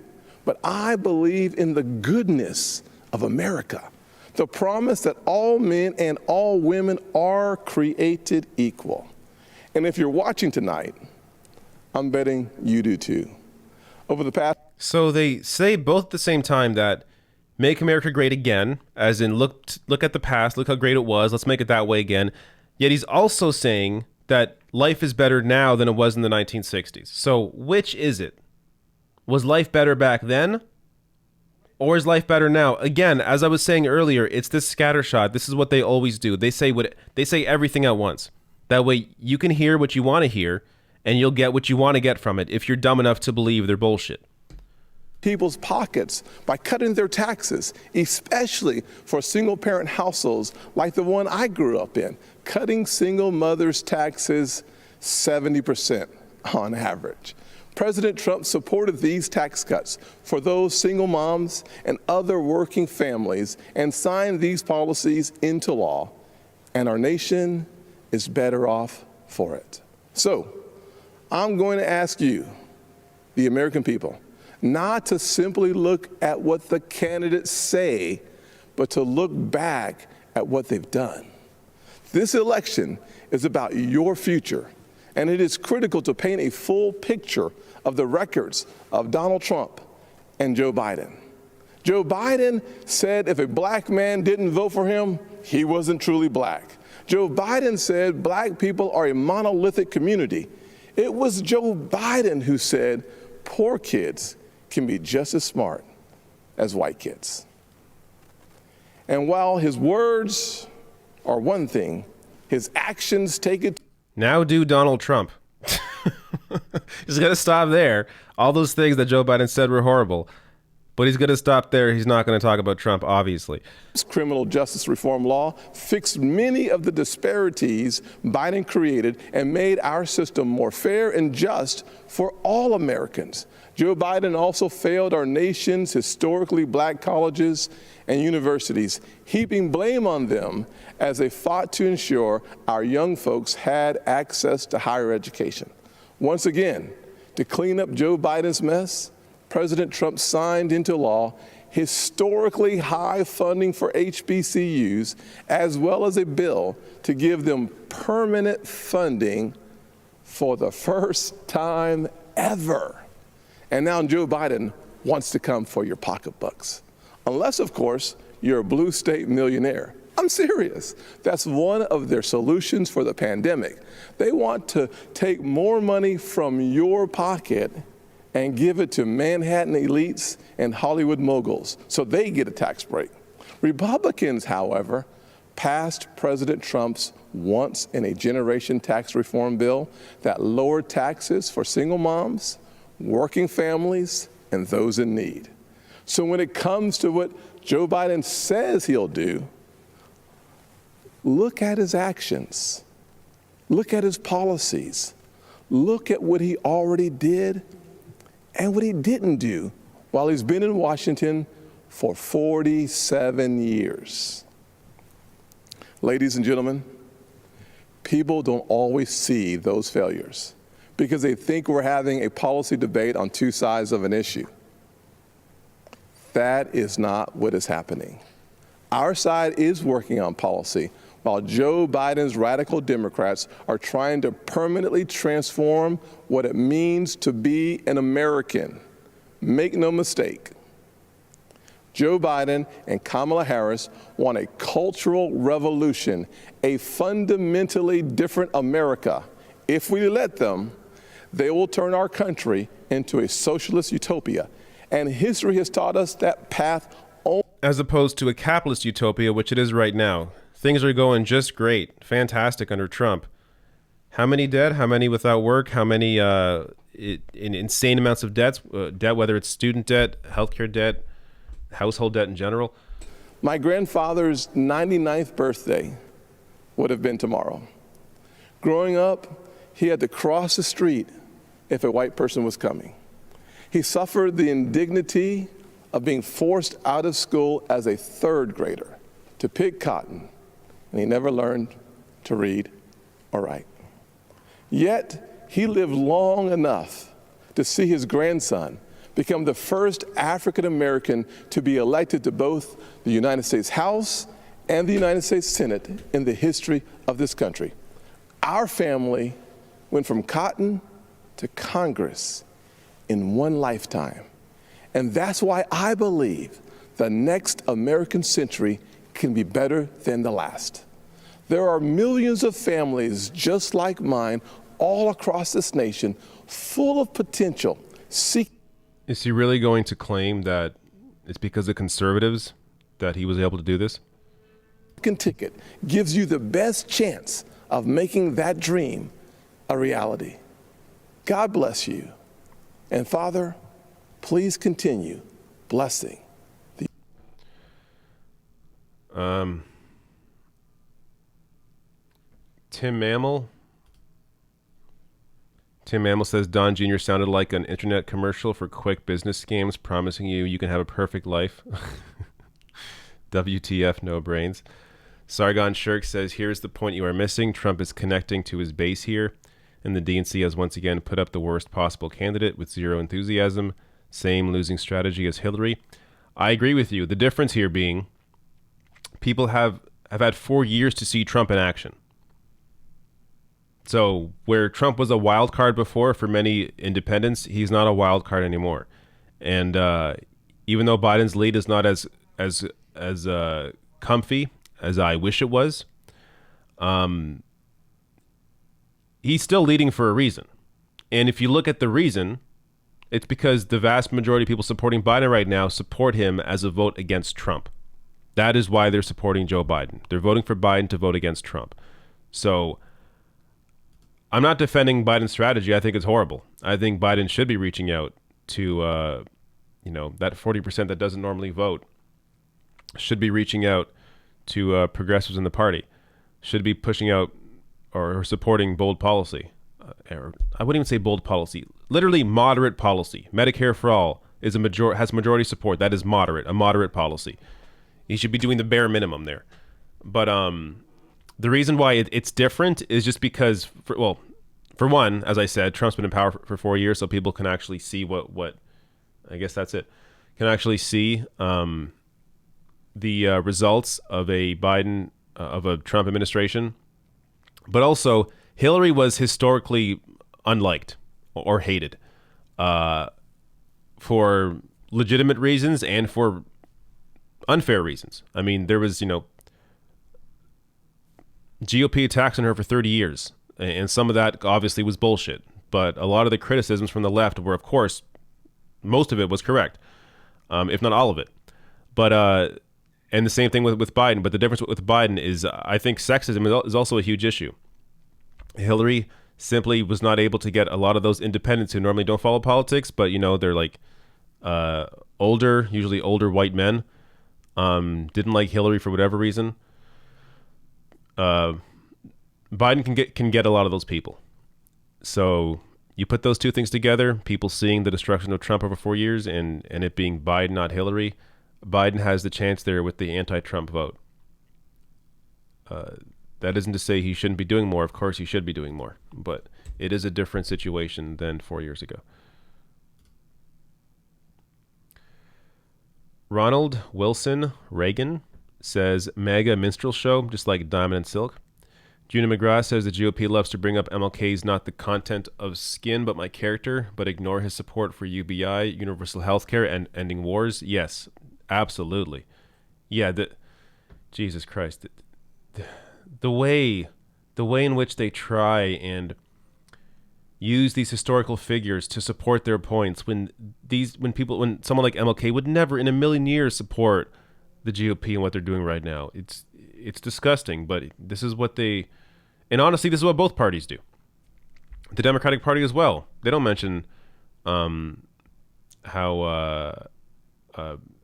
but I believe in the goodness of America, the promise that all men and all women are created equal. And if you're watching tonight, I'm betting you do too. Over the past... So they say both at the same time that make America great again, as in look at the past, look how great it was, let's make it that way again. Yet he's also saying that life is better now than it was in the 1960s. So which is it? Was life better back then? Or is life better now? Again, as I was saying earlier, it's this scattershot. This is what they always do. They say everything at once. That way you can hear what you want to hear and you'll get what you want to get from it if you're dumb enough to believe their bullshit. People's pockets by cutting their taxes, especially for single-parent households like the one I grew up in, cutting single mothers' taxes 70% on average. President Trump supported these tax cuts for those single moms and other working families and signed these policies into law, and our nation is better off for it. So, I'm going to ask you, the American people, not to simply look at what the candidates say, but to look back at what they've done. This election is about your future, and it is critical to paint a full picture of the records of Donald Trump and Joe Biden. Joe Biden said if a black man didn't vote for him, he wasn't truly black. Joe Biden said black people are a monolithic community. It was Joe Biden who said poor kids can be just as smart as white kids. And while his words are one thing, his actions take it. Now do Donald Trump. He's going to stop there. All those things that Joe Biden said were horrible. But he's going to stop there. He's not going to talk about Trump, obviously. This criminal justice reform law fixed many of the disparities Biden created and made our system more fair and just for all Americans. Joe Biden also failed our nation's historically black colleges and universities, heaping blame on them as they fought to ensure our young folks had access to higher education. Once again, to clean up Joe Biden's mess, President Trump signed into law historically high funding for HBCUs, as well as a bill to give them permanent funding for the first time ever. And now Joe Biden wants to come for your pocketbooks. Unless, of course, you're a blue state millionaire. I'm serious. That's one of their solutions for the pandemic. They want to take more money from your pocket and give it to Manhattan elites and Hollywood moguls so they get a tax break. Republicans, however, passed President Trump's once-in-a-generation tax reform bill that lowered taxes for single moms, working families, and those in need. So when it comes to what Joe Biden says he'll do, look at his actions. Look at his policies. Look at what he already did and what he didn't do while he's been in Washington for 47 years. Ladies and gentlemen, people don't always see those failures because they think we're having a policy debate on two sides of an issue. That is not what is happening. Our side is working on policy while Joe Biden's radical Democrats are trying to permanently transform what it means to be an American. Make no mistake, Joe Biden and Kamala Harris want a cultural revolution, a fundamentally different America. If we let them, they will turn our country into a socialist utopia. And history has taught us that path only. As opposed to a capitalist utopia, which it is right now. Things are going just great, fantastic under Trump. How many dead? How many without work? How many in insane amounts of debt, whether it's student debt, healthcare debt, household debt in general? My grandfather's 99th birthday would have been tomorrow. Growing up, he had to cross the street if a white person was coming. He suffered the indignity of being forced out of school as a third grader to pick cotton, and he never learned to read or write. Yet, he lived long enough to see his grandson become the first African American to be elected to both the United States House and the United States Senate in the history of this country. Our family went from cotton to Congress in one lifetime. And that's why I believe the next American century can be better than the last. There are millions of families just like mine all across this nation, full of potential. Is he really going to claim that it's because of conservatives that he was able to do this? Ticket gives you the best chance of making that dream a reality. God bless you. And Father, please continue blessing. Tim Mammal says Don Jr. sounded like an internet commercial for quick business scams promising you can have a perfect life. WTF, no brains. Sargon Shirk says, here's the point you are missing. Trump is connecting to his base here, and the DNC has once again put up the worst possible candidate with zero enthusiasm. Same losing strategy as Hillary. I agree with you. The difference here being people have had 4 years to see Trump in action. So where Trump was a wild card before for many independents, he's not a wild card anymore. And even though Biden's lead is not as comfy as I wish it was, he's still leading for a reason. And if you look at the reason, it's because the vast majority of people supporting Biden right now support him as a vote against Trump. That is why they're supporting Joe Biden. They're voting for Biden to vote against Trump. So I'm not defending Biden's strategy. I think it's horrible. I think Biden should be reaching out to, that 40% that doesn't normally vote, should be reaching out to progressives in the party, should be pushing out or supporting bold policy. I wouldn't even say bold policy, literally moderate policy. Medicare for all is has majority support. That is moderate, a moderate policy. He should be doing the bare minimum there. But the reason why it's different is just because, for one, as I said, Trump's been in power for 4 years, so people can actually see what I guess that's it, can actually see the results of a Trump administration. But also, Hillary was historically unliked or hated for legitimate reasons and for unfair reasons. I mean, there was, GOP attacks on her for 30 years. And some of that obviously was bullshit. But a lot of the criticisms from the left were, of course, most of it was correct, if not all of it. But and the same thing with Biden. But the difference with Biden is I think sexism is also a huge issue. Hillary simply was not able to get a lot of those independents who normally don't follow politics, but they're like usually older white men. Didn't like Hillary for whatever reason. Biden can get a lot of those people. So you put those two things together, people seeing the destruction of Trump over 4 years and it being Biden, not Hillary. Biden has the chance there with the anti-Trump vote. That isn't to say he shouldn't be doing more. Of course he should be doing more. But it is a different situation than 4 years ago. Ronald Wilson Reagan says mega minstrel show, just like Diamond and Silk. Juna McGrath says the GOP loves to bring up MLK's not the content of skin, but my character, but ignore his support for UBI, universal health care, and ending wars. Yes, absolutely. Yeah, Jesus Christ. The way in which they try and use these historical figures to support their points when someone like MLK would never in a million years support the GOP and what they're doing right now. It's disgusting, but this is what they, and honestly, this is what both parties do. The Democratic Party as well. They don't mention how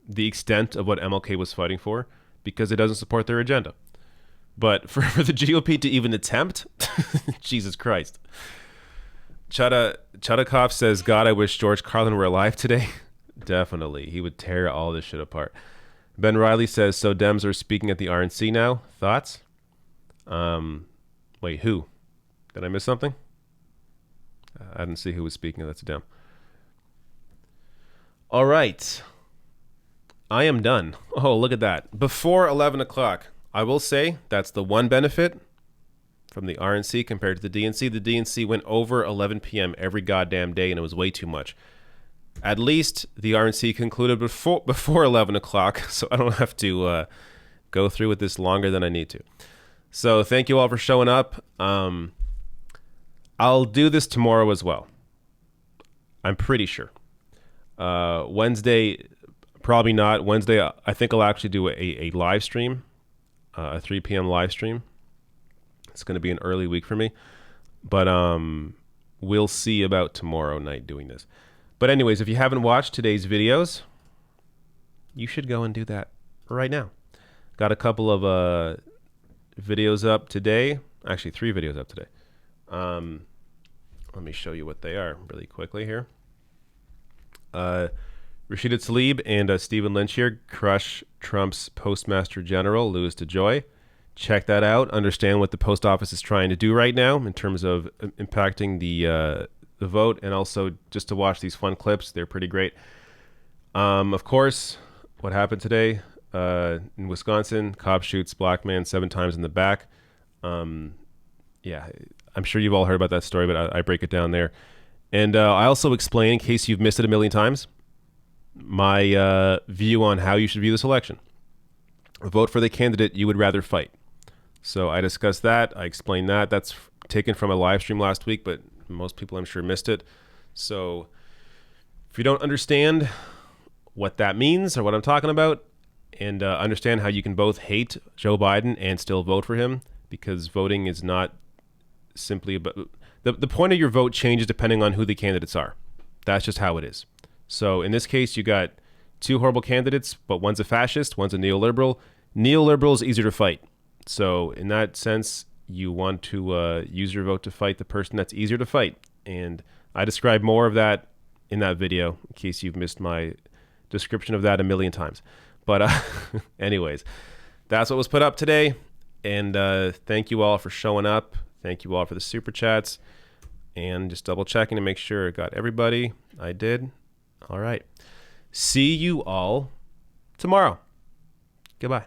the extent of what MLK was fighting for because it doesn't support their agenda. But for the GOP to even attempt, Jesus Christ. Chudakov says, God, I wish George Carlin were alive today. Definitely. He would tear all this shit apart. Ben Riley says, so Dems are speaking at the RNC now. Thoughts? Wait, who? Did I miss something? I didn't see who was speaking. That's a Dem. All right. I am done. Oh, look at that. Before 11 o'clock. I will say that's the one benefit from the RNC compared to the DNC. The DNC went over 11 p.m. every goddamn day, and it was way too much. At least the RNC concluded before 11 o'clock, so I don't have to go through with this longer than I need to. So thank you all for showing up. I'll do this tomorrow as well. I'm pretty sure. Wednesday, probably not. Wednesday, I think I'll actually do a live stream, a 3 p.m. live stream. It's going to be an early week for me. But we'll see about tomorrow night doing this. But anyways, if you haven't watched today's videos, you should go and do that right now. Got a couple of videos up today. Actually, 3 videos up today. Let me show you what they are really quickly here. Rashida Tlaib and Stephen Lynch here crush Trump's Postmaster General, Louis DeJoy. Check that out. Understand what the post office is trying to do right now in terms of impacting the vote, and also just to watch these fun clips. They're pretty great. Of course, what happened today in Wisconsin, cop shoots black man 7 times in the back. Yeah, I'm sure you've all heard about that story, but I break it down there. And I also explain, in case you've missed it a million times, my view on how you should view this election. Vote for the candidate you would rather fight. So I discussed that. I explained that. That's taken from a live stream last week, but most people I'm sure missed it. So if you don't understand what that means or what I'm talking about, and understand how you can both hate Joe Biden and still vote for him, because voting is not simply about... The point of your vote changes depending on who the candidates are. That's just how it is. So in this case, you got 2 horrible candidates, but one's a fascist, one's a neoliberal. Neoliberal is easier to fight. So in that sense, you want to use your vote to fight the person that's easier to fight. And I describe more of that in that video, in case you've missed my description of that a million times. But anyways, that's what was put up today. And thank you all for showing up. Thank you all for the super chats. And just double checking to make sure I got everybody. I did. All right. See you all tomorrow. Goodbye.